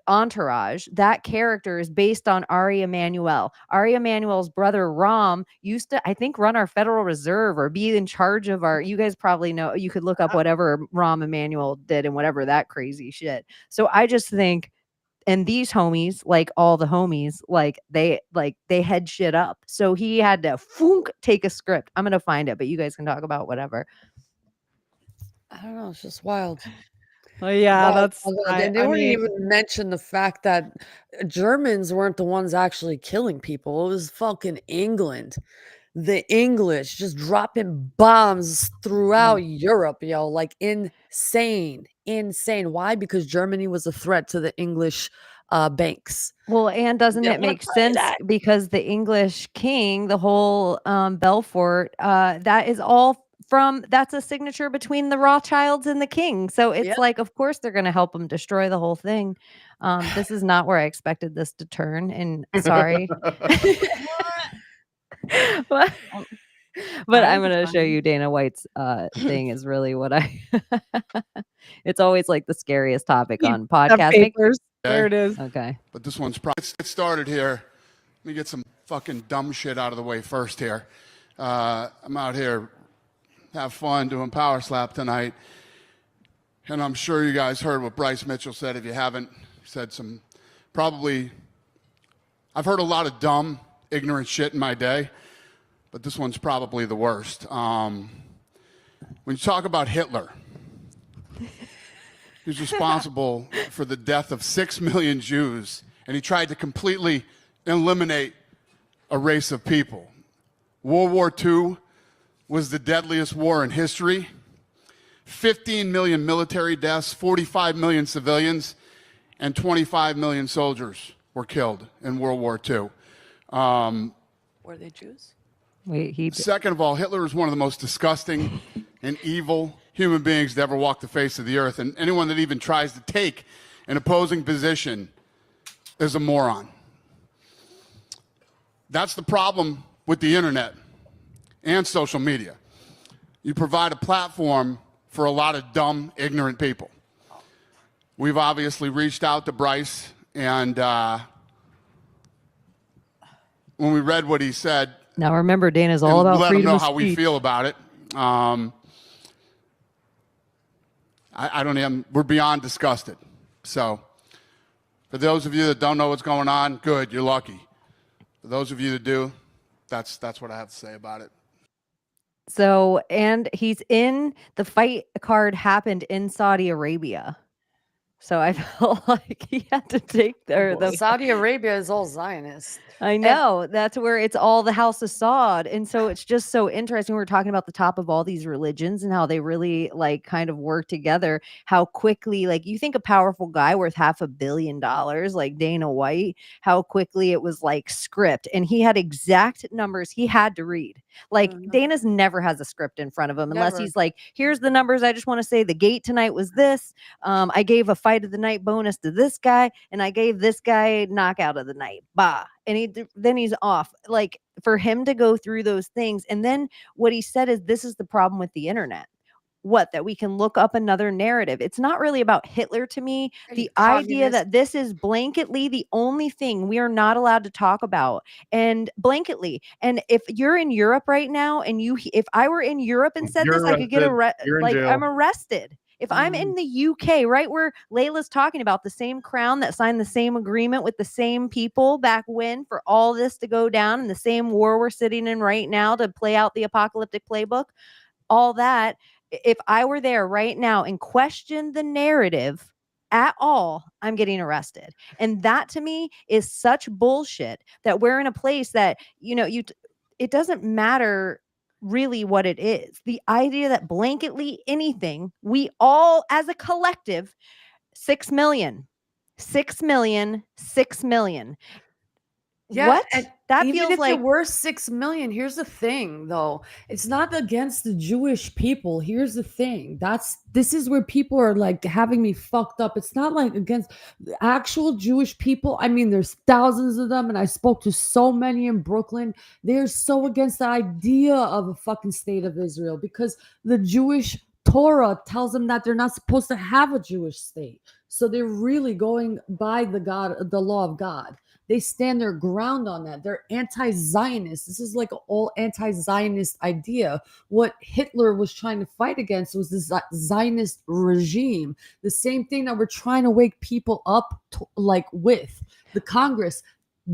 C: Entourage. That character is based on Ari Emanuel. Ari Emanuel's brother Ram used to, I think, run our Federal Reserve or be in charge of our, you guys probably know, you could look up whatever Ram Emanuel did and whatever that crazy shit. So I just think, and these homies, like all the homies, like they head shit up. So he had to take a script. I'm gonna find it, but you guys can talk about whatever.
A: I don't know. It's just wild.
B: Well, yeah, that's.
A: They didn't even mention the fact that Germans weren't the ones actually killing people. It was fucking England. The English just dropping bombs throughout Europe, yo, like insane. Why? Because Germany was a threat to the English banks.
C: Well, and doesn't it make sense because the English king, the whole Belfort, that is all that's a signature between the Rothschilds and the king. So it's like, of course, they're going to help them destroy the whole thing. This is not where I expected this to turn. And sorry. But I'm going to show you Dana White's thing is really what it's always like the scariest topic on podcasts.
B: There it is.
C: Okay.
F: But this one's probably, let's get started here. Let me get some fucking dumb shit out of the way first here. I'm out here, have fun doing Power Slap tonight. And I'm sure you guys heard what Bryce Mitchell said. If you haven't, he said some probably, I've heard a lot of dumb, ignorant shit in my day, but this one's probably the worst. When you talk about Hitler, he's responsible for the death of 6 million Jews, and he tried to completely eliminate a race of people. World War II was the deadliest war in history. 15 million military deaths, 45 million civilians, and 25 million soldiers were killed in World War II.
A: Were they Jews?
C: Wait,
F: Second of all, Hitler is one of the most disgusting and evil human beings to ever walk the face of the earth. And anyone that even tries to take an opposing position is a moron. That's the problem with the internet and social media. You provide a platform for a lot of dumb, ignorant people. We've obviously reached out to Bryce, and when we read what he said,
C: Now remember, Dana's all
F: and
C: about
F: let him
C: freedom
F: know
C: of
F: how we
C: speech.
F: feel about it. I don't even, we're beyond disgusted. So for those of you that don't know what's going on, good, you're lucky. For those of you that do, that's what I have to say about it.
C: So, and he's in the fight card happened in Saudi Arabia. So I felt like he had to take the
A: Saudi Arabia is all Zionist.
C: I know. That's where it's all the House of Saud. And so it's just so interesting. We're talking about the top of all these religions and how they really like kind of work together. How quickly, like you think a powerful guy worth $500 million, like Dana White, how quickly it was like script. And he had exact numbers he had to read. Like Dana's never has a script in front of him unless
A: Never.
C: he's like, here's the numbers. I just want to say the gate tonight was this. I gave a fight of the night bonus to this guy, and I gave this guy knockout of the night. Bah. And then he's off. Like for him to go through those things. And then what he said is this is the problem with the internet. What? That we can look up another narrative. It's not really about Hitler to me. The idea that this is blanketly the only thing we are not allowed to talk about, and blanketly. And if you're in Europe right now, and if I were in Europe and said
D: You're
C: this, I could get
D: arrested. You're in
C: like
D: jail.
C: I'm arrested. If I'm in the UK, right where Layla's talking about the same crown that signed the same agreement with the same people back when for all this to go down, and the same war we're sitting in right now to play out the apocalyptic playbook, all that. If I were there right now and questioned the narrative at all, I'm getting arrested. And that to me is such bullshit that we're in a place that, it doesn't matter really what it is. The idea that blanketly anything, we all as a collective, 6 million.
A: Yeah,
C: What?
A: and
C: That
A: even
C: feels
A: if
C: like
A: there were 6 million, here's the thing though. It's not against the Jewish people. Here's the thing. This is where people are like having me fucked up. It's not like against the actual Jewish people. I mean, there's thousands of them, and I spoke to so many in Brooklyn. They're so against the idea of a fucking state of Israel because the Jewish Torah tells them that they're not supposed to have a Jewish state. So they're really going by the law of God. They stand their ground on that. They're anti-Zionist. This is like an all anti-Zionist idea. What Hitler was trying to fight against was this Zionist regime. The same thing that we're trying to wake people up to, like with the Congress,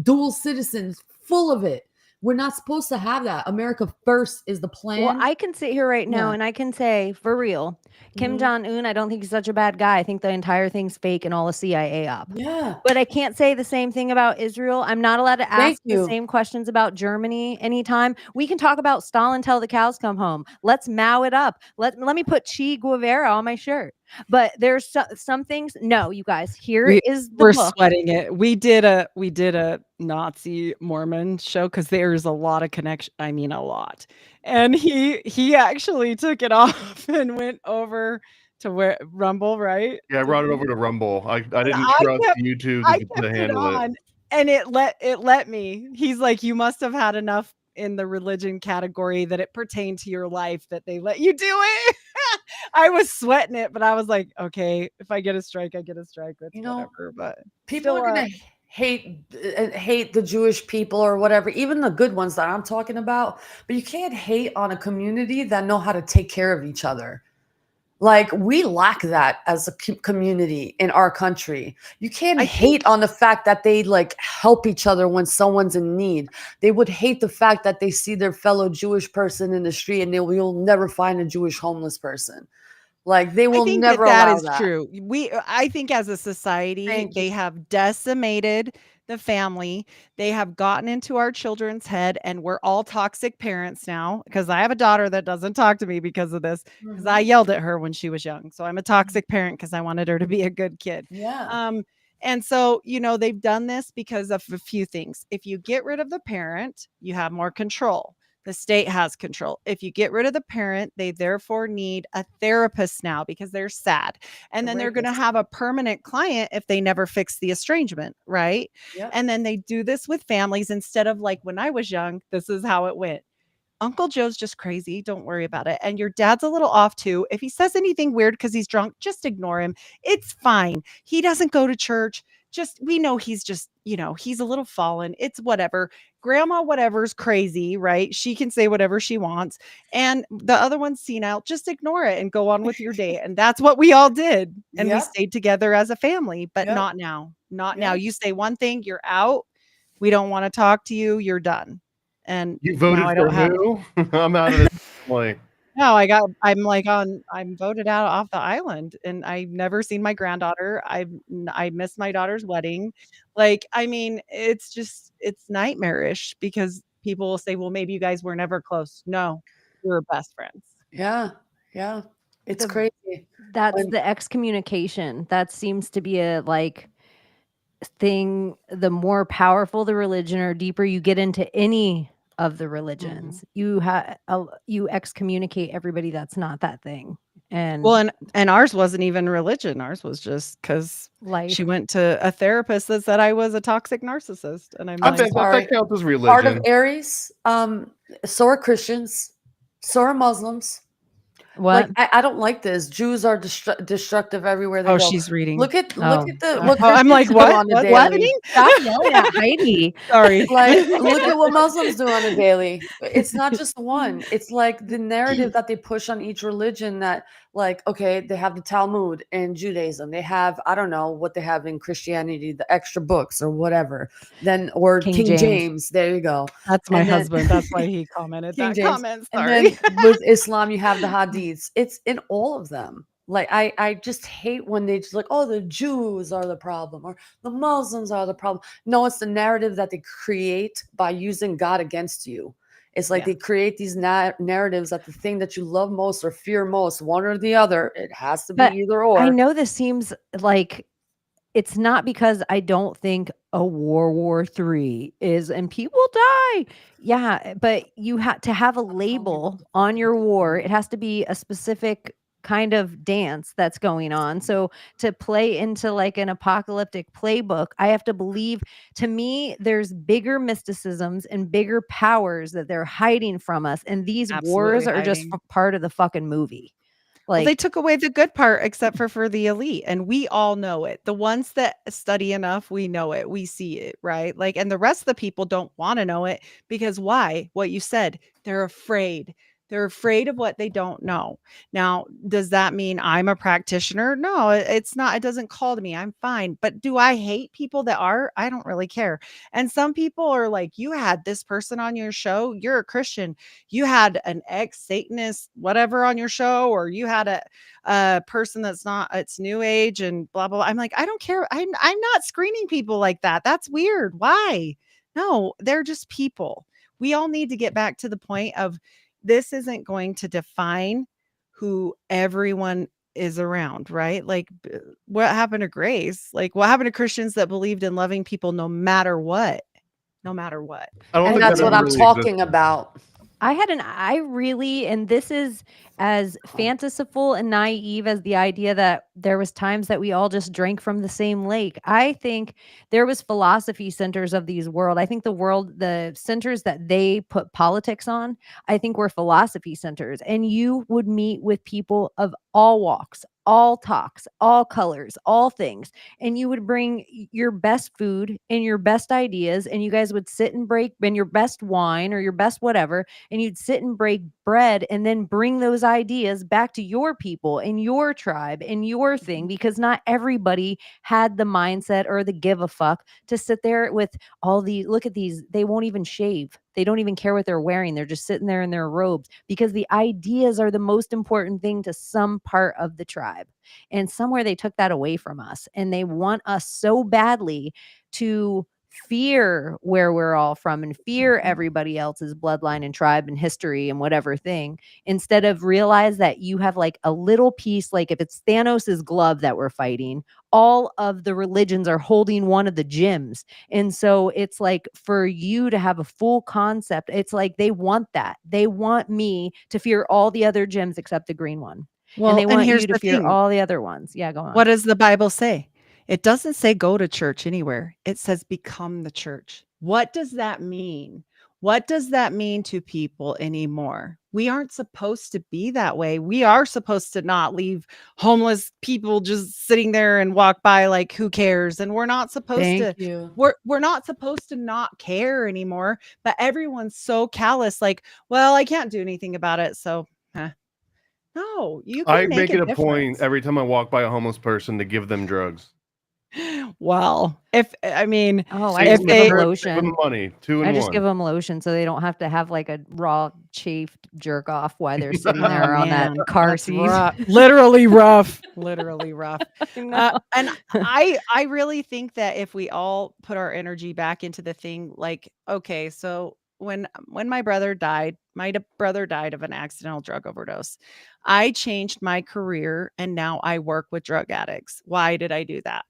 A: dual citizens, full of it. We're not supposed to have that. America first is the plan.
C: Well, I can sit here right now
A: Yeah.
C: and I can say, for real, Kim Jong-un, I don't think he's such a bad guy. I think the entire thing's fake and all a CIA op.
A: Yeah.
C: But I can't say the same thing about Israel. I'm not allowed to ask the
A: you.
C: same questions about Germany anytime. We can talk about Stalin till the cows come home. Let's Mao it up. Let me put Che Guevara on my shirt. But there's some things. No, you guys, here is the
B: We're
C: book.
B: sweating it. We did a Nazi Mormon show because there's a lot of connection. I mean, a lot. And he actually took it off and went over to where Rumble, right?
D: Yeah, I brought it over to Rumble. I didn't
B: I
D: trust
B: kept-
D: YouTube
B: I
D: to
B: kept it
D: handle it.
B: on, and it let me. He's like, you must have had enough in the religion category that it pertained to your life that they let you do it. I was sweating it, but I was like, okay, if I get a strike, I get a strike. That's whatever. But
A: People
B: still,
A: are gonna hate the Jewish people or whatever, even the good ones that I'm talking about. But you can't hate on a community that know how to take care of each other. Like we lack that as a community in our country. You can't hate on the fact that they like help each other when someone's in need. They would hate the fact that they see their fellow Jewish person in the street and you'll never find a Jewish homeless person. Like they will never allow that.
B: True. I think as a society, they have decimated the family. They have gotten into our children's head, and we're all toxic parents now. Because I have a daughter that doesn't talk to me because of this. Because I yelled at her when she was young, so I'm a toxic parent because I wanted her to be a good kid.
A: Yeah.
B: And so they've done this because of a few things. If you get rid of the parent, you have more control. The state has control. If you get rid of the parent, they therefore need a therapist now because they're sad. And then they're going to have a permanent client if they never fix the estrangement, right?
A: Yep.
B: And then they do this with families instead of like when I was young, this is how it went. Uncle Joe's just crazy. Don't worry about it. And your dad's a little off too. If he says anything weird because he's drunk, just ignore him. It's fine. He doesn't go to church. Just, we know he's just, he's a little fallen. It's whatever. Grandma, whatever's crazy, right? She can say whatever she wants. And the other one's senile. Just ignore it and go on with your day. And that's what we all did. And we
A: Yep.
B: stayed together as a family, but
A: Yep.
B: not now. Not now.
A: Yep.
B: You say one thing, you're out. We don't want to talk to you. You're done. And
D: You voted
B: now I
D: for
B: don't have.
D: who? I'm out of this family.
B: No, I'm voted out off the island, and I've never seen my granddaughter. I missed my daughter's wedding. Like, I mean, it's nightmarish because people will say, "Well, maybe you guys were never close." No, we were best friends.
A: Yeah. Yeah. It's
C: The-
A: crazy.
C: That's
A: When-
C: the excommunication. That seems to be a thing. The more powerful the religion or deeper you get into any of the religions, you excommunicate everybody that's not that thing. And
B: Well, and ours wasn't even religion. Ours was just because
C: life.
B: she went to a therapist that said I was a toxic narcissist, and I'm
D: I
B: like,
D: think
A: sorry.
D: that counts as
A: Part of
D: religion.
A: Aries, so are Christians, so are Muslims.
C: What?
A: Like I don't like this. Jews are destructive everywhere they
B: oh,
A: go.
B: she's reading.
A: Look at
C: Oh.
A: what
B: I'm like,
A: Christians do
B: what?
A: on a
B: What's
A: daily.
B: happening?
C: Stop yelling at Heidi.
B: Sorry.
A: Like, look at what Muslims do on a daily. It's not just one. It's like the narrative that they push on each religion that, like, okay, they have the Talmud in Judaism. They have, I don't know what they have in Christianity, the extra books or whatever. Then, or
C: King
A: King
C: James.
A: James. There you go.
B: That's my
A: And then-
B: husband. That's why he commented
A: King
B: that
A: James.
B: comment.
A: And
B: Sorry.
A: then with Islam, you have the Hadiths. It's in all of them. Like, I just hate when they just like, oh, the Jews are the problem or the Muslims are the problem. No, it's the narrative that they create by using God against you. It's like
B: Yeah.
A: they create these narratives that the thing that you love most or fear most, one or the other, it has to be
C: But
A: either or.
C: I know this seems like it's not because I don't think a World War III is, and people die. Yeah, but you have to have a label on your war. It has to be a specific kind of dance that's going on. So to play into like an apocalyptic playbook, I have to believe, to me, there's bigger mysticisms and bigger powers that they're hiding from us. And these wars
B: Absolutely
C: are just
B: hiding.
C: part of the fucking movie.
B: Well,
C: Like,
B: they took away the good part except for the elite, and we all know it. The ones that study enough, we know it. We see it, right? Like, and the rest of the people don't want to know it because why? What you said, they're afraid. They're afraid of what they don't know. Now, does that mean I'm a practitioner? No, it's not. It doesn't call to me. I'm fine. But do I hate people that are? I don't really care. And some people are like, you had this person on your show. You're a Christian. You had an ex-Satanist, whatever, on your show, or you had a person that's not, it's new age and blah, blah, blah. I'm like, I don't care. I'm not screening people like that. That's weird. Why? No, they're just people. We all need to get back to the point of this isn't going to define who everyone is around, right? Like, what happened to Grace? Like, what happened to Christians that believed in loving people no matter what? No matter what.
D: I don't
A: And
D: think
A: that's
D: that
A: what
D: ever
A: I'm
D: really
A: talking
D: existed.
A: about.
C: and this is as fanciful and naive as the idea that there was times that we all just drank from the same lake. I think there was philosophy centers of these world. I think the centers that they put politics on, I think were philosophy centers. And you would meet with people of all walks, all talks, all colors, all things. And you would bring your best food and your best ideas, and you guys would sit and break, and your best wine or your best whatever, and you'd sit and break bread and then bring those ideas back to your people and your tribe and your thing, because not everybody had the mindset or the give a fuck to sit there with all the, look at these, they won't even shave. They don't even care what they're wearing. They're just sitting there in their robes because the ideas are the most important thing to some part of the tribe. And somewhere they took that away from us, and they want us so badly to fear where we're all from and fear everybody else's bloodline and tribe and history and whatever thing, instead of realize that you have like a little piece, like if it's Thanos's glove that we're fighting, all of the religions are holding one of the gems. And so it's like, for you to have a full concept, it's like they want that. They want me to fear all the other gems except the green one.
B: Well,
C: And they want
B: here's
C: you to
B: the
C: fear
B: thing.
C: all the other ones. Yeah, go on.
B: What does the Bible say? It doesn't say go to church anywhere. It says become the church. What does that mean? What does that mean to people anymore? We aren't supposed to be that way. We are supposed to not leave homeless people just sitting there and walk by like, who cares? And we're not supposed to,
A: Thank you.
B: we're not supposed to not care anymore. But everyone's so callous, like, well, I can't do anything about it. So no, you
D: I
B: can make
D: make
B: a
D: it a point
B: difference.
D: every time I walk by a homeless person to give them drugs.
B: Well, if I mean,
C: Oh, I
D: Save
C: just
B: if
D: them
C: give
D: the
C: them
B: they,
D: trip, save them
C: lotion.
D: money. 2
C: I
D: in
C: just give
D: 1.
C: them lotion so they don't have to have like a raw chafed jerk off while they're sitting
B: oh
C: there on that
B: man,
C: car
B: that's
C: seat.
B: rough. Literally rough. Literally rough.
C: I know.
B: And I really think that if we all put our energy back into the thing, like, okay, so when my brother died, brother died of an accidental drug overdose. I changed my career and now I work with drug addicts. Why did I do that?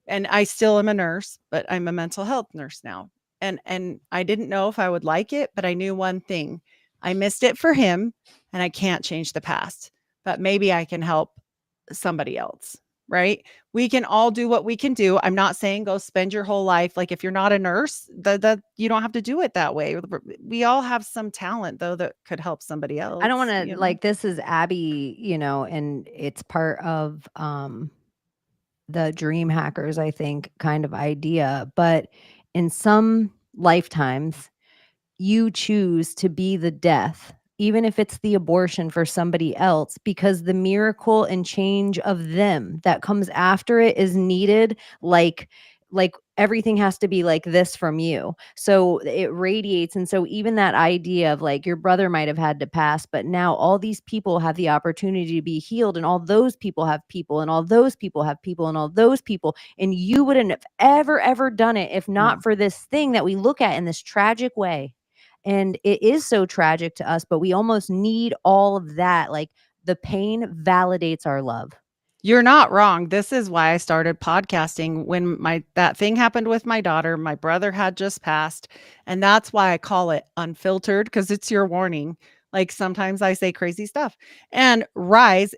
B: And I still am a nurse, but I'm a mental health nurse now. And I didn't know if I would like it, but I knew one thing. I missed it for him and I can't change the past, but maybe I can help somebody else, right? We can all do what we can do. I'm not saying go spend your whole life like if you're not a nurse, that you don't have to do it that way. We all have some talent though that could help somebody else.
C: I don't want to like this is Abbie, and it's part of the dream hackers, I think, kind of idea. But in some lifetimes, you choose to be the death, even if it's the abortion for somebody else, because the miracle and change of them that comes after it is needed. Like everything has to be like this from you. So it radiates. And so even that idea of like your brother might have had to pass, but now all these people have the opportunity to be healed, and all those people have people, and all those people have people, and all those people. And you wouldn't have ever done it if not for this thing that we look at in this tragic way. And it is so tragic to us, but we almost need all of that. Like the pain validates our love.
B: You're not wrong. This is why I started podcasting when that thing happened with my daughter. My brother had just passed, and that's why I call it unfiltered, because it's your warning. Like sometimes I say crazy stuff. And rise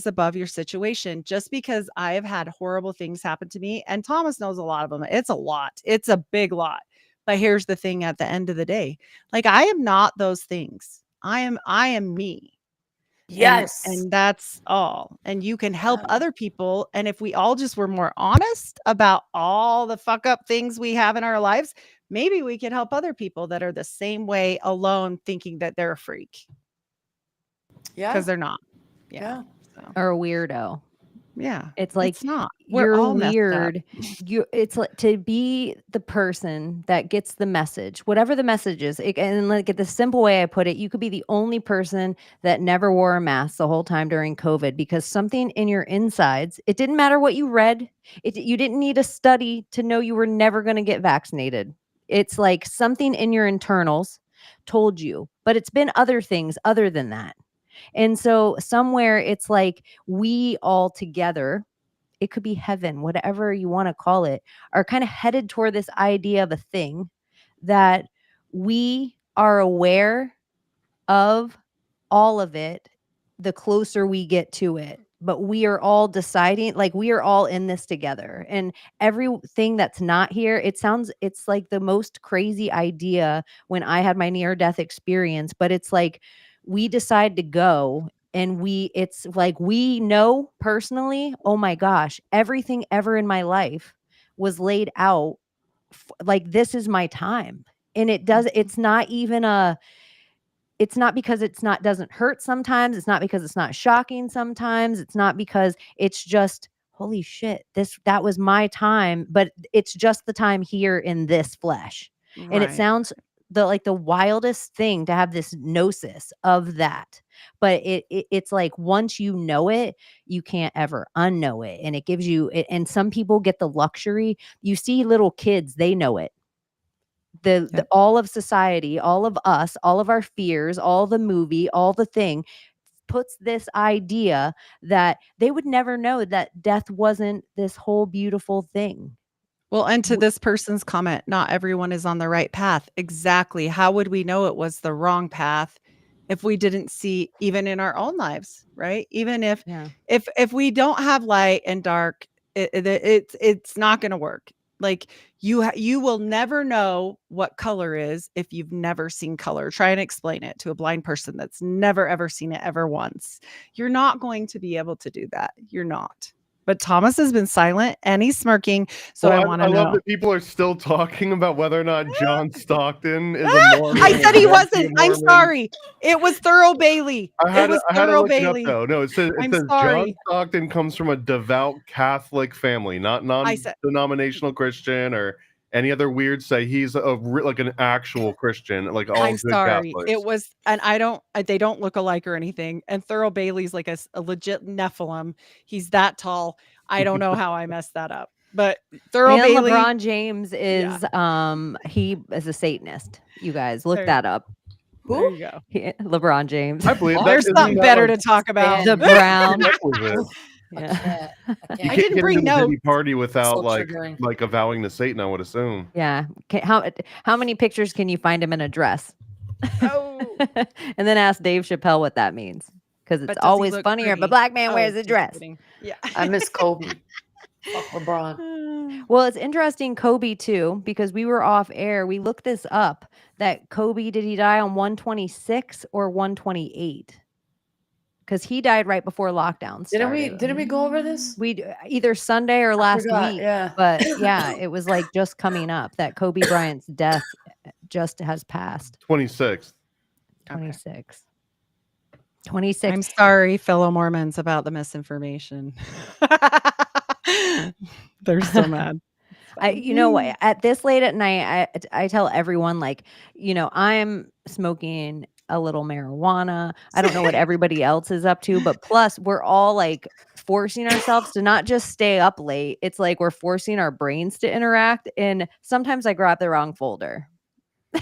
B: above your situation. Just because I have had horrible things happen to me, and Thomas knows a lot of them. It's a lot. It's a big lot. But here's the thing at the end of the day. Like I am not those things. I am me.
A: Yes.
B: And that's all. And you can help other people. And if we all just were more honest about all the fuck up things we have in our lives, maybe we could help other people that are the same way alone, thinking that they're a freak.
A: Yeah.
B: Because they're not.
A: Yeah.
B: So,
C: Or a weirdo.
B: yeah.
C: It's like
B: it's not. We're
C: you're
B: all messed up.
C: weird. It's like to be the person that gets the message, whatever the message is. And like the simple way I put it, you could be the only person that never wore a mask the whole time during COVID, because something in your insides, it didn't matter what you read. You didn't need a study to know you were never going to get vaccinated. It's like something in your internals told you, but it's been other things other than that. And so somewhere it's like we all together, it could be heaven, whatever you want to call it, are kind of headed toward this idea of a thing that we are aware of all of it the closer we get to it. But we are all deciding, like we are all in this together. And everything that's not here, it's like the most crazy idea when I had my near death experience. But it's like we decide to go, and it's like we know personally, oh my gosh, everything ever in my life was laid out like this is my time. And it's not even it's not because doesn't hurt sometimes. It's not because it's not shocking sometimes. It's not because it's just, holy shit, that was my time, but it's just the time here in this flesh. And it sounds the wildest thing to have this gnosis of that. But it's like once you know it, you can't ever unknow it. And it gives you, and some people get the luxury. You see little kids, they know it. The all of society, all of us, all of our fears, all the movie, all the thing puts this idea that they would never know that death wasn't this whole beautiful thing.
B: Well, and to this person's comment, not everyone is on the right path. Exactly. How would we know it was the wrong path if we didn't see, even in our own lives, right? Even if we don't have light and dark, it's not going to work. Like you will never know what color is if you've never seen color. Try and explain it to a blind person that's never ever seen it ever once. You're not going to be able to do that. You're not. But Thomas has been silent and he's smirking. So I want
D: I
B: to
D: love
B: know.
D: that people are still talking about whether or not John Stockton is a Mormon.
B: I said he
D: or wants to be
B: wasn't.
D: a
B: I'm
D: Mormon.
B: sorry. It was Thorough Bailey.
D: I had to
B: Thorough
D: look it up
B: Bailey.
D: though. No, it says
B: I'm
D: John
B: sorry.
D: Stockton comes from a devout Catholic family, not
B: I said
D: non-denominational Christian or any other weird say. He's like an actual Christian, like all
B: I'm
D: good
B: sorry.
D: Catholics.
B: It was, and they don't look alike or anything. And Thorough Bailey's like a legit Nephilim. He's that tall. I don't know how I messed that up. But Thorough
C: And
B: Bailey.
C: LeBron James is
B: Yeah.
C: he is a Satanist. You guys look
B: There-
C: that up.
B: There you go.
C: LeBron James.
D: I believe that.
B: There's
D: Isn't
B: something
D: that
B: better
D: like
B: to talk about.
C: The Brown.
D: prerequisite?
C: Yeah.
D: You
B: I
D: can't
B: didn't
D: get
B: bring
D: into the Diddy
B: notes.
D: party without
A: So
D: like
A: triggering.
D: avowing to Satan, I would assume.
C: Yeah. How many pictures can you find him in a dress?
B: Oh.
C: And then ask Dave Chappelle what that means. Because
B: But
C: it's
B: does he
C: always
B: look
C: funnier if a
B: pretty?
C: black man
B: Oh,
C: wears a
B: just
C: dress.
B: kidding. Yeah.
A: I miss Kobe. Fuck LeBron.
C: Well, it's interesting, Kobe too, because we were off air. We looked this up. That Kobe, did he die on 126 or 128? Because he died right before lockdown started.
A: Didn't we go over this?
C: We either Sunday or last
A: forgot,
C: week.
A: yeah.
C: But yeah, it was like just coming up that Kobe Bryant's death just has passed.
D: 26th.
C: 26. 26.
B: I'm sorry, fellow Mormons, about the misinformation. They're so mad.
C: You know what? At this late at night, I tell everyone, like, you know, I'm smoking a little marijuana. I don't know what everybody else is up to, but plus we're all like forcing ourselves to not just stay up late. It's like we're forcing our brains to interact. And sometimes I grab the wrong folder.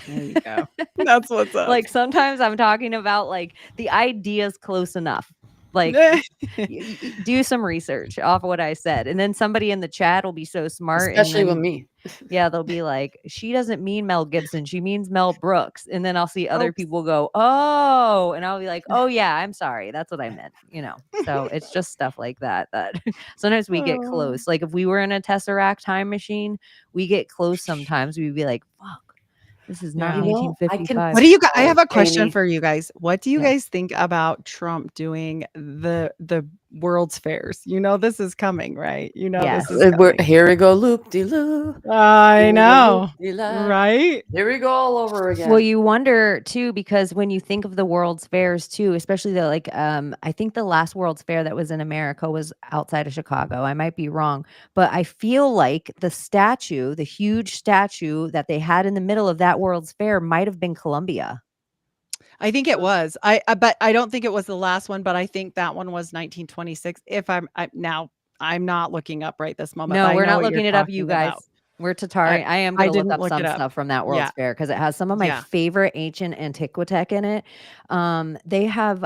B: There you go. That's what's up.
C: Like sometimes I'm talking about like the idea's close enough. Like do some research off what I said. And then somebody in the chat will be so smart.
A: Especially
C: and
A: with
C: then,
A: me.
C: Yeah, they'll be like, she doesn't mean Mel Gibson. She means Mel Brooks. And then I'll see other people go, oh, and I'll be like, oh yeah, I'm sorry. That's what I meant. You know, so it's just stuff like that. That sometimes we get close. Like if we were in a Tesseract time machine, we get close sometimes. We'd be like, fuck. This is not
B: Yeah.
A: You know, I
C: 1855.
B: What do you guys? I have a question
A: Chaney.
B: for you guys. What do you
C: Yeah.
B: guys think about Trump doing the World's Fairs? You know this is coming, right? You know
C: Yes.
B: this is coming.
A: Here we go, loop de loop.
B: I know, right?
A: Here we go all over again.
C: Well, you wonder too, because when you think of the World's Fairs too, especially the like, I think the last World's Fair that was in America was outside of Chicago. I might be wrong, but I feel like the statue, the huge statue that they had in the middle of that World's Fair, might have been Columbia.
B: I think it was. But I don't think it was the last one. But I think that one was 1926. If I'm not looking up right this moment.
C: No,
B: but I
C: we're
B: know
C: not
B: what
C: looking
B: you're
C: it up, you
B: talking
C: guys.
B: about.
C: We're Tatari. I am going to look
B: didn't
C: up
B: look
C: some
B: it up.
C: stuff from that World's
B: Yeah.
C: Fair because it has some of my
B: Yeah.
C: favorite ancient antiquitech in it. They have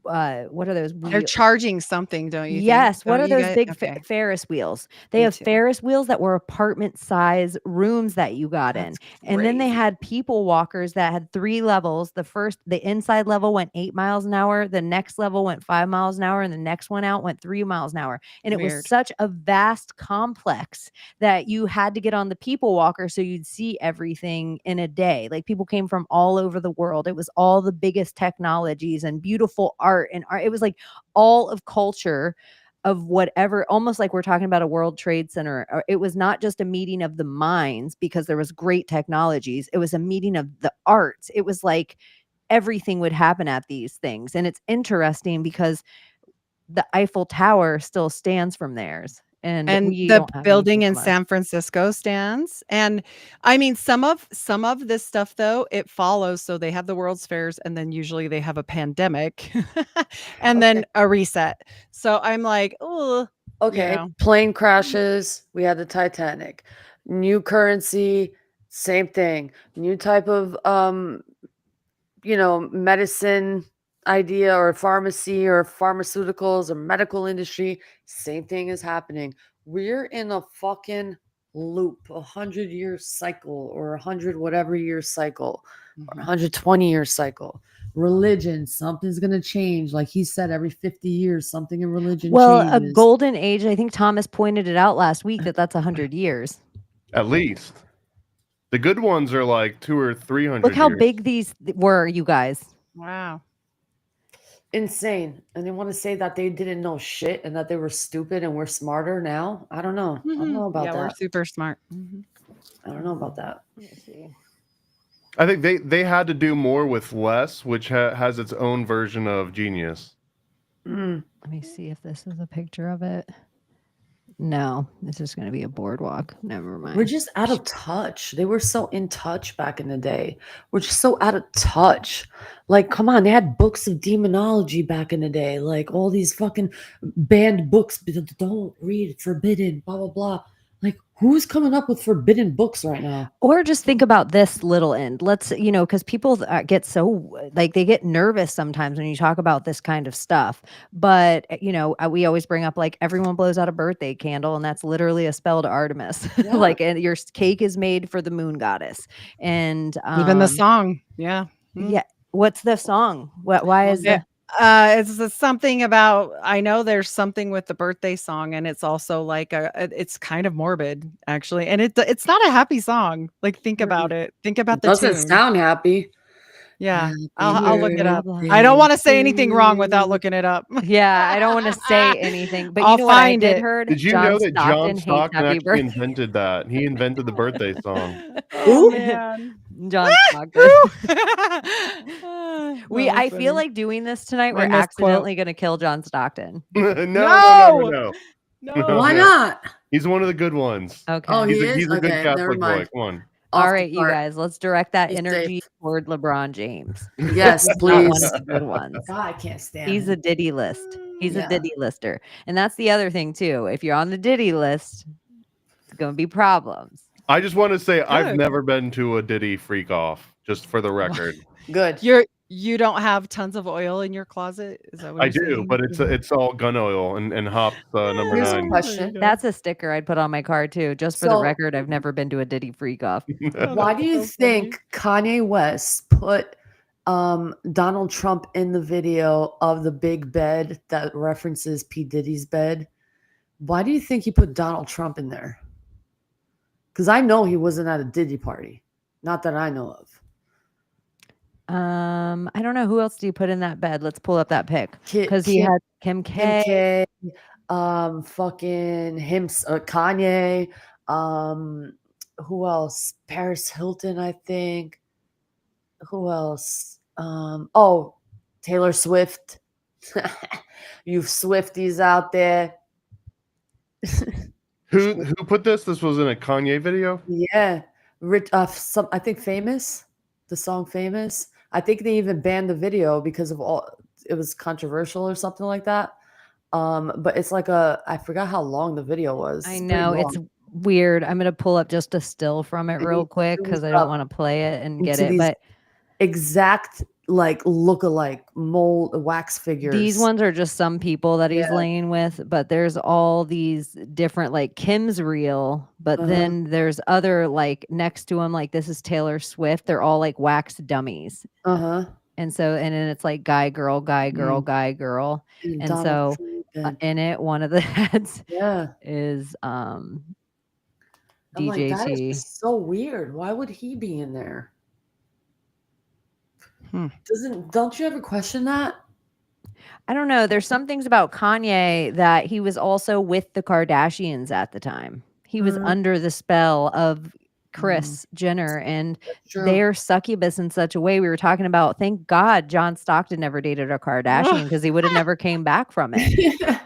C: what are those?
B: They're charging something, don't you?
C: Yes.
B: Think?
C: What
B: Don't
C: are
B: you
C: those
B: guys?
C: big
B: Okay.
C: Ferris wheels? They
B: Me
C: have
B: too.
C: Ferris wheels that were apartment size rooms that you got in.
B: That's
C: And then they
B: crazy.
C: had people walkers that had 3 levels. The inside level went 8 miles an hour. The next level went 5 miles an hour. And the next one out went 3 miles an hour. And it was
B: Weird.
C: such a vast complex that you had to get on the people walker so you'd see everything in a day. Like people came from all over the world. It was all the biggest technologies and beautiful art and art. It was like all of culture of whatever, almost like we're talking about a World Trade Center. It was not just a meeting of the minds because there was great technologies. It was a meeting of the arts. It was like everything would happen at these things. And it's interesting because the Eiffel Tower still stands from theirs. And we
B: the
C: don't have
B: building
C: anything
B: in
C: from us.
B: San Francisco stands. And I mean, some of this stuff though, it follows. So they have the World's Fairs, and then usually they have a pandemic, and then a reset. So I'm like, oh,
A: Okay,
B: you know.
A: plane crashes. We had the Titanic. New currency, same thing. New type of medicine idea or pharmacy or pharmaceuticals or medical industry, same thing is happening. We're in a fucking loop, 100-year cycle or 100 whatever year cycle 120-year cycle. Religion, something's gonna change. Like he said, every 50 years, something in religion
C: Well, a
A: changes.
C: golden age, I think Thomas pointed it out last week that's 100 years.
D: At least. The good ones are like 200 or 300
C: Look how
D: years.
C: big these were, you guys.
B: Wow.
A: Insane. And they want to say that they didn't know shit and that they were stupid and we're smarter now. I don't know. I don't know about
B: Yeah, we're
A: that.
B: super smart.
A: I don't know about that.
C: Let me see.
D: I think they had to do more with less, which has its own version of genius.
A: Mm.
C: Let me see if this is a picture of it. No, this is going to be a boardwalk. Never mind.
A: We're just out of touch. They were so in touch back in the day. We're just so out of touch. Like, come on, they had books of demonology back in the day. Like all these fucking banned books. Don't read, forbidden, blah, blah, blah. Like, who's coming up with forbidden books right now?
C: Or just think about this little end. Let's, because people get so, like, they get nervous sometimes when you talk about this kind of stuff. But, we always bring up, like, everyone blows out a birthday candle, and that's literally a spell to Artemis.
A: Yeah.
C: Like, and your cake is made for the moon goddess. And
B: Even the song. Yeah.
C: yeah. What's the song? Why is
B: Yeah.
C: it?
B: It's something about, I know there's something with the birthday song, and it's also like it's kind of morbid actually, and it's not a happy song. Like, think about it. Think about
A: It
B: the
A: doesn't
B: tune.
A: sound happy.
B: Yeah,
A: Happy
B: I'll look it up.
A: birthday
B: I don't want to say anything wrong
A: to
B: without
A: you.
B: looking it up.
C: Yeah, I don't want to say anything, but
B: I'll
C: you know what I
B: find
C: did
B: it.
C: heard?
D: Did you
C: John
D: know that John
C: Stockton hates
D: Stockton
C: happy
D: actually
C: birthday.
D: invented that? He invented the birthday song.
B: Oh man.
C: John Stockton.
B: That
C: I
B: was
C: feel
B: funny.
C: like doing this tonight,
B: My
C: we're
B: misquote.
C: accidentally going to kill John Stockton.
D: No.
A: Why not?
D: He's one of the good ones.
C: Okay.
A: Oh, he
D: He's
A: is?
D: a good
A: Okay, never
D: Catholic boy.
A: mind.
D: Come on.
C: All
A: Off the
C: right, you
A: cart.
C: guys, let's direct that
A: He's
C: energy
A: safe.
C: toward LeBron James.
A: Yes,
C: He's not one
A: please.
C: of the good ones.
A: God, I can't stand
C: He's
A: him.
C: a Diddy list. He's a
A: Yeah.
C: Diddy lister. And that's the other thing, too. If you're on the Diddy list, it's going to be problems.
D: I just want to say I've
B: Good.
D: never been to a Diddy freak off, just for the record.
A: Good.
B: You don't have tons of oil in your closet? Is that what
D: I
B: you're
D: do,
B: saying?
D: but it's all gun oil and hops number
A: Here's a
D: 9.
A: question.
C: That's a sticker I'd put on my car, too. Just for the
A: So-
C: record, I've never been to a Diddy freak off.
A: Why do you
B: so funny.
A: think Kanye West put Donald Trump in the video of the big bed that references P. Diddy's bed? Why do you think he put Donald Trump in there? Because I know he wasn't at a Diddy party. Not that I know of.
C: I don't know. Who else do you put in that bed? Let's pull up that pic.
A: Ki-
C: Because he
A: Kim-
C: had Kim K.
A: K, fucking him, Kanye, who else? Paris Hilton, I think. Who else? Taylor Swift. You Swifties out there.
D: Who put this? This was in a Kanye video?
A: Yeah. I think Famous, the song Famous. I think they even banned the video because of it was controversial or something like that. But it's like I forgot how long the video was.
C: I
A: It's
C: know.
A: pretty
C: It's
A: long.
C: weird. I'm going to pull up just a still from it
A: And
C: real
A: he
C: quick
A: zooms
C: because I don't
A: up
C: want to play it and get
A: into
C: it.
A: these
C: But
A: exact like look-alike mold wax figures.
C: these ones are just some people that he's
A: Yeah.
C: laying with, but there's all these different, like Kim's real, but then there's other like next to him, like this is Taylor Swift. They're all like wax dummies.
A: Uh-huh.
C: And so, and then it's like guy, girl, guy, girl, guy, girl. And
A: Donald
C: so
A: Trump
C: in it, one of the heads
A: yeah.
C: is
A: I'm like, that is
C: DJT.
A: just so weird. Why would he be in there? Don't you ever question that?
C: I don't know. There's some things about Kanye that he was also with the Kardashians at the time. He was under the spell of Kris Jenner, and
A: True.
C: they're succubus in such a way. We were talking about, thank God John Stockton never dated a Kardashian because he would have never came back from it.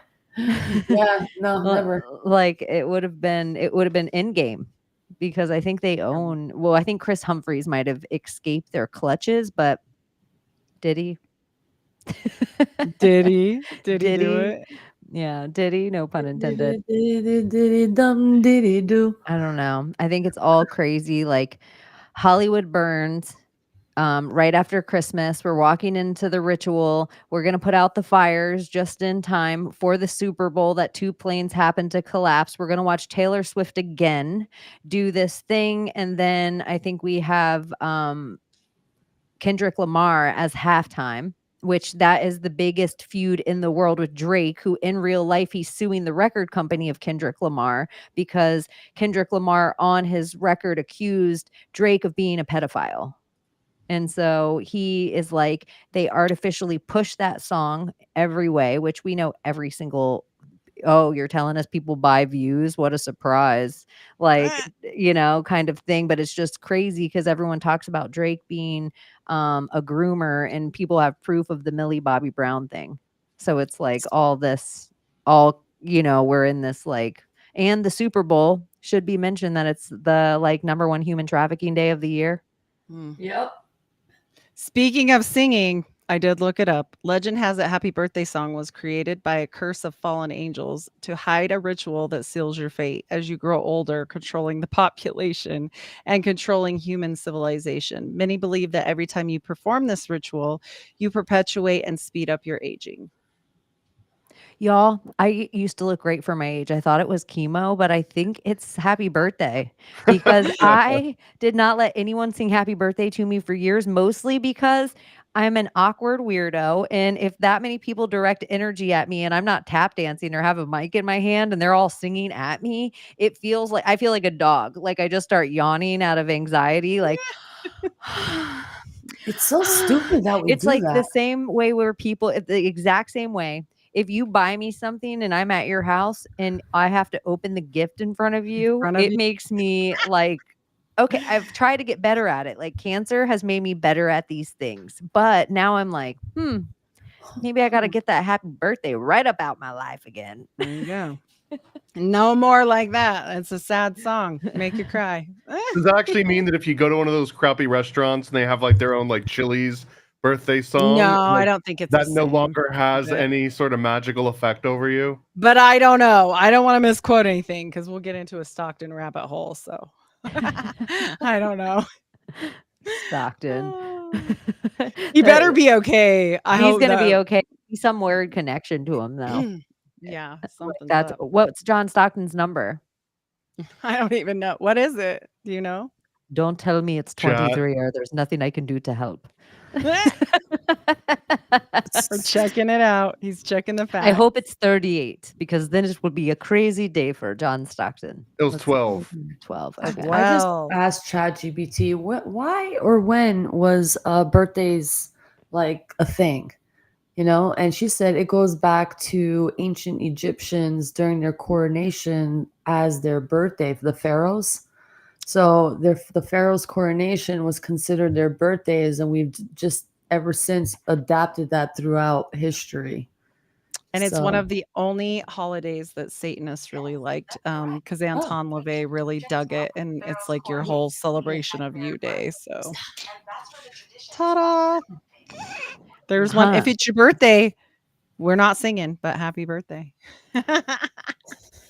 A: Yeah, no, never.
C: Like it would have been in game because I think they own. Well, I think Chris Humphries might have escaped their clutches, but did he?
B: Did he do
C: Diddy?
B: it?
C: Yeah, did he? No pun intended.
A: Diddy-dum-diddy-do.
C: I don't know. I think it's all crazy. Like Hollywood burns. Right after Christmas, we're walking into the ritual. We're going to put out the fires just in time for the Super Bowl that 2 planes happened to collapse. We're going to watch Taylor Swift again do this thing. And then I think we have Kendrick Lamar as halftime, which that is the biggest feud in the world with Drake, who in real life he's suing the record company of Kendrick Lamar because Kendrick Lamar on his record accused Drake of being a pedophile. And so he is like, they artificially push that song every way, which we know every single, oh, you're telling us people buy views. What a surprise. Like, kind of thing. But it's just crazy because everyone talks about Drake being a groomer and people have proof of the Millie Bobby Brown thing. So it's like we're in this like, and the Super Bowl should be mentioned that it's the like #1 human trafficking day of the year.
A: Yep.
B: Speaking of singing, I did look it up. Legend has it Happy Birthday song was created by a curse of fallen angels to hide a ritual that seals your fate as you grow older, controlling the population and controlling human civilization. Many believe that every time you perform this ritual, you perpetuate and speed up your aging.
C: Y'all, I used to look great for my age. I thought it was chemo, but I think it's happy birthday because I did not let anyone sing happy birthday to me for years, mostly because I'm an awkward weirdo. And if that many people direct energy at me and I'm not tap dancing or have a mic in my hand and they're all singing at me, it feels like I feel like a dog. Like I just start yawning out of anxiety. Like,
A: It's so stupid that we
C: it's
A: do
C: like
A: that.
C: the same way where people, the exact same way. If you buy me something and I'm at your house and I have to open the gift in front of you, it makes me like, okay, I've tried to get better at it. Like cancer has made me better at these things. But now I'm like, maybe I got to get that happy birthday right up out my life again.
B: There you go. No more like that. It's a sad song. Make you cry.
D: Does that actually mean that if you go to one of those crappy restaurants and they have like their own like Chili's birthday song,
B: No,
D: like,
B: I don't think it's
D: that
B: the
D: no
B: same,
D: longer has
B: but-
D: any sort of magical effect over you?
B: But I don't know. I don't want to misquote anything because we'll get into a Stockton rabbit hole. So I don't know.
C: Stockton.
B: He better be okay.
C: He's going to be okay. Some weird connection to him though.
B: Yeah, something's
C: That's
B: up.
C: what's John Stockton's number?
B: I don't even know. What is it? Do you know?
C: Don't tell me it's 23 or there's nothing I can do to help.
B: We're checking it out. He's checking the facts.
C: I hope it's 38 because then it would be a crazy day for John Stockton.
D: It was 12.
C: 12. Okay.
A: I just asked ChatGPT why or when was birthdays like a thing, and she said it goes back to ancient Egyptians during their coronation as their birthday for the pharaohs. So the pharaoh's coronation was considered their birthdays, and we've just ever since adapted that throughout history.
B: And it's one of the only holidays that Satanists really liked because Anton LaVey really dug it. And it's like your whole celebration of you day. So, ta-da! There's one. If it's your birthday, we're not singing, but happy birthday.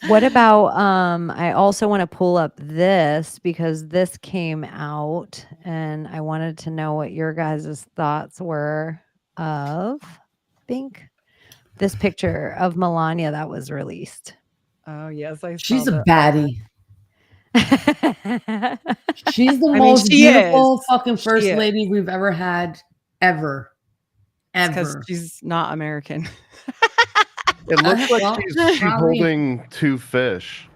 C: What about I also want to pull up this because this came out and I wanted to know what your guys' thoughts were of this picture of Melania that was released.
B: Oh yes,
A: she's a baddie. She's the most beautiful fucking first lady we've ever had ever.
B: Because she's not American.
D: It looks like she's holding 2 fish.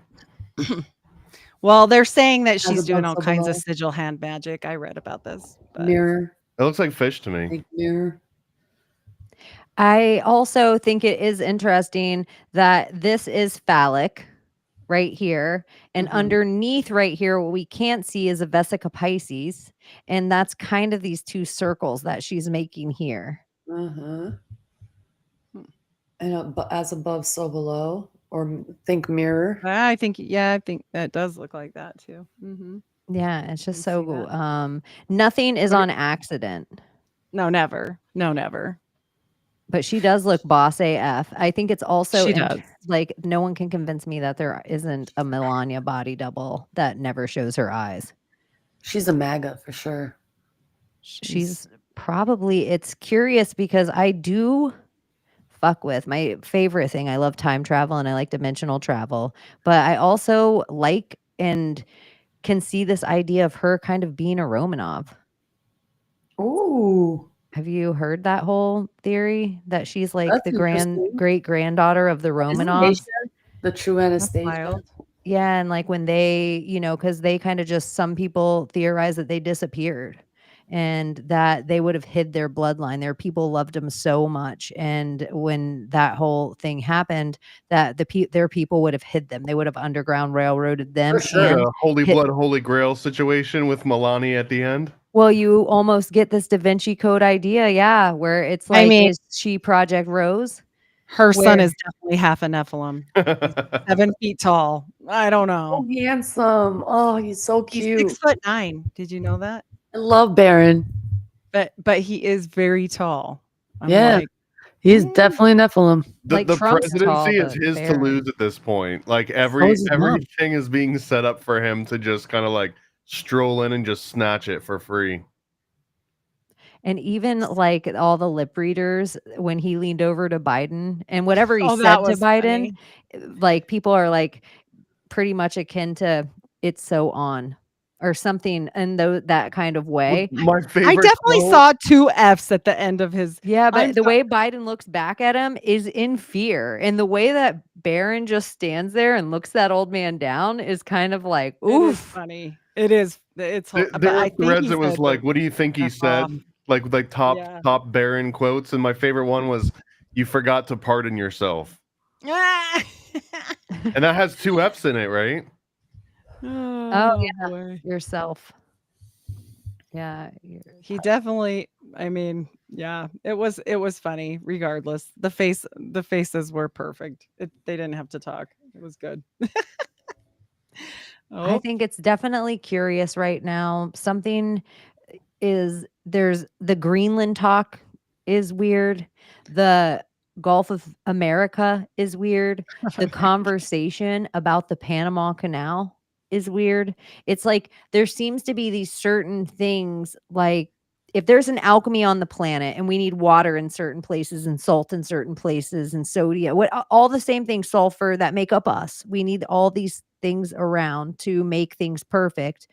B: Well, they're saying that she's doing all kinds of sigil hand magic. I read about this.
A: Mirror.
D: It looks like fish to me.
A: Mirror.
C: I also think it is interesting that this is phallic right here. And underneath right here, what we can't see is a Vesica Pisces. And that's kind of these 2 circles that she's making here.
A: And as above, so below, or think mirror.
B: I think that does look like that too.
C: Yeah, it's just so nothing is on accident.
B: No, never. No, never.
C: But she does look boss AF. I think it's also
B: She does.
C: like no one can convince me that there isn't a Melania body double that never shows her eyes.
A: She's a MAGA for sure.
C: She's probably, it's curious because I do fuck with my favorite thing. I love time travel and I like dimensional travel, but I also like and can see this idea of her kind of being a Romanov.
A: Ooh,
C: Have you heard that whole theory that she's like
A: that's
C: the
A: interesting.
C: great granddaughter of the
A: Isn't
C: Romanovs?
A: Asia the true
B: That's
A: Anastasia?
B: wild.
C: Yeah, and like when they, because they kind of just some people theorize that they disappeared and that they would have hid their bloodline. Their people loved them so much, and when that whole thing happened, that their people would have hid them. They would have underground railroaded them
A: For
D: Like
A: sure.
C: and
D: a Holy
C: hit.
D: Blood, Holy Grail situation with Milani at the end.
C: Well, you almost get this Da Vinci Code idea, yeah, where it's
B: I
C: like,
B: mean,
C: is she Project Rose?
B: her son
C: Where
B: is definitely half a Nephilim. He's 7 feet tall. I don't
A: So
B: know.
A: handsome. Oh, he's so
B: He's
A: cute.
B: 6'9". Did you know that?
A: I love Baron.
B: But he is very tall. I'm
A: Yeah,
B: like,
A: he's definitely Nephilim.
C: like
D: The
C: Trump's tall,
D: presidency is
C: but
D: his to
C: Barron.
D: lose at this point. Like
A: So is his mom.
D: everything is being set up for him to just kind of like stroll in and just snatch it for free.
C: And even like all the lip readers, when he leaned over to Biden and whatever he
B: oh,
C: said
B: that
C: to
B: was
C: Biden,
B: funny.
C: like people are like pretty much akin to "it's so on" or something in that kind of way.
D: My
B: I
D: favorite
B: definitely
D: quote-
B: saw 2 Fs at the end of his.
C: Yeah, but
B: I'm
C: the
B: so-
C: way Biden looks back at him is in fear, and the way that Barron just stands there and looks that old man down is kind of like,
B: It is
C: oof.
B: funny. It is. It's.
D: There
B: But
D: were
B: I think
D: threads
B: he
D: that was
B: said
D: like, "What do you think he
B: F
D: said?"
B: off.
D: Like top
B: Yeah.
D: top Baron quotes, and my favorite one was, "You forgot to pardon yourself,"
B: Ah!
D: and that has 2 F's in it, right?
C: Oh yeah,
B: boy.
C: yourself. Yeah,
B: He definitely. I mean, yeah. It was funny. Regardless, the faces were perfect. They didn't have to talk. It was good.
C: I
B: Oh,
C: think it's definitely curious right now. Something there's the Greenland talk is weird. The Gulf of America is weird. The conversation about the Panama Canal is weird. It's like there seems to be these certain things like if there's an alchemy on the planet and we need water in certain places and salt in certain places and sodium, all the same things, sulfur that make up us. We need all these things around to make things perfect.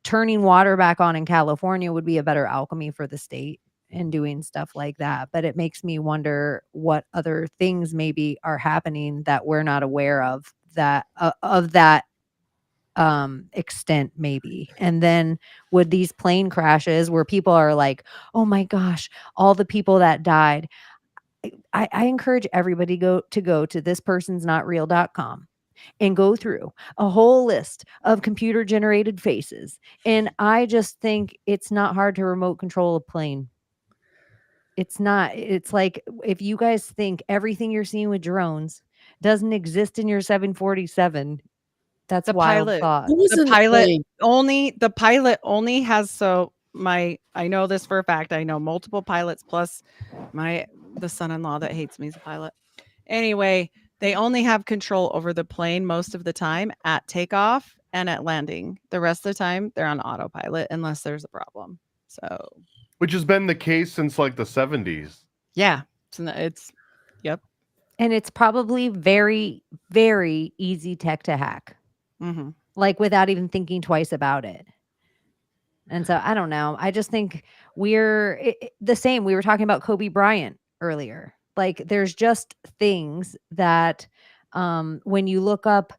C: Turning water back on in California would be a better alchemy for the state and doing stuff like that. But it makes me wonder what other things maybe are happening that we're not aware of that extent maybe. And then with these plane crashes where people are like, oh my gosh, all the people that died. I encourage everybody to go to thispersonsnotreal.com and go through a whole list of computer generated faces. And I just think it's not hard to remote control a plane. It's not. It's like if you guys think everything you're seeing with drones doesn't exist in your 747, that's
B: the
C: wild
B: pilot.
C: thought.
A: Who was
B: The
A: in the
B: pilot
A: plane?
B: only has I know this for a fact. I know multiple pilots plus the son-in-law that hates me is a pilot. Anyway, they only have control over the plane most of the time at takeoff and at landing. The rest of the time they're on autopilot unless there's a problem. So,
D: Which has been the case since like the 70s.
B: yeah. It's yep.
C: And it's probably very, very easy tech to hack,
B: Mm-hmm.
C: like without even thinking twice about it. And so I don't know. I just think we're the same. We were talking about Kobe Bryant earlier. Like there's just things that when you look up,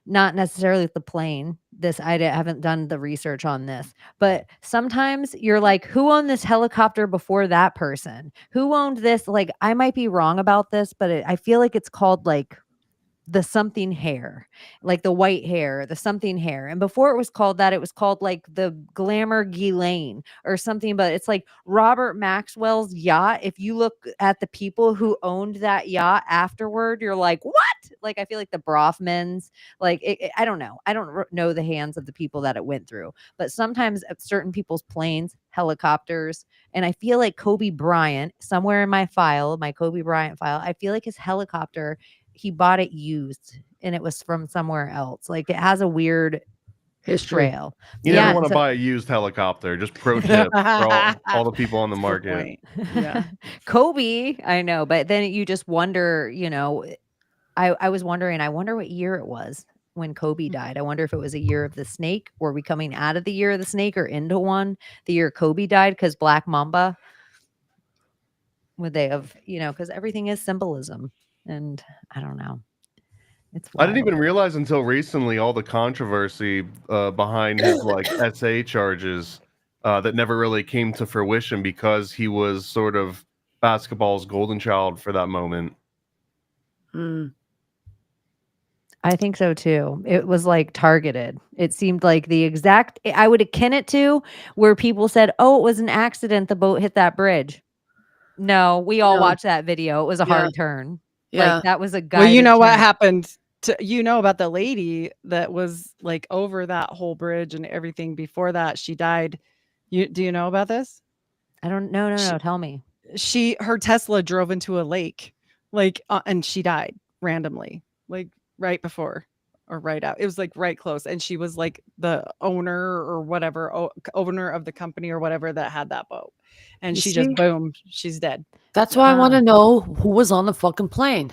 C: not necessarily the plane, haven't done the research on this, but sometimes you're like, who owned this helicopter before that person? Who owned this? Like I might be wrong about this, but I feel like it's called like the something hair, like the white hair, the something hair. And before it was called that, it was called like the Glamour Ghislaine or something. But it's like Robert Maxwell's yacht. If you look at the people who owned that yacht afterward, you're like, what? Like, I feel like the Brofmans, like, I don't know. I don't know the hands of the people that it went through. But sometimes at certain people's planes, helicopters, and I feel like Kobe Bryant, somewhere in my Kobe Bryant file, I feel like his helicopter, he bought it used and it was from somewhere else. Like it has a weird
A: History.
C: trail.
D: You
C: Yeah,
D: never want to
C: so-
D: buy a used helicopter. Just pro tip for all the people on the
B: That's a good
D: market.
B: point. Yeah.
C: Kobe, I know, but then you just wonder, I was wondering, I wonder what year it was. when Kobe died. I wonder if it was a year of the snake. Were we coming out of the year of the snake or into one? The year Kobe died because Black Mamba. Would they have, because everything is symbolism. And I don't know. It's
D: I didn't
C: wild.
D: even realize until recently all the controversy behind his like SA charges that never really came to fruition because he was sort of basketball's golden child for that moment.
C: I think so too. It was like targeted. It seemed like the exact, I would akin it to where people said, oh, it was an accident. The boat hit that bridge. No, we all
G: No.
C: watched that video. It was a
G: Yeah.
C: hard turn.
G: Yeah.
C: Like that was a guy.
B: Well, you know what happened to about the lady that was like over that whole bridge and everything before that. She died. Do you know about this?
C: I don't know. No. Tell me.
B: Her Tesla drove into a lake, like, and she died randomly, like right before or right out. It was like right close. And she was like the owner or whatever, owner of the company or whatever that had that boat. And
G: You
B: she
G: see?
B: just, boom, she's dead.
G: That's why I want to know who was on the fucking plane.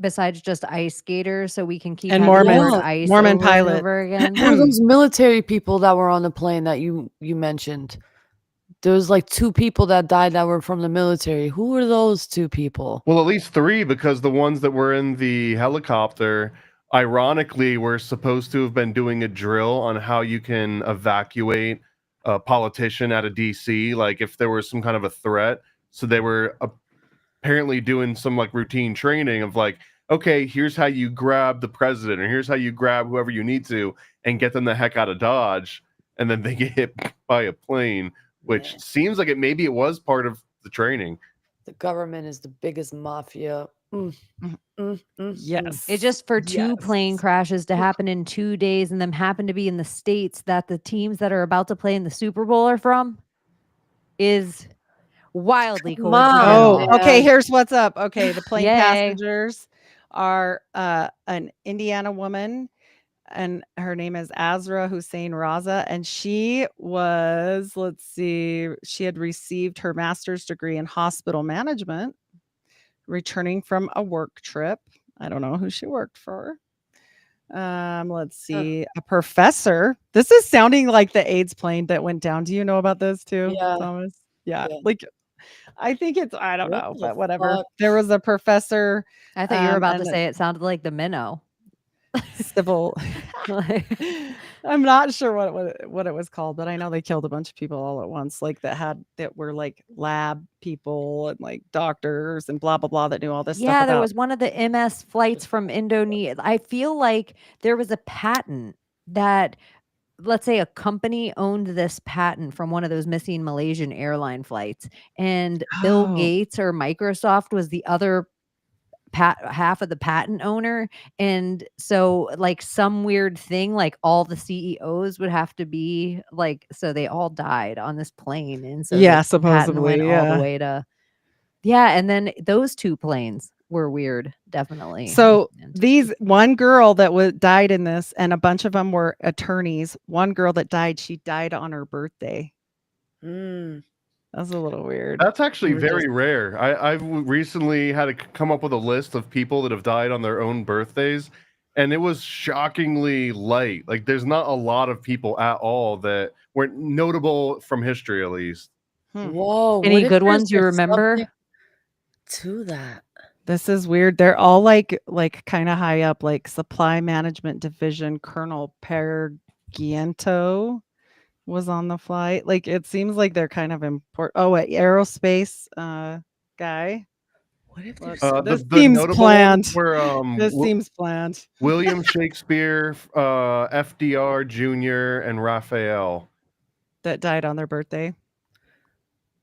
C: Besides just ice skaters, so we can keep
B: And
C: having the
B: Mormons.
C: word ice
B: Mormon
C: over
B: pilot.
C: and over again.
G: Who are those military people that were on the plane that you mentioned? There was like 2 people that died that were from the military. Who were those 2 people?
D: Well, at least 3, because the ones that were in the helicopter, ironically, were supposed to have been doing a drill on how you can evacuate a politician out of DC, like if there was some kind of a threat. So they were apparently doing some like routine training of like, okay, here's how you grab the president, or here's how you grab whoever you need to and get them the heck out of Dodge. And then they get hit by a plane, which seems like maybe it was part of the training.
G: The government is the biggest mafia.
B: Yes.
C: It just for 2 plane crashes to happen in 2 days and them happen to be in the states that the teams that are about to play in the Super Bowl are from is wildly
G: Come on,
C: coincidental.
B: Oh, okay.
G: man.
B: Here's what's up. Okay. The plane
C: Yay.
B: passengers are an Indiana woman, and her name is Azra Hussein Raza. And she was, she had received her master's degree in hospital management, returning from a work trip. I don't know who she worked for. Let's see, a professor. This is sounding like the AIDS plane that went down. Do you know about this too,
G: Yeah.
B: Thomas? Yeah.
G: Yeah.
B: Like, I think it's, I don't
G: What
B: know,
G: the
B: but whatever.
G: fuck?
B: There was a professor.
C: I thought you were about to
B: and
C: say it sounded like the minnow.
B: civil. I'm not sure what it was called, but I know they killed a bunch of people all at once, like that were like lab people and like doctors and blah blah blah that knew all this stuff.
C: Yeah, there
B: about
C: was one of the MS flights from Indonesia. I feel like there was a patent that, let's say a company owned this patent from one of those missing Malaysian airline flights, and Bill
B: Oh.
C: Gates or Microsoft was the other half of the patent owner. And so like some weird thing, like all the CEOs would have to be like, so they all died on this plane. And so
B: Yeah,
C: the patent went
B: supposedly,
C: all the
B: yeah.
C: way to, and then those 2 planes were weird, definitely.
B: So
C: And
B: these one girl that died in this, and a bunch of them were attorneys. One girl that died, she died on her birthday. That's a little weird.
D: That's actually
G: We're
D: very
G: just-
D: rare. I've recently had to come up with a list of people that have died on their own birthdays, and it was shockingly light. Like, there's not a lot of people at all that were notable from history, at least.
G: Whoa.
C: Any
G: what if
C: good
G: there's
C: ones you
G: just
C: remember?
G: something to that?
B: This is weird. They're all like kind of high up, like Supply Management Division Colonel Pergiento was on the flight. Like, it seems like they're kind of important. Oh, an aerospace guy.
G: What if there's
B: This
D: The
B: seems
D: notable
B: planned.
D: ones were
B: This seems planned.
D: William Shakespeare, FDR Jr., and Raphael.
B: That died on their birthday.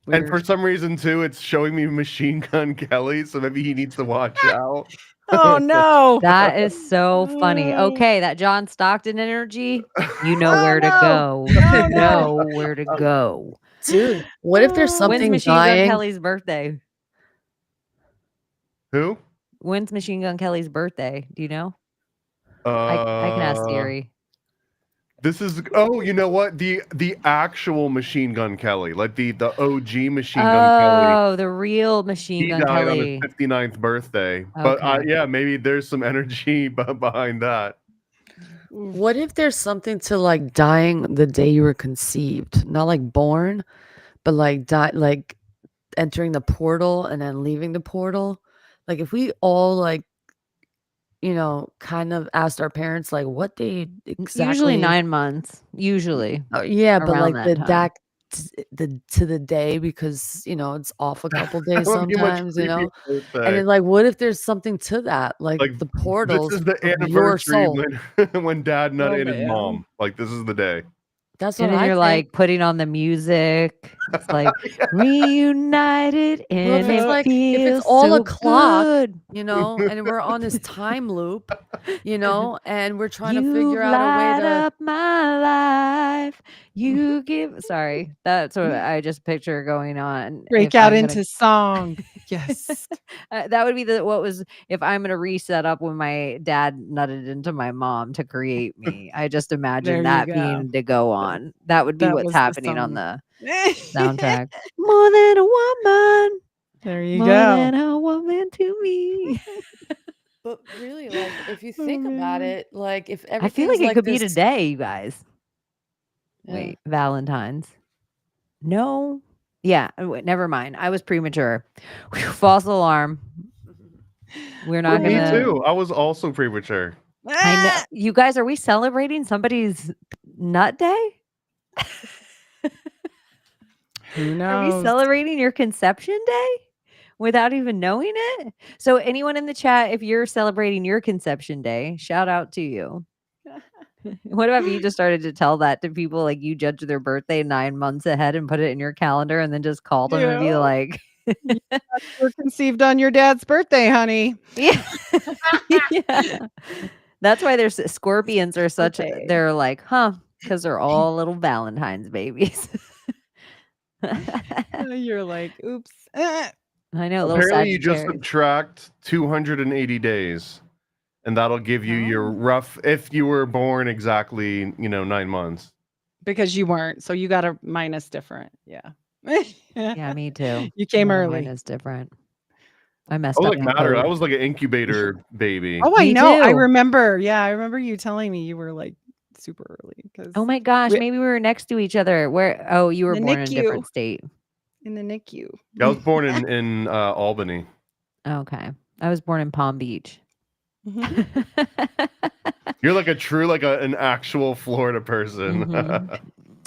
D: And for
B: Weird.
D: some reason, too, it's showing me Machine Gun Kelly, so maybe he needs to watch out.
B: Oh no.
C: that is so funny. Okay, that John Stockton energy, you know where to go. You know where to go.
G: dude? What if there's
C: When's
G: something
C: Machine Gun
G: dying?
C: Kelly's birthday?
D: Who?
C: When's Machine Gun Kelly's birthday? Do you know? I can ask Siri.
D: This is you know what? The actual Machine Gun Kelly, like the OG Machine Gun Kelly.
C: Oh, the real Machine
D: He
C: Gun
D: died on his
C: Kelly.
D: 59th birthday. But
C: Okay.
D: yeah, maybe there's some energy behind that.
G: What if there's something to like dying the day you were conceived? Not like born, but like like entering the portal and then leaving the portal. Like if we all like, kind of asked our parents like what day
C: Usually
G: exactly.
C: 9 months. Usually
G: Yeah, but
C: around
G: like
C: that time.
G: to the day because it's off a couple days
D: That would be a much
G: sometimes,
D: creepier
G: and
D: birthday.
G: then like what if there's something to that, like
D: Like
G: the
D: this
G: portals
D: is the
G: of your
D: anniversary
G: soul?
D: when Dad
B: Oh,
D: nutted his
B: man.
D: mom. Like this is the day.
G: That's
C: And
G: what
C: then
G: I
C: you're
G: think.
C: like putting on the music. It's like reunited
G: Well,
C: and it
G: if it's
C: feels
G: all a
C: so
G: clock,
C: good.
G: and we're on this time loop, and we're trying to
C: You
G: figure out a way
C: light
G: to.
C: up my life. You give. Sorry, that's what I just picture going on.
B: Break
C: If
B: out
C: I'm gonna,
B: into song. Yes.
C: that would be what was if I'm gonna reset up when my dad nutted into my mom to create me. I just imagine
B: There you
C: that
B: go.
C: being to go on. That would be
B: That
C: what's
B: was the
C: happening on
B: song.
C: the soundtrack. More than a woman.
B: There you
C: More
B: go.
C: than a woman to me.
G: But really, like if you
B: Oh,
G: think about
B: man.
G: it, like if
C: I feel like
G: everything's
C: it
G: like
C: could be
G: this.
C: today, you guys.
G: Yeah.
C: Wait, Valentine's. No. Yeah, wait, never mind. I was premature. Whew, false alarm. We're not
D: Me
C: gonna.
D: too. I was also premature.
C: I know you guys. Are we celebrating somebody's nut day?
B: Who
C: Are we
B: knows?
C: celebrating your conception day without even knowing it? So, anyone in the chat, if you're celebrating your conception day, shout out to you. What about if you just started to tell that to people, like you judge their birthday 9 months ahead and put it in your calendar and then just call them and be
B: Yeah.
C: like,
B: You were conceived on your dad's birthday, honey.
C: yeah. Yeah. That's why there's scorpions are such,
B: Okay.
C: they're like, huh, because they're all little Valentine's babies.
B: You're like, oops.
C: I know, little
D: Apparently, you just
C: Sagittarius.
D: subtract 280 days, and that'll give you your rough. If you were born exactly, 9 months.
B: Because you weren't. So you got a minus different. Yeah.
C: Yeah, me too.
B: You came
C: Mine
B: early.
C: is different. I
D: I
C: messed
D: was
C: up
D: like
C: my
D: matter. I
C: code.
D: was like an incubator baby.
B: Oh, I
C: Me
B: know. I
C: too.
B: remember. Yeah, I remember you telling me you were like super early. Because
C: Oh my gosh, maybe we were next to each other. Where? Oh, you were
B: The
C: born in a different
B: NICU.
C: state.
B: In the NICU.
D: I was born in Albany.
C: Okay, I was born in Palm Beach.
D: You're like a true, like an actual Florida person.
C: Mhm.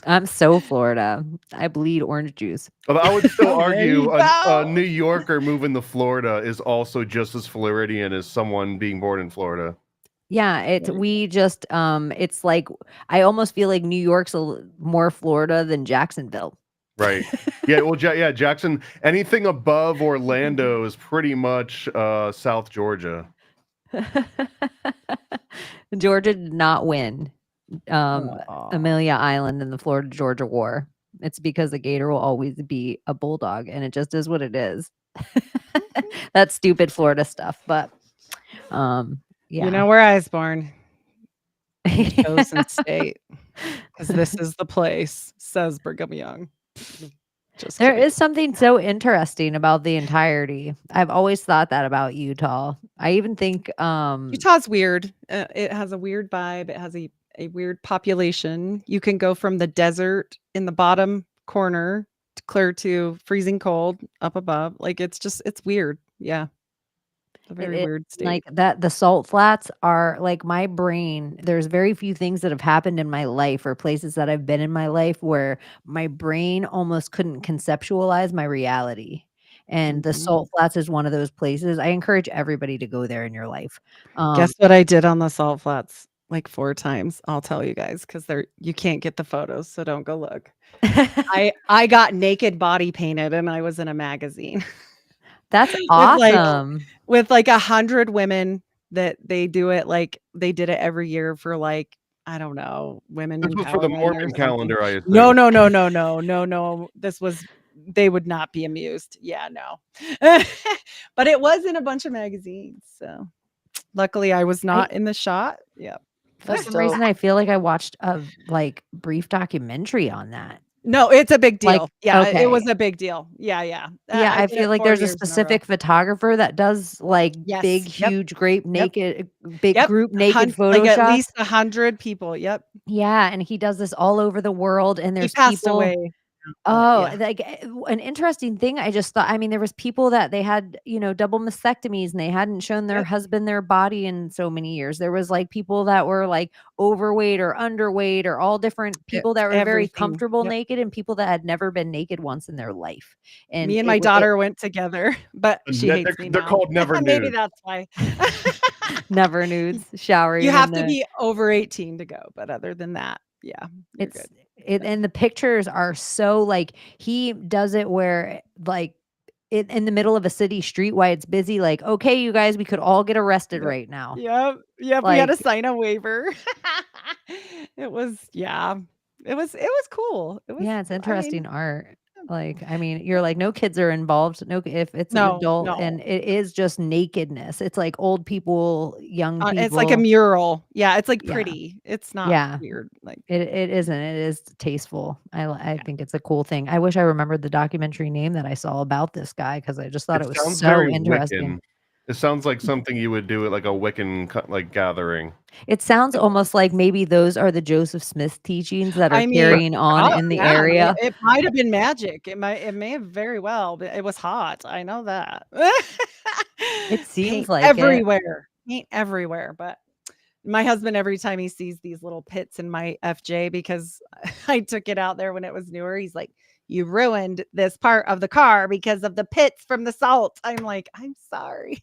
C: I'm so Florida. I bleed orange juice.
D: Although I would still
B: There
D: argue
B: you
D: a
B: go.
D: New Yorker moving to Florida is also just as Floridian as someone being born in Florida.
C: Yeah, we just it's like I almost feel like New York's more Florida than Jacksonville.
D: Right. Yeah. Well, yeah, Jackson. Anything above Orlando is pretty much South Georgia.
C: Georgia did not win Amelia Island in the Florida-Georgia War. It's because the gator will always be a bulldog, and it just is what it is. That's stupid Florida stuff, but yeah.
B: You know where I was born? Chosen state. Because this is the place, says Brigham Young. Just
C: There
B: kidding.
C: is something so interesting about the entirety. I've always thought that about Utah. I even think
B: Utah's weird. It has a weird vibe. It has a weird population. You can go from the desert in the bottom corner clear to freezing cold up above. Like it's weird. Yeah. It's a very weird state.
C: like that the salt flats are like my brain. There's very few things that have happened in my life or places that I've been in my life where my brain almost couldn't conceptualize my reality. And the salt flats is one of those places. I encourage everybody to go there in your life.
B: Guess what I did on the salt flats like 4 times. I'll tell you guys because you can't get the photos, so don't go look. I got naked body painted and I was in a magazine.
C: That's awesome.
B: With like 100 women that they do it like they did it every year for like I don't know, women
D: This was for the
B: empowerment or
D: Mormon
B: something.
D: calendar, I assume.
B: No. This was they would not be amused. Yeah, no. But it was in a bunch of magazines. So luckily I was not in the shot. Yeah.
C: For
G: That's
C: some
G: dope.
C: reason, I feel like I watched a like brief documentary on that.
B: No, it's a big
C: Like,
B: deal. Yeah, it was
C: okay.
B: a big deal. Yeah, yeah.
C: Yeah,
B: I
C: I
B: did
C: feel
B: it
C: like
B: 4
C: there's a
B: years in a row.
C: specific photographer that does like big,
B: Yes. Yep.
C: huge, great
B: Yep.
C: naked, big
B: Yep.
C: group naked photo
B: Like at
C: shots.
B: least 100 people. Yep.
C: Yeah, and he does this all over the world, and
B: He
C: there's
B: passed
C: people.
B: away.
C: Oh,
B: Yeah.
C: like, an interesting thing I just thought, I mean, there was people that they had, double mastectomies and they hadn't shown their
B: Yep.
C: husband their body in so many years. There was, like, people that were, like, overweight or underweight or all different people that were very
B: Everything.
C: comfortable
B: Yep.
C: naked and people that had never been naked once in their life. And
B: Me and my daughter went together, but she hates me
D: They're
B: now.
D: called Never
B: Maybe
D: Nude.
B: that's why.
C: never nudes, showering
B: You
C: in
B: have to
C: the
B: be over 18 to go, but other than that, yeah, you're
C: it's
B: good.
C: it and the pictures are so, like, he does it where, like, in the middle of a city street while it's busy, like, "Okay, you guys, we could all get arrested
B: Yep.
C: right now."
B: Yep. Yep. We had to
C: Like,
B: sign a waiver. It was, yeah. It was cool. It was,
C: yeah, it's
B: I mean,
C: interesting art. Like, I mean, you're like, no kids are involved. No, if it's an
B: no,
C: adult
B: no.
C: and it is just nakedness. It's like old people, young
B: It's like a
C: people.
B: mural. Yeah, it's like
C: Yeah.
B: pretty. It's not
C: Yeah.
B: weird. Like,
C: It isn't. It is tasteful. I think it's a cool thing. I wish I remembered the documentary name that I saw about this guy because I just thought
D: It
C: it was
D: sounds
C: so
D: very
C: interesting.
D: Wiccan. It sounds like something you would do at like a Wiccan like gathering.
C: It sounds almost like maybe those are the Joseph Smith teachings that are
B: I mean,
C: carrying on in the
B: yeah,
C: area.
B: it might have been magic. It may have very well, but it was hot. I know that.
C: It seems
B: Paint
C: like it.
B: everywhere. Paint everywhere, but my husband, every time he sees these little pits in my FJ, because I took it out there when it was newer, he's like, "You ruined this part of the car because of the pits from the salt." I'm like, "I'm sorry."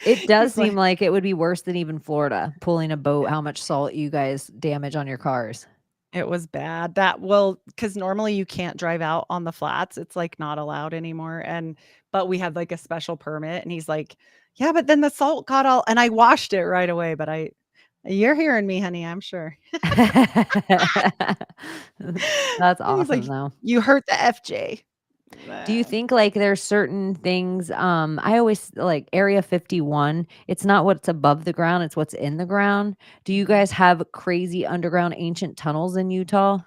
C: It does
B: He's like,
C: seem like it would be worse than even Florida, pulling a boat, how much salt you guys damage on your cars.
B: it was bad. Because normally you can't drive out on the flats. It's like not allowed anymore. But we had like a special permit, and he's like, "Yeah, but then the salt got all," and I washed it right away. But you're hearing me, honey, I'm sure.
C: That's
B: He's like,
C: awesome, though.
B: "You hurt the FJ."
C: Do you think, like, there's certain things, I always like Area 51, it's not what's above the ground, it's what's in the ground. Do you guys have crazy underground ancient tunnels in Utah?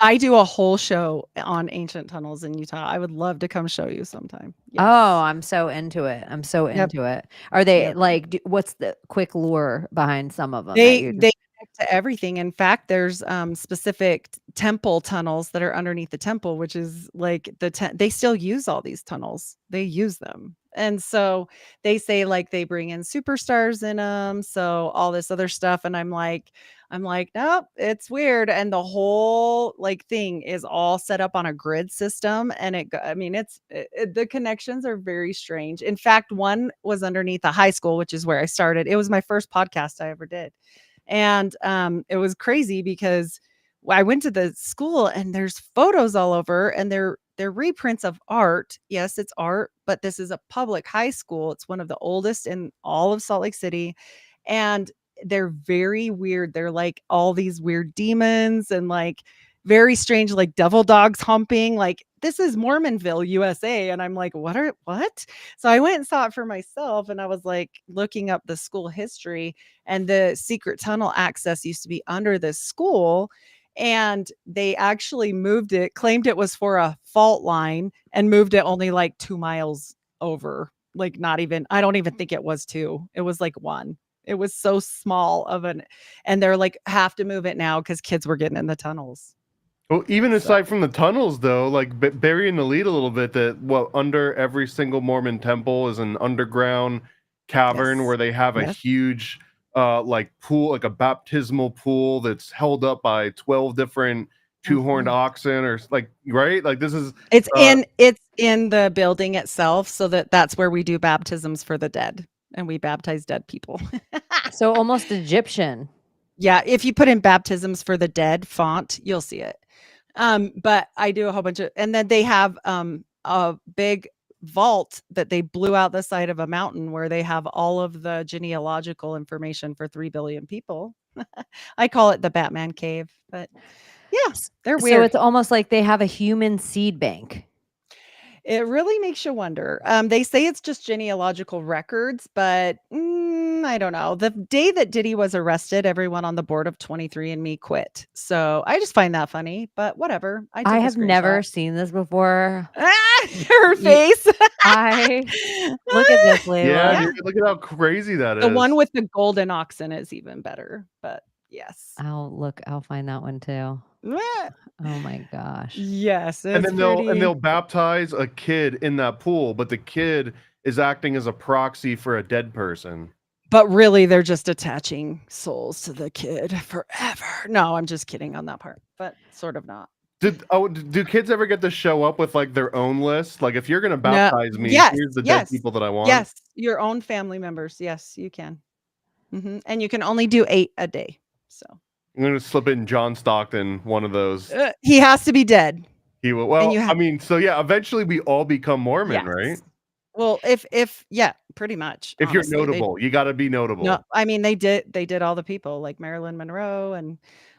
B: I do a whole show on ancient tunnels in Utah. I would love to come show you sometime.
C: Oh,
B: Yes.
C: I'm so into it. I'm so
B: Yep.
C: into it. Are they
B: Yep.
C: like, what's the quick lure behind some of them that
B: They
C: you
B: they connect to everything. In fact, there's specific temple tunnels that are underneath the temple, which is like they still use all these tunnels. They use them. And so they say like they bring in superstars in them, so all this other stuff, and I'm like, "Nope, it's weird." And the whole like thing is all set up on a grid system, and I mean the connections are very strange. In fact, one was underneath a high school, which is where I started. It was my first podcast I ever did. And it was crazy because I went to the school and there's photos all over, and they're reprints of art. Yes, it's art, but this is a public high school. It's one of the oldest in all of Salt Lake City. And they're very weird. They're like all these weird demons and like very strange, like devil dogs humping. Like, this is Mormonville, USA. And I'm like, what? So I went and saw it for myself, and I was like looking up the school history, and the secret tunnel access used to be under this school. And they actually moved it, claimed it was for a fault line, and moved it only like 2 miles over. Like, not even, I don't even think it was two. It was like one. It was so small and they're like, have to move it now because kids were getting in the tunnels.
D: Well, even
B: So,
D: aside from the tunnels, though, like burying the lead a little bit, that under every single Mormon temple is an underground cavern
B: yes.
D: where they have a
B: Yes.
D: huge, like pool, like a baptismal pool that's held up by 12 different two-horned
B: Mhm.
D: oxen, or like, right? Like this is
B: It's in the building itself, so that's where we do baptisms for the dead, and we baptize dead people.
C: so almost Egyptian.
B: Yeah, if you put in baptisms for the dead font, you'll see it. But I do a whole bunch of, and then they have a big vault that they blew out the side of a mountain where they have all of the genealogical information for 3 billion people. I call it the Batman cave, but yes, they're
C: So
B: weird.
C: it's almost like they have a human seed bank.
B: It really makes you wonder. They say it's just genealogical records, but I don't know. The day that Diddy was arrested, everyone on the board of 23andMe quit. So I just find that funny, but whatever. I
C: I
B: took a
C: have never
B: screenshot.
C: seen this before.
B: Her
C: You-
B: face.
C: I look at this,
D: Yeah,
C: Layla.
D: dude, look at how crazy that
B: The
D: is.
B: one with the golden oxen is even better, but yes.
C: I'll find that one too.
B: Meh.
C: Oh my gosh.
B: Yes,
D: And
B: it's
D: then
B: pretty.
D: they'll baptize a kid in that pool, but the kid is acting as a proxy for a dead person.
B: But really, they're just attaching souls to the kid forever. No, I'm just kidding on that part, but sort of not.
D: Do kids ever get to show up with like their own list? Like, if you're gonna
B: No.
D: baptize me,
B: Yes.
D: here's the dead
B: Yes.
D: people that I want.
B: Yes. Your own family members. Yes, you can. And you can only do 8 a day. So
D: I'm gonna slip in John Stockton, one of those.
B: he has to be dead.
D: He will. Well,
B: you
D: I
B: have-
D: mean, so yeah, eventually we all become Mormon,
B: Yes.
D: right?
B: Well, if yeah, pretty much.
D: If
B: honestly.
D: you're notable, you got to be notable.
B: No, I mean they did all the people like Marilyn Monroe and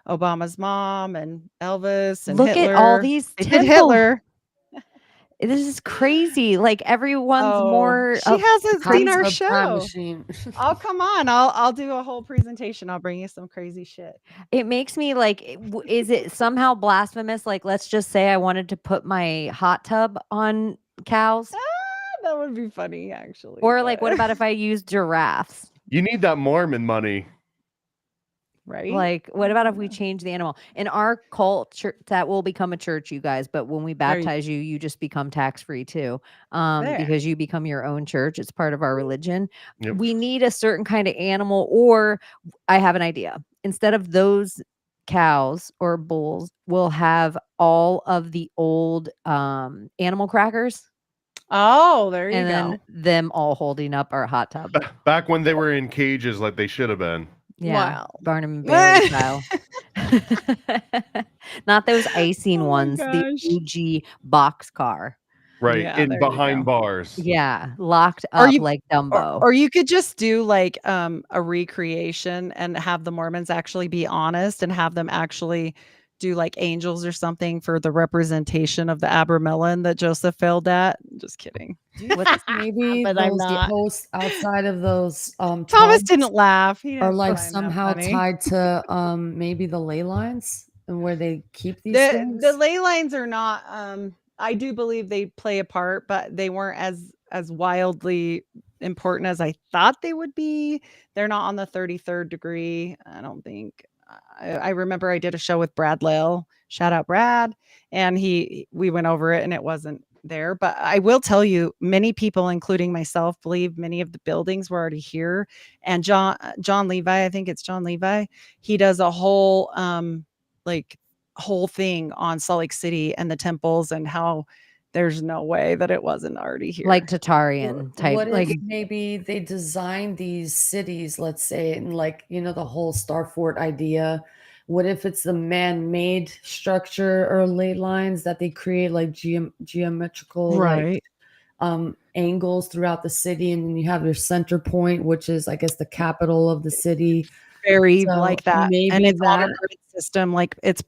B: Obama's mom and Elvis and
C: Look
B: Hitler.
C: at all these
B: They did
C: temples.
B: Hitler.
C: This is crazy. Like everyone's more.
B: She hasn't seen our
A: Time
B: show.
A: machine.
B: Oh, come on. I'll do a whole presentation. I'll bring you some crazy shit.
C: It makes me like, is it somehow blasphemous? Like, let's just say I wanted to put my hot tub on cows,
B: That would be funny, actually.
C: or like,
B: but-
C: what about if I used giraffes?
D: You need that Mormon money.
B: right?
C: Like, what about if we change the animal in our culture? That will become a church, you guys. But when we
B: There you-
C: baptize you, you just become tax free too,
B: There.
C: because you become your own church. It's part of our religion.
D: Yep.
C: We need a certain kind of animal, or I have an idea. Instead of those cows or bulls, we'll have all of the old animal crackers,
B: Oh, there you
C: and
B: go.
C: then them all holding up our hot tub.
D: Back when they were in cages, like they should have been.
C: Yeah,
B: Wow.
C: Barnum and Bailey style. Not those icing
B: Oh my
C: ones,
B: gosh.
C: the OG box car.
D: Right.
B: Yeah, there
D: in
B: you
D: behind
B: go.
D: bars.
C: Yeah, locked
B: Or
C: up
B: you-
C: like Dumbo.
B: Or you could just do like a recreation and have the Mormons actually be honest and have them actually do like angels or something for the representation of the Abramelin that Joseph failed at. Just kidding.
A: What's maybe
B: But I'm
A: those
B: not.
A: posts outside of those
B: Thomas
A: tubs
B: didn't laugh. He
A: are
B: didn't
A: like
B: find that
A: somehow
B: funny.
A: tied to maybe the ley lines and where they keep these
B: The
A: things.
B: ley lines are not I do believe they play a part, but they weren't as wildly important as I thought they would be. They're not on the 33rd degree, I don't think. I remember I did a show with Brad Lale. Shout out Brad. And we went over it and it wasn't there. But I will tell you, many people, including myself, believe many of the buildings were already here. And John Levi, I think it's John Levi, he does a whole whole thing on Salt Lake City and the temples and how there's no way that it wasn't already here.
C: Like Tatarian type.
A: What
C: Like,
A: if maybe they designed these cities, let's say, and like, the whole Star Fort idea? What if it's the man-made structure or ley lines that they create, like geometrical like, angles throughout the city, and then you have your center point, which is, I guess, the capital of the city.
B: Very
A: So
B: like that. And
A: maybe
B: it's on a
A: that-
B: grid system. Like it's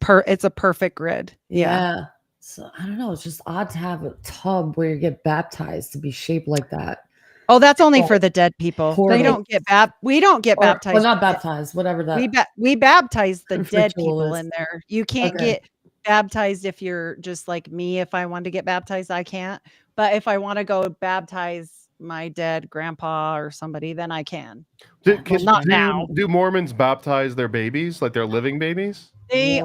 B: a perfect grid.
A: Yeah. So I don't know. It's just odd to have a tub where you get baptized to be shaped like that.
B: Oh, that's only
A: Well,
B: for the dead people.
A: portal.
B: We don't get baptized.
A: Well, not baptized, whatever that.
B: We baptize the dead
A: ritual
B: people
A: is.
B: in there. You can't
A: Okay.
B: get baptized if you're just like me. If I want to get baptized, I can't. But if I want to go baptize my dead grandpa or somebody, then I can. Not now.
D: Do Mormons baptize their babies, like their living babies?
B: They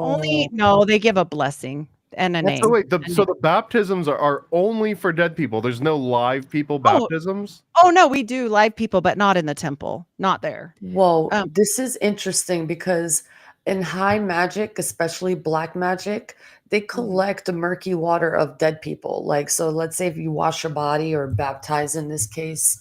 B: they give a blessing and a name.
D: So wait, so the baptisms are only for dead people. There's no live people baptisms?
B: Oh no, we do live people, but not in the temple. Not there.
A: Whoa, this is interesting because in high magic, especially black magic, they collect the murky water of dead people. Like, so let's say if you wash your body or baptize in this case,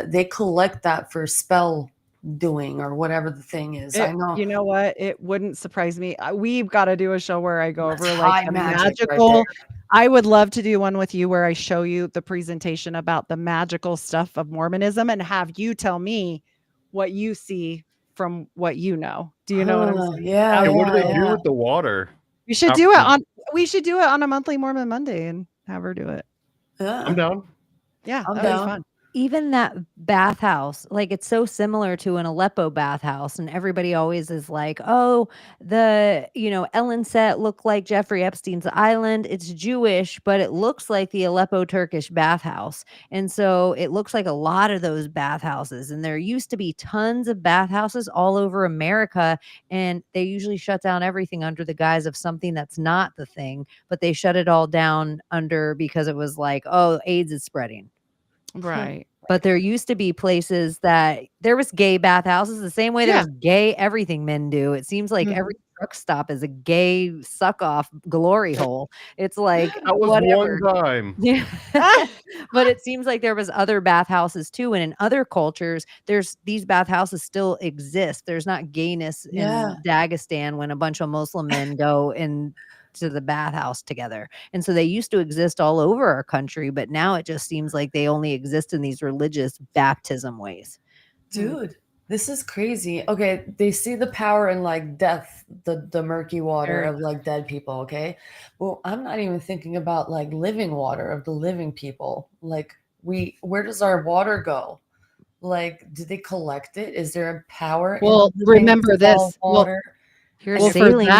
A: they collect that for spell doing or whatever the thing is. I know.
B: You know what? It wouldn't surprise me. We've got to do a show where I go
A: That's
B: over
A: high
B: like the
A: magic right
B: magical.
A: there.
B: I would love to do one with you where I show you the presentation about the magical stuff of Mormonism and have you tell me what you see from what you know. Do you know what I'm saying?
A: Yeah.
D: And what do they
A: yeah,
D: do
A: yeah.
D: with the water?
B: We should do it on a monthly Mormon Monday and have her do it.
D: I'm down.
B: Yeah,
A: I'm
B: that'd be
A: down.
B: fun.
C: Even that bathhouse, like it's so similar to an Aleppo bathhouse, and everybody always is like, "Oh, Ellen set looked like Jeffrey Epstein's island. It's Jewish, but it looks like the Aleppo Turkish bathhouse." And so it looks like a lot of those bathhouses. And there used to be tons of bathhouses all over America, and they usually shut down everything under the guise of something that's not the thing, but they shut it all down under because it was like, "Oh, AIDS is spreading."
B: Right.
C: But there used to be places that there was gay bathhouses the same way
B: Yeah.
C: there's gay everything men do. It seems like every truck stop is a gay suck off glory hole. It's like
D: That was
C: whatever.
D: one time.
C: Yeah. But it seems like there was other bathhouses too. And in other cultures, there's these bathhouses still exist. There's not gayness
A: Yeah.
C: in Dagestan when a bunch of Muslim men go in to the bathhouse together. And so they used to exist all over our country, but now it just seems like they only exist in these religious baptism ways.
A: Dude, this is crazy. Okay, they see the power in like death, the murky water of like dead people, okay? Well, I'm not even thinking about like living water of the living people. Like where does our water go? Like, do they collect it? Is there a power in
B: Well,
A: the living
B: remember this.
A: water?
C: Here's
B: Well,
C: saline.
B: for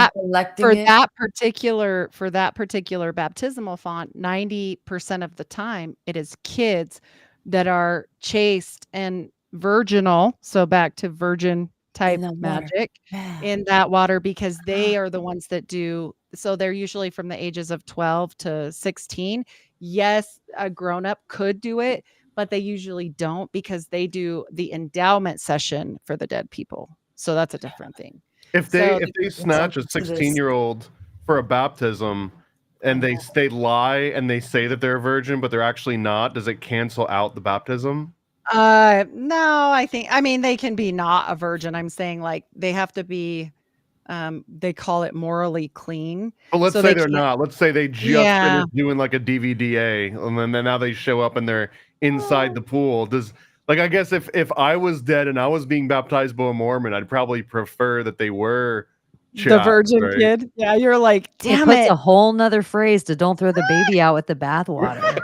B: that particular baptismal font, 90% of the time it is kids that are chaste and virginal. So back to virgin type
A: the water.
B: magic
A: Yeah.
B: in that water, because they are the ones that do. So they're usually from the ages of 12 to 16. Yes, a grown-up could do it, but they usually don't, because they do the endowment session for the dead people. So that's a different thing.
D: If
B: So
D: they snatch a 16-year-old for a baptism and they lie and they say that they're a virgin but they're actually not, does it cancel out the baptism?
B: No, I mean they can be not a virgin. I'm saying like they have to be they call it morally clean.
D: But let's
B: So
D: say
B: they
D: they're
B: can't-
D: not. Let's say they just
B: Yeah.
D: finished doing like a DVDA and then now they show up and they're inside the pool. Does like I guess if I was dead and I was being baptized by a Mormon, I'd probably prefer that they were
B: the
D: chaste,
B: virgin
D: right?
B: kid. Yeah, you're like,
C: It
B: damn
C: puts
B: it.
C: a whole nother phrase to don't throw the baby out with the bathwater.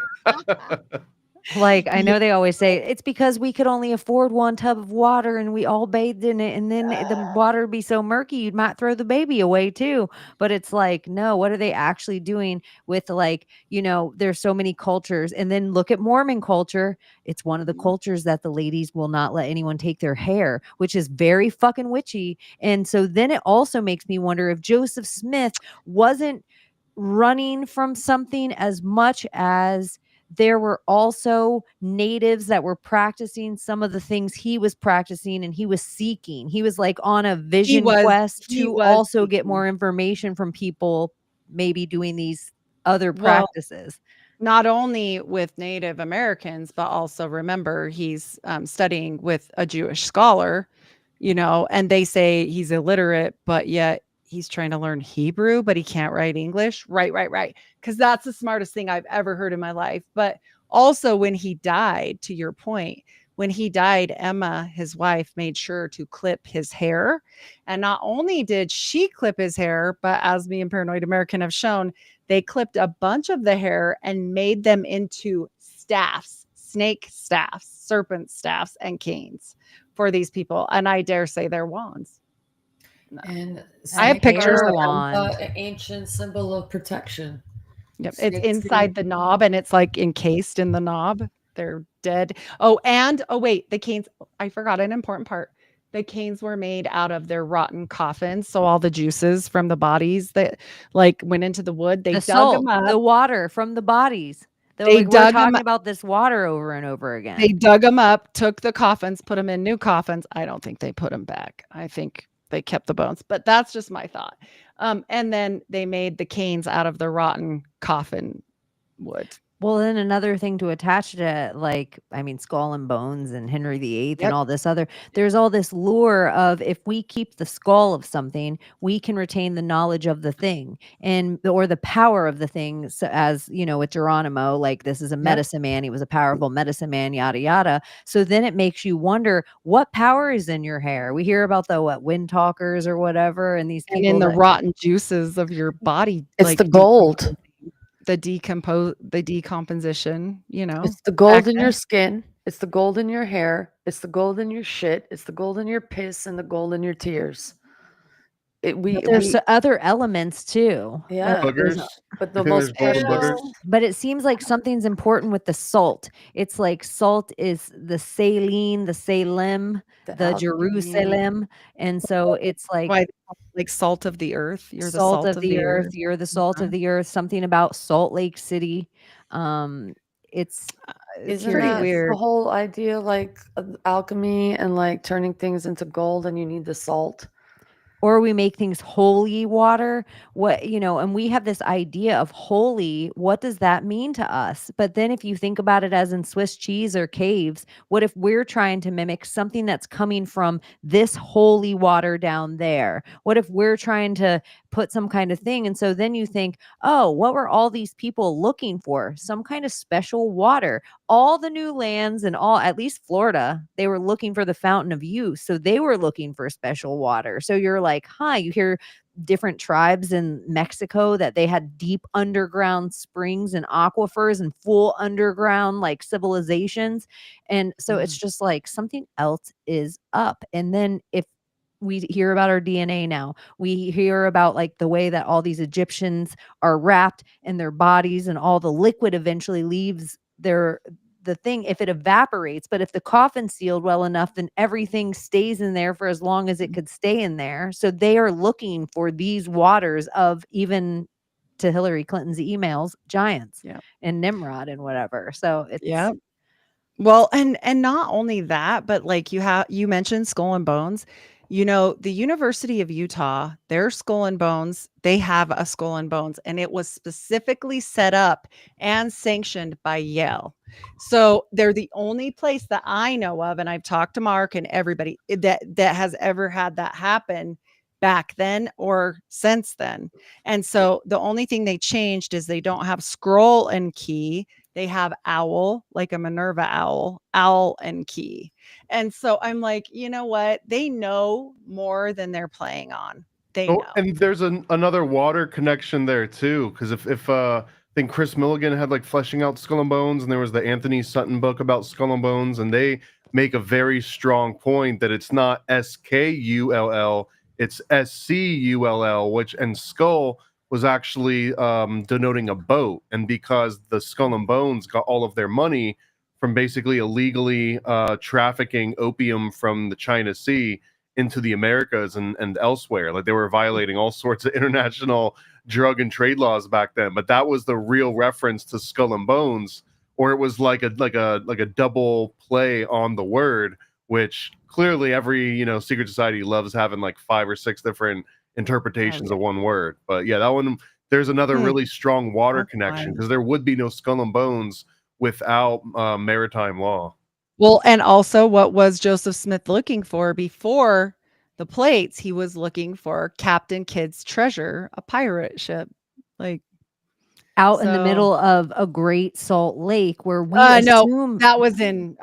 C: Like, I know they always say it's because we could only afford one tub of water and we all bathed in it, and then the water would be so murky you might throw the baby away too. But it's like, no, what are they actually doing with, like, there's so many cultures. And then look at Mormon culture. It's one of the cultures that the ladies will not let anyone take their hair, which is very fucking witchy. And so then it also makes me wonder if Joseph Smith wasn't running from something as much as there were also natives that were practicing some of the things he was practicing, and he was seeking. He was like on a vision quest to also get more information from people maybe doing these other practices.
B: Not only with Native Americans, but also remember he's studying with a Jewish scholar, and they say he's illiterate, but yet he's trying to learn Hebrew, but he can't write English. Right. Because that's the smartest thing I've ever heard in my life. But also when he died, to your point, when he died, Emma, his wife, made sure to clip his hair. And not only did she clip his hair, but as me and Paranoid American have shown, they clipped a bunch of the hair and made them into staffs, snake staffs, serpent staffs, and canes for these people. And I dare say they're wands. No.
A: And
B: I have pictures of
A: an ancient symbol of protection.
B: Yep. It's inside the knob and it's like encased in the knob. They're dead. Oh, wait, the canes. I forgot an important part. The canes were made out of their rotten coffins. So all the juices from the bodies that like went into the wood, they dug them up.
C: The water from the bodies.
B: They
C: we're
B: dug
C: talking
B: them
C: about this water over and over again.
B: They dug them up, took the coffins, put them in new coffins. I don't think they put them back. I think they kept the bones, but that's just my thought. And then they made the canes out of the rotten coffin wood.
C: Well, then another thing to attach to, Skull and Bones and Henry VIII and all this other, there's all this lure of if we keep the skull of something, we can retain the knowledge of the thing or the power of the thing. So as, with Geronimo, like this is a medicine man. He was a powerful medicine man, yada, yada. So then it makes you wonder what power is in your hair. We hear about the wind talkers or whatever. And these people
B: in the rotten juices of your body.
G: It's the gold.
B: the decomposition,
G: It's the gold
B: back
G: in your
B: then.
G: skin. It's the gold in your hair. It's the gold in your shit. It's the gold in your piss and the gold in your tears.
C: But there's other elements too. Like
G: Yeah,
C: there's
D: Boogers.
G: but
D: You
G: the
D: think
G: most
D: there's golden
G: precious.
D: boogers?
C: but it seems like something's important with the salt. It's like salt is the saline, the Salem,
G: The
C: the
G: alchemy.
C: Jerusalem, and so it's like
B: Why like salt of the earth. You're the
C: salt
B: salt
C: of
B: of
C: the
B: the
C: earth.
B: earth.
C: You're the salt of
B: Mhm.
C: the earth. Something about Salt Lake City. It's
B: It's
G: Isn't
B: pretty
G: that
C: curious.
G: the
B: weird.
G: whole idea, like of alchemy and like turning things into gold, and you need the salt?
C: Or we make things holy water, and we have this idea of holy. What does that mean to us? But then if you think about it as in Swiss cheese or caves, what if we're trying to mimic something that's coming from this holy water down there? What if we're trying to put some kind of thing? And so then you think, oh, what were all these people looking for? Some kind of special water. All the new lands and all, at least Florida, they were looking for the fountain of youth. So they were looking for special water. So you're like, you hear different tribes in Mexico that they had deep underground springs and aquifers and full underground like civilizations. And so it's just like something else is up. And then if we hear about our DNA now, we hear about like the way that all these Egyptians are wrapped in their bodies and all the liquid eventually leaves the thing if it evaporates. But if the coffin's sealed well enough, then everything stays in there for as long as it could stay in there. So they are looking for these waters of, even to Hillary Clinton's emails, giants
B: Yeah.
C: and Nimrod and whatever. So it's
B: Yeah. Well, and not only that, but like you mentioned Skull and Bones. The University of Utah, their Skull and Bones, they have a Skull and Bones, and it was specifically set up and sanctioned by Yale. So they're the only place that I know of, and I've talked to Mark and everybody that has ever had that happen back then or since then. And so the only thing they changed is they don't have scroll and key. They have owl, like a Minerva owl and key. And so I'm like, you know what? They know more than they're playing on. They
D: Oh,
B: know.
D: and there's another water connection there too, because if I think Chris Milligan had like Fleshing Out Skull and Bones, and there was the Anthony Sutton book about Skull and Bones, and they make a very strong point that it's not SKULL, it's SCULL, which and skull was actually denoting a boat, and because the Skull and Bones got all of their money from basically illegally trafficking opium from the China Sea into the Americas and elsewhere. Like they were violating all sorts of international drug and trade laws back then. But that was the real reference to Skull and Bones, or it was like a double play on the word, which clearly every secret society loves having like 5 or 6 different interpretations of one word. But yeah, that one, there's another really strong water connection, because there would be no Skull and Bones without maritime law.
B: Well, and also what was Joseph Smith looking for before the plates? He was looking for Captain Kidd's treasure, a pirate ship. Like
C: out in the middle of a Great Salt Lake where we
B: no,
C: assume
B: that was in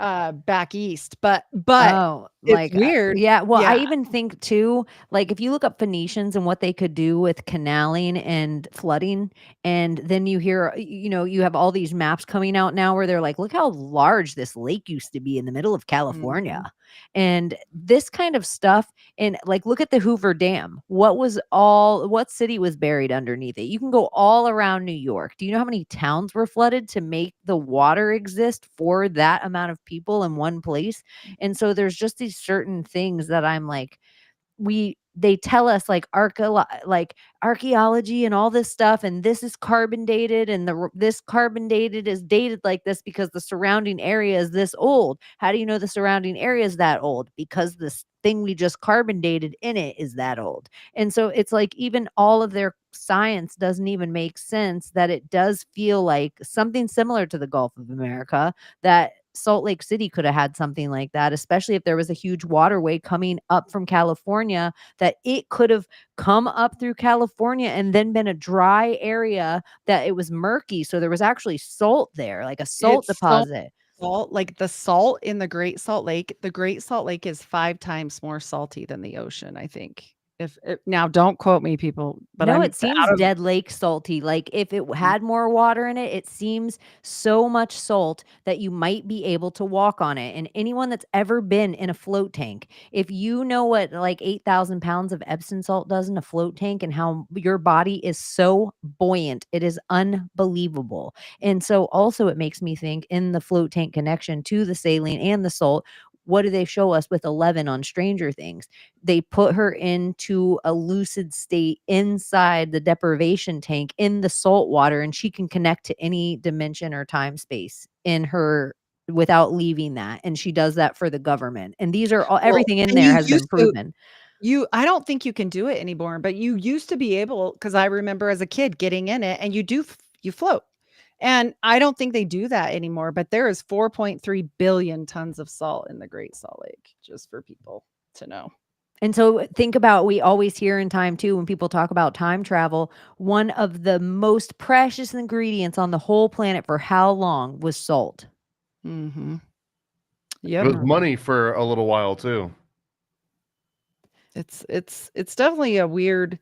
B: back east, but
C: oh,
B: it's
C: like
B: weird.
C: yeah. Well, I
B: Yeah.
C: even think too, like if you look up Phoenicians and what they could do with canaling and flooding, and then you hear, you have all these maps coming out now where they're like, look how large this lake used to be in the middle of California. And this kind of stuff, and like look at the Hoover Dam. What city was buried underneath it? You can go all around New York. Do you know how many towns were flooded to make the water exist for that amount of people in one place? And so there's just these certain things that I'm like, they tell us like archaeology and all this stuff, and this is carbon dated, and this carbon dated is dated like this because the surrounding area is this old. How do you know the surrounding area is that old? Because this thing we just carbon dated in it is that old. And so it's like even all of their science doesn't even make sense, that it does feel like something similar to the Gulf of America, that Salt Lake City could have had something like that, especially if there was a huge waterway coming up from California, that it could have come up through California and then been a dry area, that it was murky. So there was actually salt there, like a salt deposit.
B: Salt, like the salt in the Great Salt Lake. The Great Salt Lake is 5 times more salty than the ocean, I think. If now, don't quote me, people, but
C: No,
B: I'm
C: it seems
B: out of
C: dead lake salty. Like if it had more water in it, it seems so much salt that you might be able to walk on it. And anyone that's ever been in a float tank, if you know what like 8,000 pounds of Epsom salt does in a float tank and how your body is so buoyant, it is unbelievable. And so also it makes me think in the float tank connection to the saline and the salt, what do they show us with 11 on Stranger Things? They put her into a lucid state inside the deprivation tank in the salt water, and she can connect to any dimension or time space in her without leaving that. And she does that for the government. And these are all,
B: well,
C: everything in
B: and
C: there
B: you
C: has been
B: used to
C: proven.
B: I don't think you can do it anymore, but you used to be able, because I remember as a kid getting in it and you float. And I don't think they do that anymore, but there is 4.3 billion tons of salt in the Great Salt Lake, just for people to know.
C: And so think about, we always hear in time too, when people talk about time travel, one of the most precious ingredients on the whole planet for how long was salt.
B: Mm-hmm.
D: It
B: Yep.
D: was money for a little while too.
B: It's definitely a weird.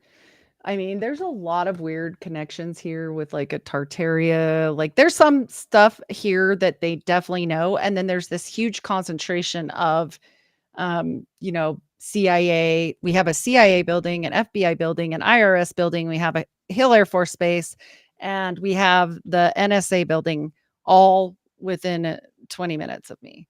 B: I mean, there's a lot of weird connections here with like a Tartaria. Like there's some stuff here that they definitely know. And then there's this huge concentration of, CIA. We have a CIA building, an FBI building, an IRS building. We have a Hill Air Force Base, and we have the NSA building all within 20 minutes of me.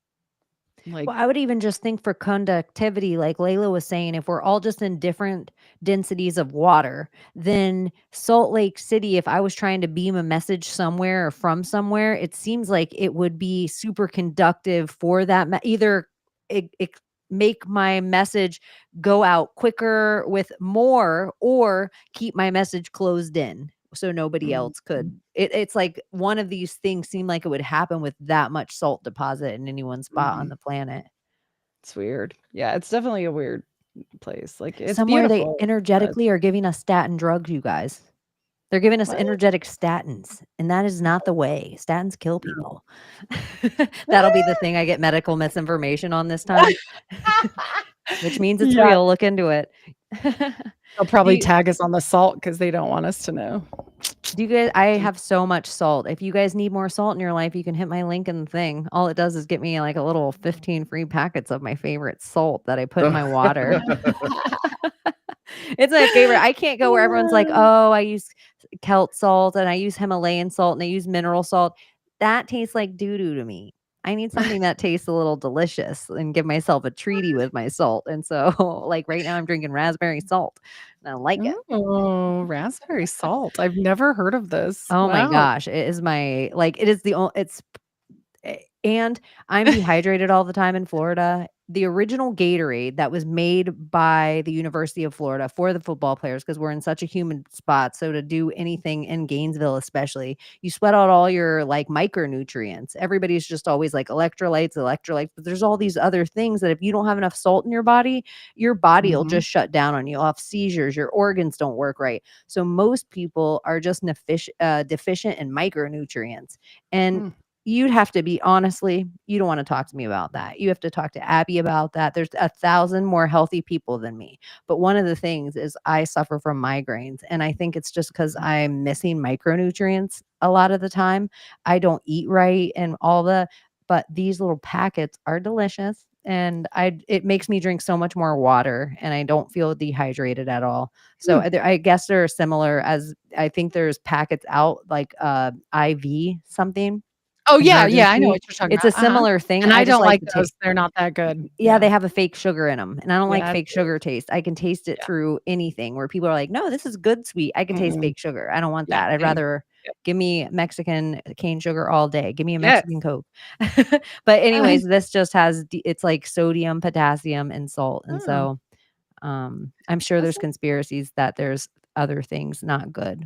B: Like,
C: Well, I would even just think for conductivity, like Layla was saying, if we're all just in different densities of water, then Salt Lake City, if I was trying to beam a message somewhere or from somewhere, it seems like it would be super conductive for that. Either it make my message go out quicker with more, or keep my message closed in so nobody else could. It's like one of these things seemed like it would happen with that much salt deposit in any one spot on the planet.
B: it's weird. Yeah, it's definitely a weird place. Like it's
C: Somewhere they
B: beautiful. But
C: energetically are giving us statin drugs, you guys. They're giving us
B: what?
C: energetic statins, and that is not the way. Statins kill
B: No.
C: people. That'll be the thing I get medical misinformation on this time, which means it's
B: Yeah.
C: real. Look into it.
B: They'll probably
C: Do
B: tag us on the salt because they don't want us to know.
C: you guys, I have so much salt. If you guys need more salt in your life, you can hit my link in the thing. All it does is get me like a little 15 free packets of my favorite salt that I put in my water. It's my favorite. I can't go where everyone's like, oh, I use Celt salt and I use Himalayan salt and I use mineral salt. That tastes like doo-doo to me. I need something that tastes a little delicious and give myself a treaty with my salt. And so like right now I'm drinking raspberry salt and I like it.
B: Oh, raspberry salt. I've never heard of this.
C: Oh my
B: Wow.
C: gosh. It is my, like, it is the only, and I'm dehydrated all the time in Florida. The original Gatorade that was made by the University of Florida for the football players, because we're in such a humid spot. So to do anything in Gainesville, especially, you sweat out all your like micronutrients. Everybody's just always like electrolytes, but there's all these other things that if you don't have enough salt in your body will just shut down on you. You'll have seizures, your organs don't work right. So most people are just deficient in micronutrients. And you'd have to be, honestly, you don't want to talk to me about that. You have to talk to Abbie about that. There's 1,000 more healthy people than me. But one of the things is I suffer from migraines. And I think it's just because I'm missing micronutrients a lot of the time. I don't eat right and but these little packets are delicious. And it makes me drink so much more water and I don't feel dehydrated at all. So I guess they're similar, as I think there's packets out like IV something.
B: Oh, yeah, I know
C: Emergency.
B: what you're talking
C: It's
B: about.
C: a similar thing.
B: And I
C: just
B: don't like
C: the
B: those. They're not that good.
C: Yeah, they have a fake sugar in them, and I don't like
B: Yeah,
C: fake sugar taste. I can taste it through anything where people are like, "No, this is good sweet." I can taste fake sugar. I don't want
B: Yeah,
C: that. I'd
B: same.
C: rather give me Mexican cane sugar all day. Give me a
B: Yes.
C: Mexican Coke. But anyways, this just has it's like sodium, potassium, and salt. And so I'm sure there's conspiracies that there's other things not good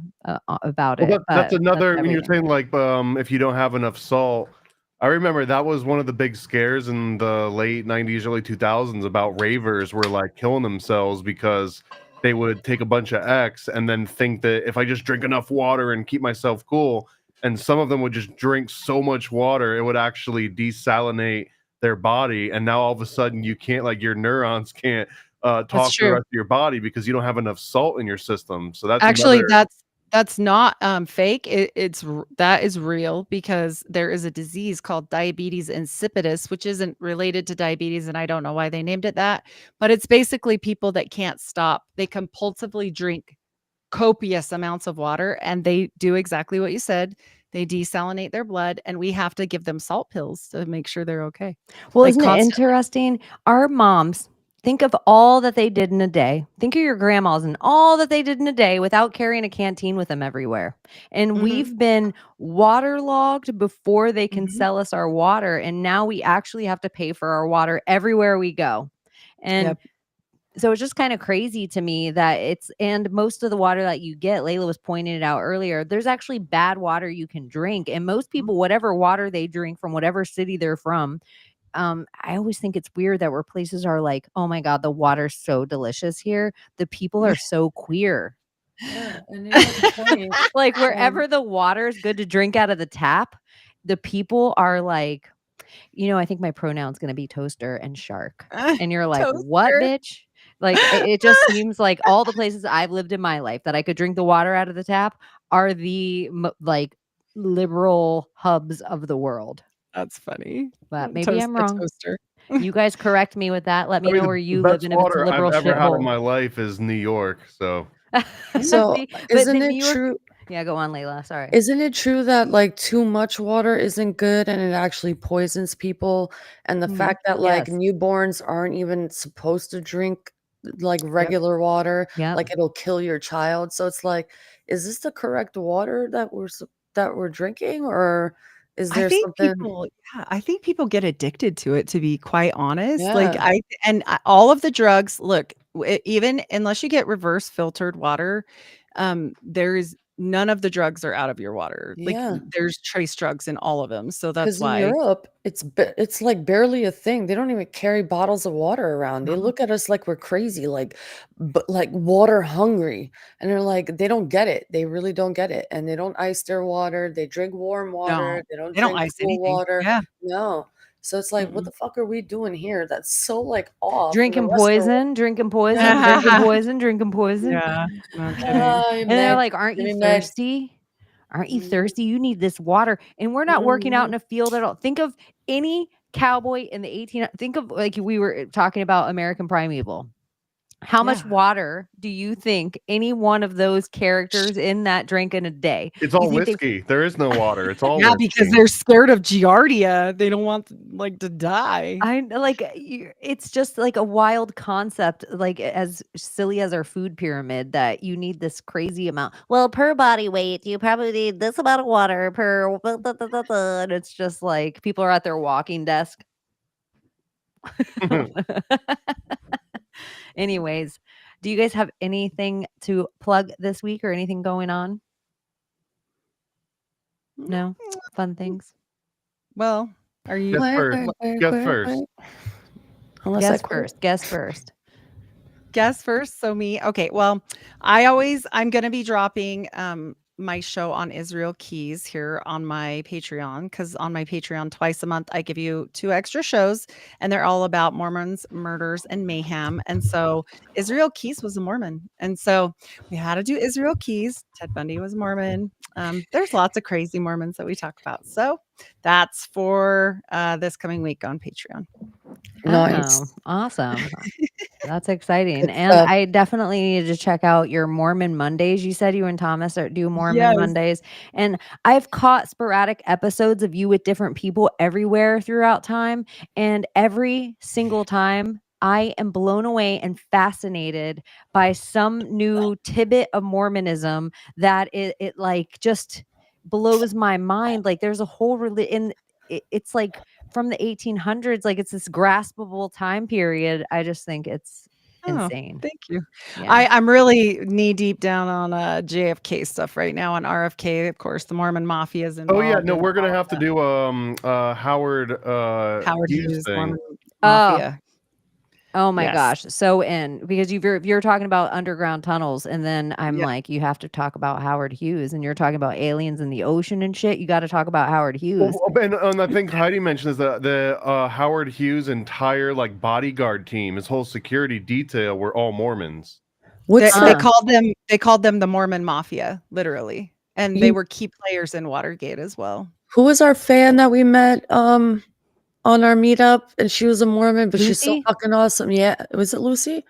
C: about
D: Well,
C: it.
D: that's
C: But
D: another, when you're
C: everything.
D: saying like if you don't have enough salt. I remember that was one of the big scares in the late 90s, early 2000s about ravers were like killing themselves because they would take a bunch of X and then think that if I just drink enough water and keep myself cool, and some of them would just drink so much water it would actually desalinate their body, and now all of a sudden you can't, like, your neurons can't talk to the
B: true.
D: rest of your body because you don't have enough salt in your system. So that's
B: Actually,
D: another.
B: that's not fake. That is real because there is a disease called diabetes insipidus, which isn't related to diabetes, and I don't know why they named it that, but it's basically people that can't stop. They compulsively drink copious amounts of water, and they do exactly what you said. They desalinate their blood, and we have to give them salt pills to make sure they're okay.
C: Well,
B: Like
C: isn't it
B: constantly.
C: interesting? Our moms, think of all that they did in a day. Think of your grandmas and all that they did in a day without carrying a canteen with them everywhere. And
B: Mhm.
C: we've been waterlogged before they can
B: Mhm.
C: sell us our water. And now we actually have to pay for our water everywhere we go. And
B: Yep.
C: so it's just kind of crazy to me that and most of the water that you get, Layla was pointing it out earlier, there's actually bad water you can drink. And most people, whatever water they drink from whatever city they're from, I always think it's weird that where places are like, oh my God, the water's so delicious here. The people are so queer.
A: Yeah, and you know what's funny?
C: Like wherever the water is good to drink out of the tap, the people are like, I think my pronoun's going to be toaster and shark. And you're like, what,
B: Toaster.
C: bitch? Like, it just seems like all the places I've lived in my life that I could drink the water out of the tap are the like liberal hubs of the world.
B: That's funny.
C: But maybe I'm wrong.
B: Toaster.
C: You guys correct me with that. Let me
D: I mean,
C: know where
D: the
C: you live
D: best
C: and if it's a
D: water I've
C: liberal
D: ever had in
C: shithole.
D: my life is New York. So
G: So
C: See, but
G: isn't
C: the
G: it
C: New York.
G: true?
C: Yeah, go on, Layla. Sorry.
G: Isn't it true that like too much water isn't good and it actually poisons people? And the fact that like
C: Yes.
G: newborns aren't even supposed to drink like
B: Yep.
G: regular water,
C: Yep.
G: like it'll kill your child. So it's like, is this the correct water that we're drinking, or is
B: I
G: there
B: think
G: something?
B: I think people get addicted to it, to be quite honest. Like
G: Yeah,
B: all of the drugs, look, even unless you get reverse filtered water, there is none of the drugs are out of your water. Like
G: yeah.
B: there's trace drugs in all of them. So that's
G: Because in
B: why.
G: Europe, it's like barely a thing. They don't even carry bottles of water around. They
B: No.
G: look at us like we're crazy, like but like water hungry. And they're like, they don't get it. They really don't get it. And they don't ice their water. They drink warm
B: No.
G: water. They don't
B: They don't
G: drink
B: ice
G: cool
B: anything.
G: water.
B: Yeah.
G: No. So it's like, what
B: Mm-mm.
G: the fuck are we doing here? That's so like off from the
C: Drinking
G: rest of the world.
C: poison, drinking poison, drinking poison, drinking poison.
B: Yeah. No kidding.
C: And they're
G: Next.
C: like, aren't
G: Give
C: you
G: me next.
C: thirsty? Aren't you
G: Mhm,
C: thirsty? You need this water. And we're not working out
G: mhm.
C: in a field at all. Think of any cowboy in the 18. Think of like we were talking about American Primeval. How much
B: Yeah.
C: water do you think any one of those characters in that drink in a day?
D: it's
C: You
D: all
C: think they
D: whiskey. There is no water. It's all
B: Yeah, because
D: whiskey.
B: they're scared of giardia. They don't want like to die.
C: it's just like a wild concept, like as silly as our food pyramid, that you need this crazy amount. Well, per body weight, you probably need this amount of water per. Blah, blah, blah, blah, blah. And it's just like people are at their walking desk. Anyways, do you guys have anything to plug this week or anything going on? No fun things.
B: Well, are you?
D: Guess first. Guess first.
G: Unless I
C: Guess
G: quit.
C: first. Guess first.
B: Guess first. So me. Okay. Well, I'm going to be dropping my show on Israel Keys here on my Patreon, because on my Patreon twice a month I give you 2 extra shows, and they're all about Mormons, murders, and mayhem. And so Israel Keys was a Mormon, and so we had to do Israel Keys. Ted Bundy was Mormon. There's lots of crazy Mormons that we talk about. So that's for this coming week on Patreon.
G: Nice.
C: Oh, awesome. That's exciting.
G: Good
C: And
G: stuff.
C: I definitely need to check out your Mormon Mondays. You said you and Thomas do Mormon
B: Yes.
C: Mondays. And I've caught sporadic episodes of you with different people everywhere throughout time. And every single time I am blown away and fascinated by some new tidbit of Mormonism that it like just blows my mind. Like there's a whole it's like from the 1800s, like it's this graspable time period. I just think it's insane.
B: Thank you.
C: Yeah.
B: I'm really knee deep down on JFK stuff right now, on RFK. Of course, the Mormon Mafia is
D: Oh
B: involved.
D: yeah, no,
B: in
D: we're gonna
B: all
D: have to do Howard
B: Howard
D: Hughes
B: Hughes,
D: thing.
B: Mormon
C: Oh,
B: Mafia.
C: Oh my
B: Yes.
C: gosh. So in because if you're talking about underground tunnels and then I'm
B: Yep.
C: like, you have to talk about Howard Hughes and you're talking about aliens in the ocean and shit. You got to talk about Howard Hughes.
D: And I think Heidi mentioned is that the Howard Hughes entire like bodyguard team, his whole security detail were all Mormons.
B: They,
A: What's
B: they
A: that?
B: called them the Mormon Mafia, literally, and they were key players in Watergate as well.
A: Who was our fan that we met on our meetup? And she was a Mormon, but she's so
C: Lucy?
A: fucking awesome. Yeah. Was it Lucy?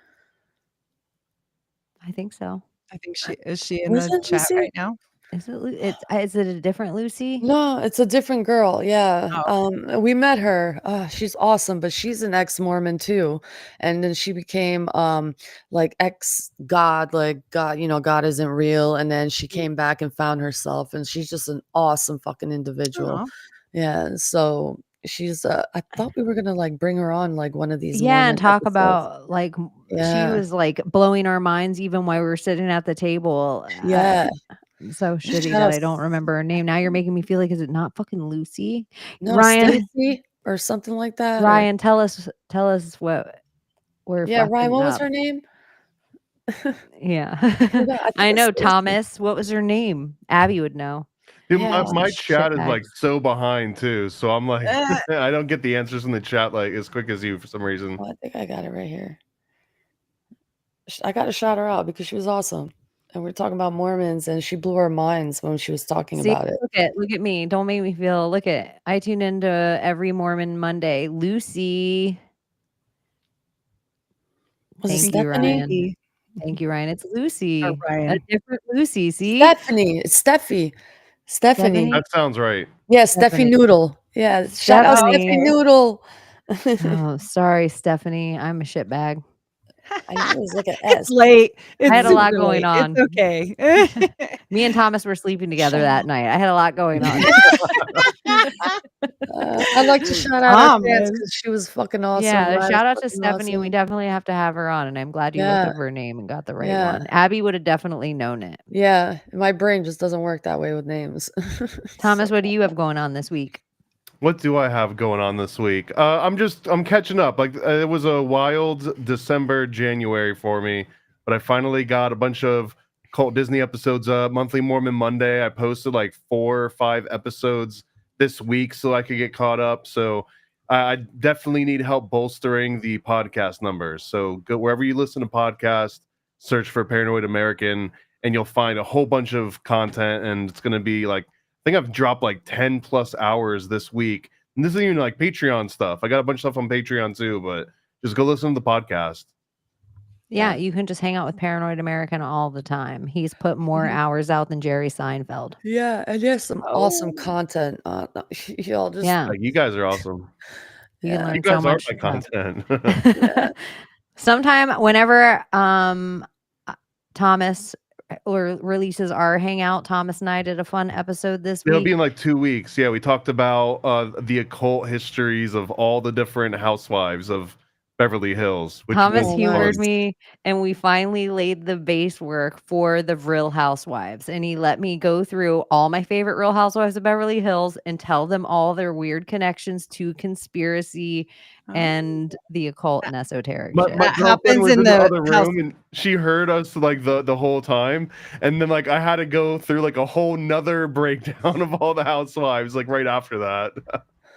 C: I think so.
B: I think she in
A: Was
B: the
A: it
B: chat
A: Lucy?
B: right now.
C: Is it a different Lucy?
A: No, it's a different girl. Yeah.
B: Oh.
A: We met her. She's awesome, but she's an ex-Mormon too. And then she became like ex-God, like God, God isn't real. And then she came back and found herself, and she's just an awesome fucking individual.
B: Aw.
A: Yeah. So she's I thought we were gonna like bring her on like one of these
C: Yeah,
A: Mormon
C: and talk
A: episodes.
C: about like she
A: Yeah.
C: was like blowing our minds even while we were sitting at the table.
A: Yeah.
C: So shitty
A: Shout
C: that
A: out
C: I don't remember her name. Now you're making me feel like, is it not fucking Lucy?
A: No,
C: Ryan,
A: Stacy or something like that.
C: Ryan, tell us what we're
A: Yeah, Ryan,
C: fucking
A: what was
C: up.
A: her name?
C: Yeah.
A: I think
C: I
A: it's
C: know,
A: Stacy.
C: Thomas. What was her name? Abbie would know.
D: Dude,
A: Yeah.
D: my chat is
C: Shitbag.
D: like so behind too, so I'm like I don't get the answers in the chat like as quick as you for some reason.
A: Oh, I think I got it right here. I got to shout her out because she was awesome. And we're talking about Mormons, and she blew our minds when she was talking
C: See,
A: about it.
C: look at me. Don't make me feel. Look at. I tune into every Mormon Monday. Lucy.
A: Was it
C: Thank you,
A: Stephanie?
C: Ryan. Thank you, Ryan. It's Lucy.
B: Or
C: A
B: Ryan.
C: different Lucy. See,
A: Stephanie. It's Steffi. Stephanie.
C: Stephanie?
D: That sounds right.
A: Yeah, Steffi
C: Stephanie.
A: Noodle. Yeah, shout out Steffi
C: Stephanie.
A: Noodle.
C: Oh, sorry, Stephanie. I'm a shitbag.
A: I knew it was like an
B: It's
A: S.
B: late. It's
C: I had a lot
B: super
C: going
B: late.
C: on.
B: It's okay.
C: Me and Thomas were sleeping together that night. I had a lot going on.
A: I'd like to shout out our fans because she was fucking awesome.
C: Yeah,
A: Ryan's
C: shout out to
A: fucking
C: Stephanie.
A: awesome.
C: We definitely have to have her on, and I'm glad you looked up her name and got the right
A: Yeah.
C: one. Abbie would have definitely known it.
A: Yeah, my brain just doesn't work that way with names.
C: Thomas, what do you have going on this week?
D: What do I have going on this week? I'm catching up. Like it was a wild December, January for me, but I finally got a bunch of Cult Disney episodes up. Monthly Mormon Monday, I posted like 4 or 5 episodes this week so I could get caught up. So I definitely need help bolstering the podcast numbers. So go wherever you listen to podcasts, search for Paranoid American, and you'll find a whole bunch of content. And it's going to be like, I think I've dropped like 10 plus hours this week. And this isn't even like Patreon stuff. I got a bunch of stuff on Patreon too, but just go listen to the podcast.
C: Yeah, you can just hang out with Paranoid American all the time. He's put more hours out than Jerry Seinfeld.
A: Yeah, and there's some awesome content. Y'all just
C: Yeah.
D: Like, you guys are awesome.
C: You can learn
D: You guys
C: so
D: are
C: much.
D: my content.
C: Sometime whenever Thomas releases our hangout, Thomas and I did a fun episode this
D: It'll
C: week.
D: be in like 2 weeks. Yeah, we talked about the occult histories of all the different housewives of Beverly Hills. Which
C: Thomas
D: was
C: humored
D: fun.
C: me, and we finally laid the base work for the Real Housewives. And he let me go through all my favorite Real Housewives of Beverly Hills and tell them all their weird connections to conspiracy and the occult and esoteric
D: My
C: shit.
D: girlfriend was in the other room and she heard us like the whole time, and then like I had to go through like a whole nother breakdown of all the housewives like right after that.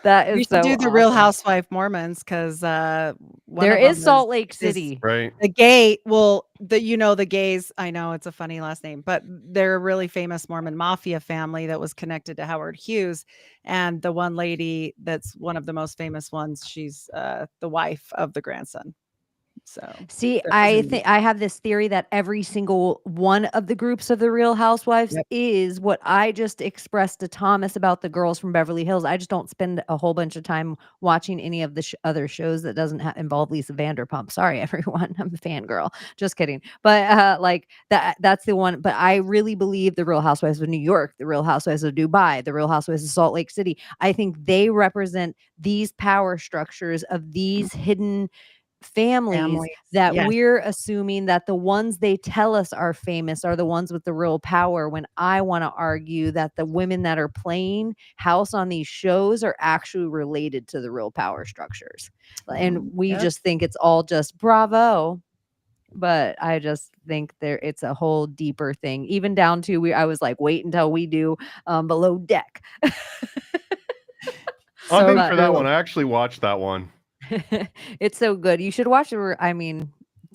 C: That is
B: We should
C: so
B: do the Real
C: awesome.
B: Housewife Mormons because
C: There is Salt Lake City.
D: Right.
B: The gay, well, the gays. I know it's a funny last name, but they're a really famous Mormon mafia family that was connected to Howard Hughes, and the one lady that's one of the most famous ones. She's the wife of the grandson. So
C: See, I think I have this theory that every single one of the groups of the Real Housewives is what I just expressed to Thomas about the girls from Beverly Hills. I just don't spend a whole bunch of time watching any of the other shows that doesn't involve Lisa Vanderpump. Sorry, everyone. I'm a fangirl. Just kidding. But like that's the one. But I really believe the Real Housewives of New York, the Real Housewives of Dubai, the Real Housewives of Salt Lake City. I think they represent these power structures of these hidden families that
B: Yes.
C: we're assuming that the ones they tell us are famous are the ones with the real power, when I want to argue that the women that are playing house on these shows are actually related to the real power structures. And we
B: Yep.
C: just think it's all just bravo. But I just think it's a whole deeper thing, even down to I was like, wait until we do Below Deck.
D: I'm in
B: So
D: for that
B: true.
D: one. I actually watched that one.
C: It's so good. You should watch it. I mean,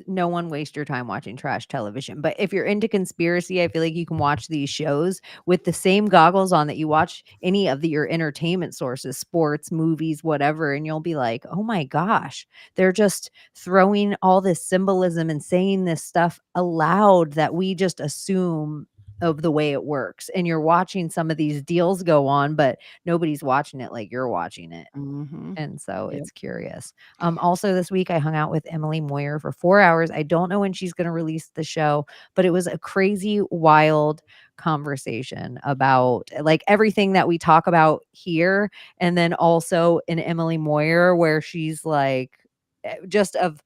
C: no one waste your time watching trash television. But if you're into conspiracy, I feel like you can watch these shows with the same goggles on that you watch any of your entertainment sources, sports, movies, whatever. And you'll be like, oh my gosh, they're just throwing all this symbolism and saying this stuff aloud that we just assume of the way it works. And you're watching some of these deals go on, but nobody's watching it like you're watching it.
B: Mhm.
C: And so
B: Yep.
C: it's curious. Also this week I hung out with Emily Moyer for 4 hours. I don't know when she's going to release the show, but it was a crazy, wild conversation about like everything that we talk about here. And then also in Emily Moyer, where she's like, just of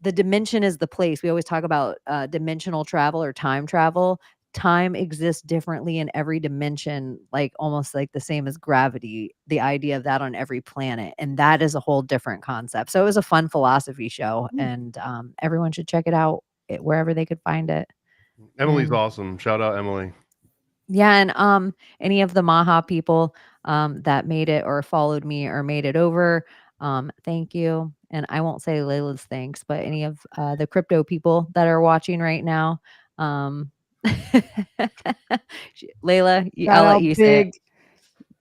C: the dimension is the place. We always talk about dimensional travel or time travel. Time exists differently in every dimension, like almost like the same as gravity, the idea of that on every planet. And that is a whole different concept. So it was a fun philosophy show, and everyone should check it out wherever they could find it.
D: Emily's
C: And
D: awesome. Shout out Emily.
C: yeah, and any of the Maha people that made it or followed me or made it over, thank you. And I won't say Layla's thanks, but any of the crypto people that are watching right now, Layla,
A: Shout
C: I'll let
A: out
C: you say it.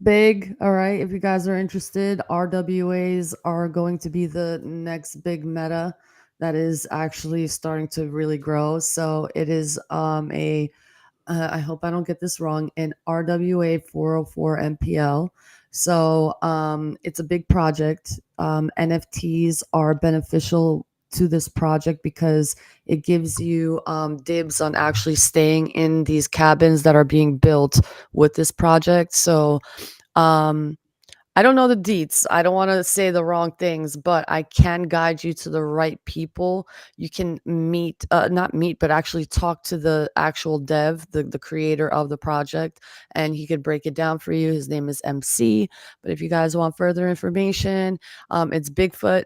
A: big. All right. If you guys are interested, RWAs are going to be the next big meta that is actually starting to really grow. So it is I hope I don't get this wrong, an RWA 404 MPL. So it's a big project. NFTs are beneficial to this project because it gives you dibs on actually staying in these cabins that are being built with this project. So I don't know the deets. I don't want to say the wrong things, but I can guide you to the right people. You can not meet, but actually talk to the actual dev, the creator of the project, and he could break it down for you. His name is MC. But if you guys want further information, it's Bigfoot,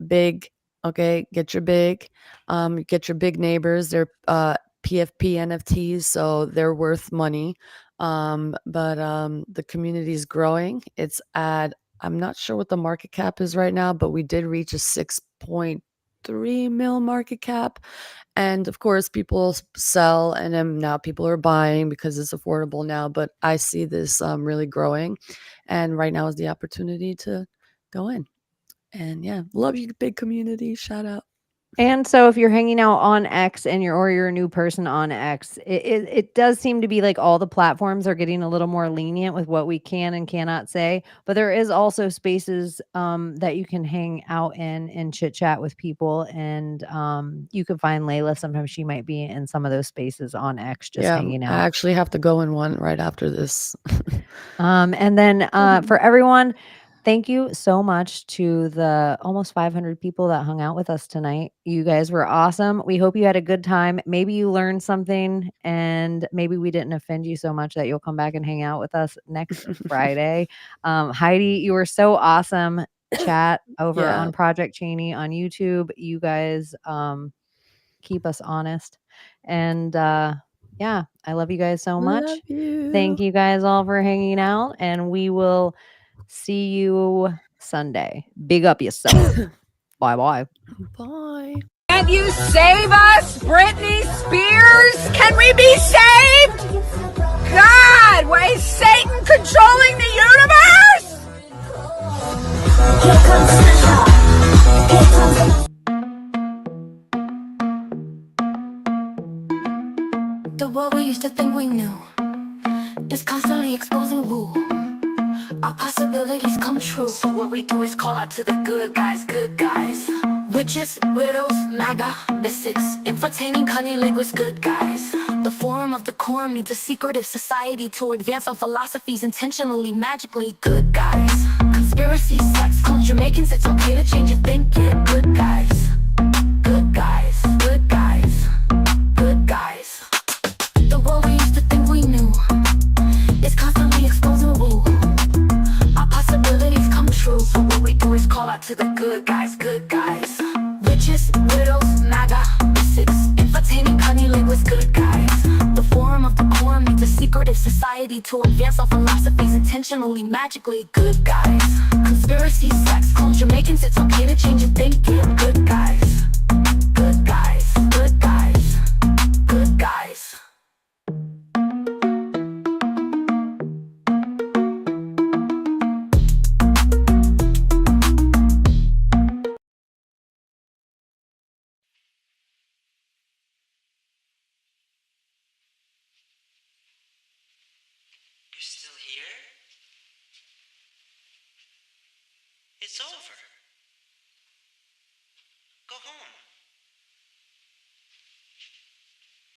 A: big. Okay, get your big neighbors. They're PFP NFTs, so they're worth money. But the community is growing. It's at, I'm not sure what the market cap is right now, but we did reach a 6.3 mil market cap. And of course, people sell, and then now people are buying because it's affordable now. But I see this really growing, and right now is the opportunity to go in. And yeah, love you, big community. Shout out.
C: And so if you're hanging out on X and you're a new person on X, it does seem to be like all the platforms are getting a little more lenient with what we can and cannot say. But there is also spaces that you can hang out in and chit chat with people. And you can find Layla. Sometimes she might be in some of those spaces on X just hanging
G: I
C: out.
G: actually have to go in one right after this.
C: And then for everyone, thank you so much to the almost 500 people that hung out with us tonight. You guys were awesome. We hope you had a good time. Maybe you learned something, and maybe we didn't offend you so much that you'll come back and hang out with us next Friday. Heidi, you were so awesome. Chat over
G: Yeah.
C: on Project Chaney on YouTube. You guys keep us honest. And yeah, I love you guys so much.
G: Love you.
C: Thank you guys all for hanging out, and we will see you Sunday. Big up yourself. Bye-bye.
G: Bye.
H: Can you save us, Britney Spears? Can we be saved? God, why is Satan controlling the universe?
I: The world we used to think we knew is constantly exposing who our possibilities come true. So what we do is call out to the good guys, good guys. Witches, widows, MAGA, mystics, entertaining cunning linguists, good guys. The forum of the quorum needs a secretive society to advance our philosophies intentionally, magically, good guys. Conspiracy, sex, culture makings, it's okay to change your thinking, good guys. call out to the good guys, good guys. Witches, widows, MAGA, mystics, entertaining cunnilingus, good guys. The forum of decorum meets a secretive society to advance our philosophies intentionally, magically, good guys. Conspiracy, sex, culture, Jamaicans, it's okay to change your thinking, good guys. Good guys, good guys, good guys.
J: You're still here? It's over. Go home.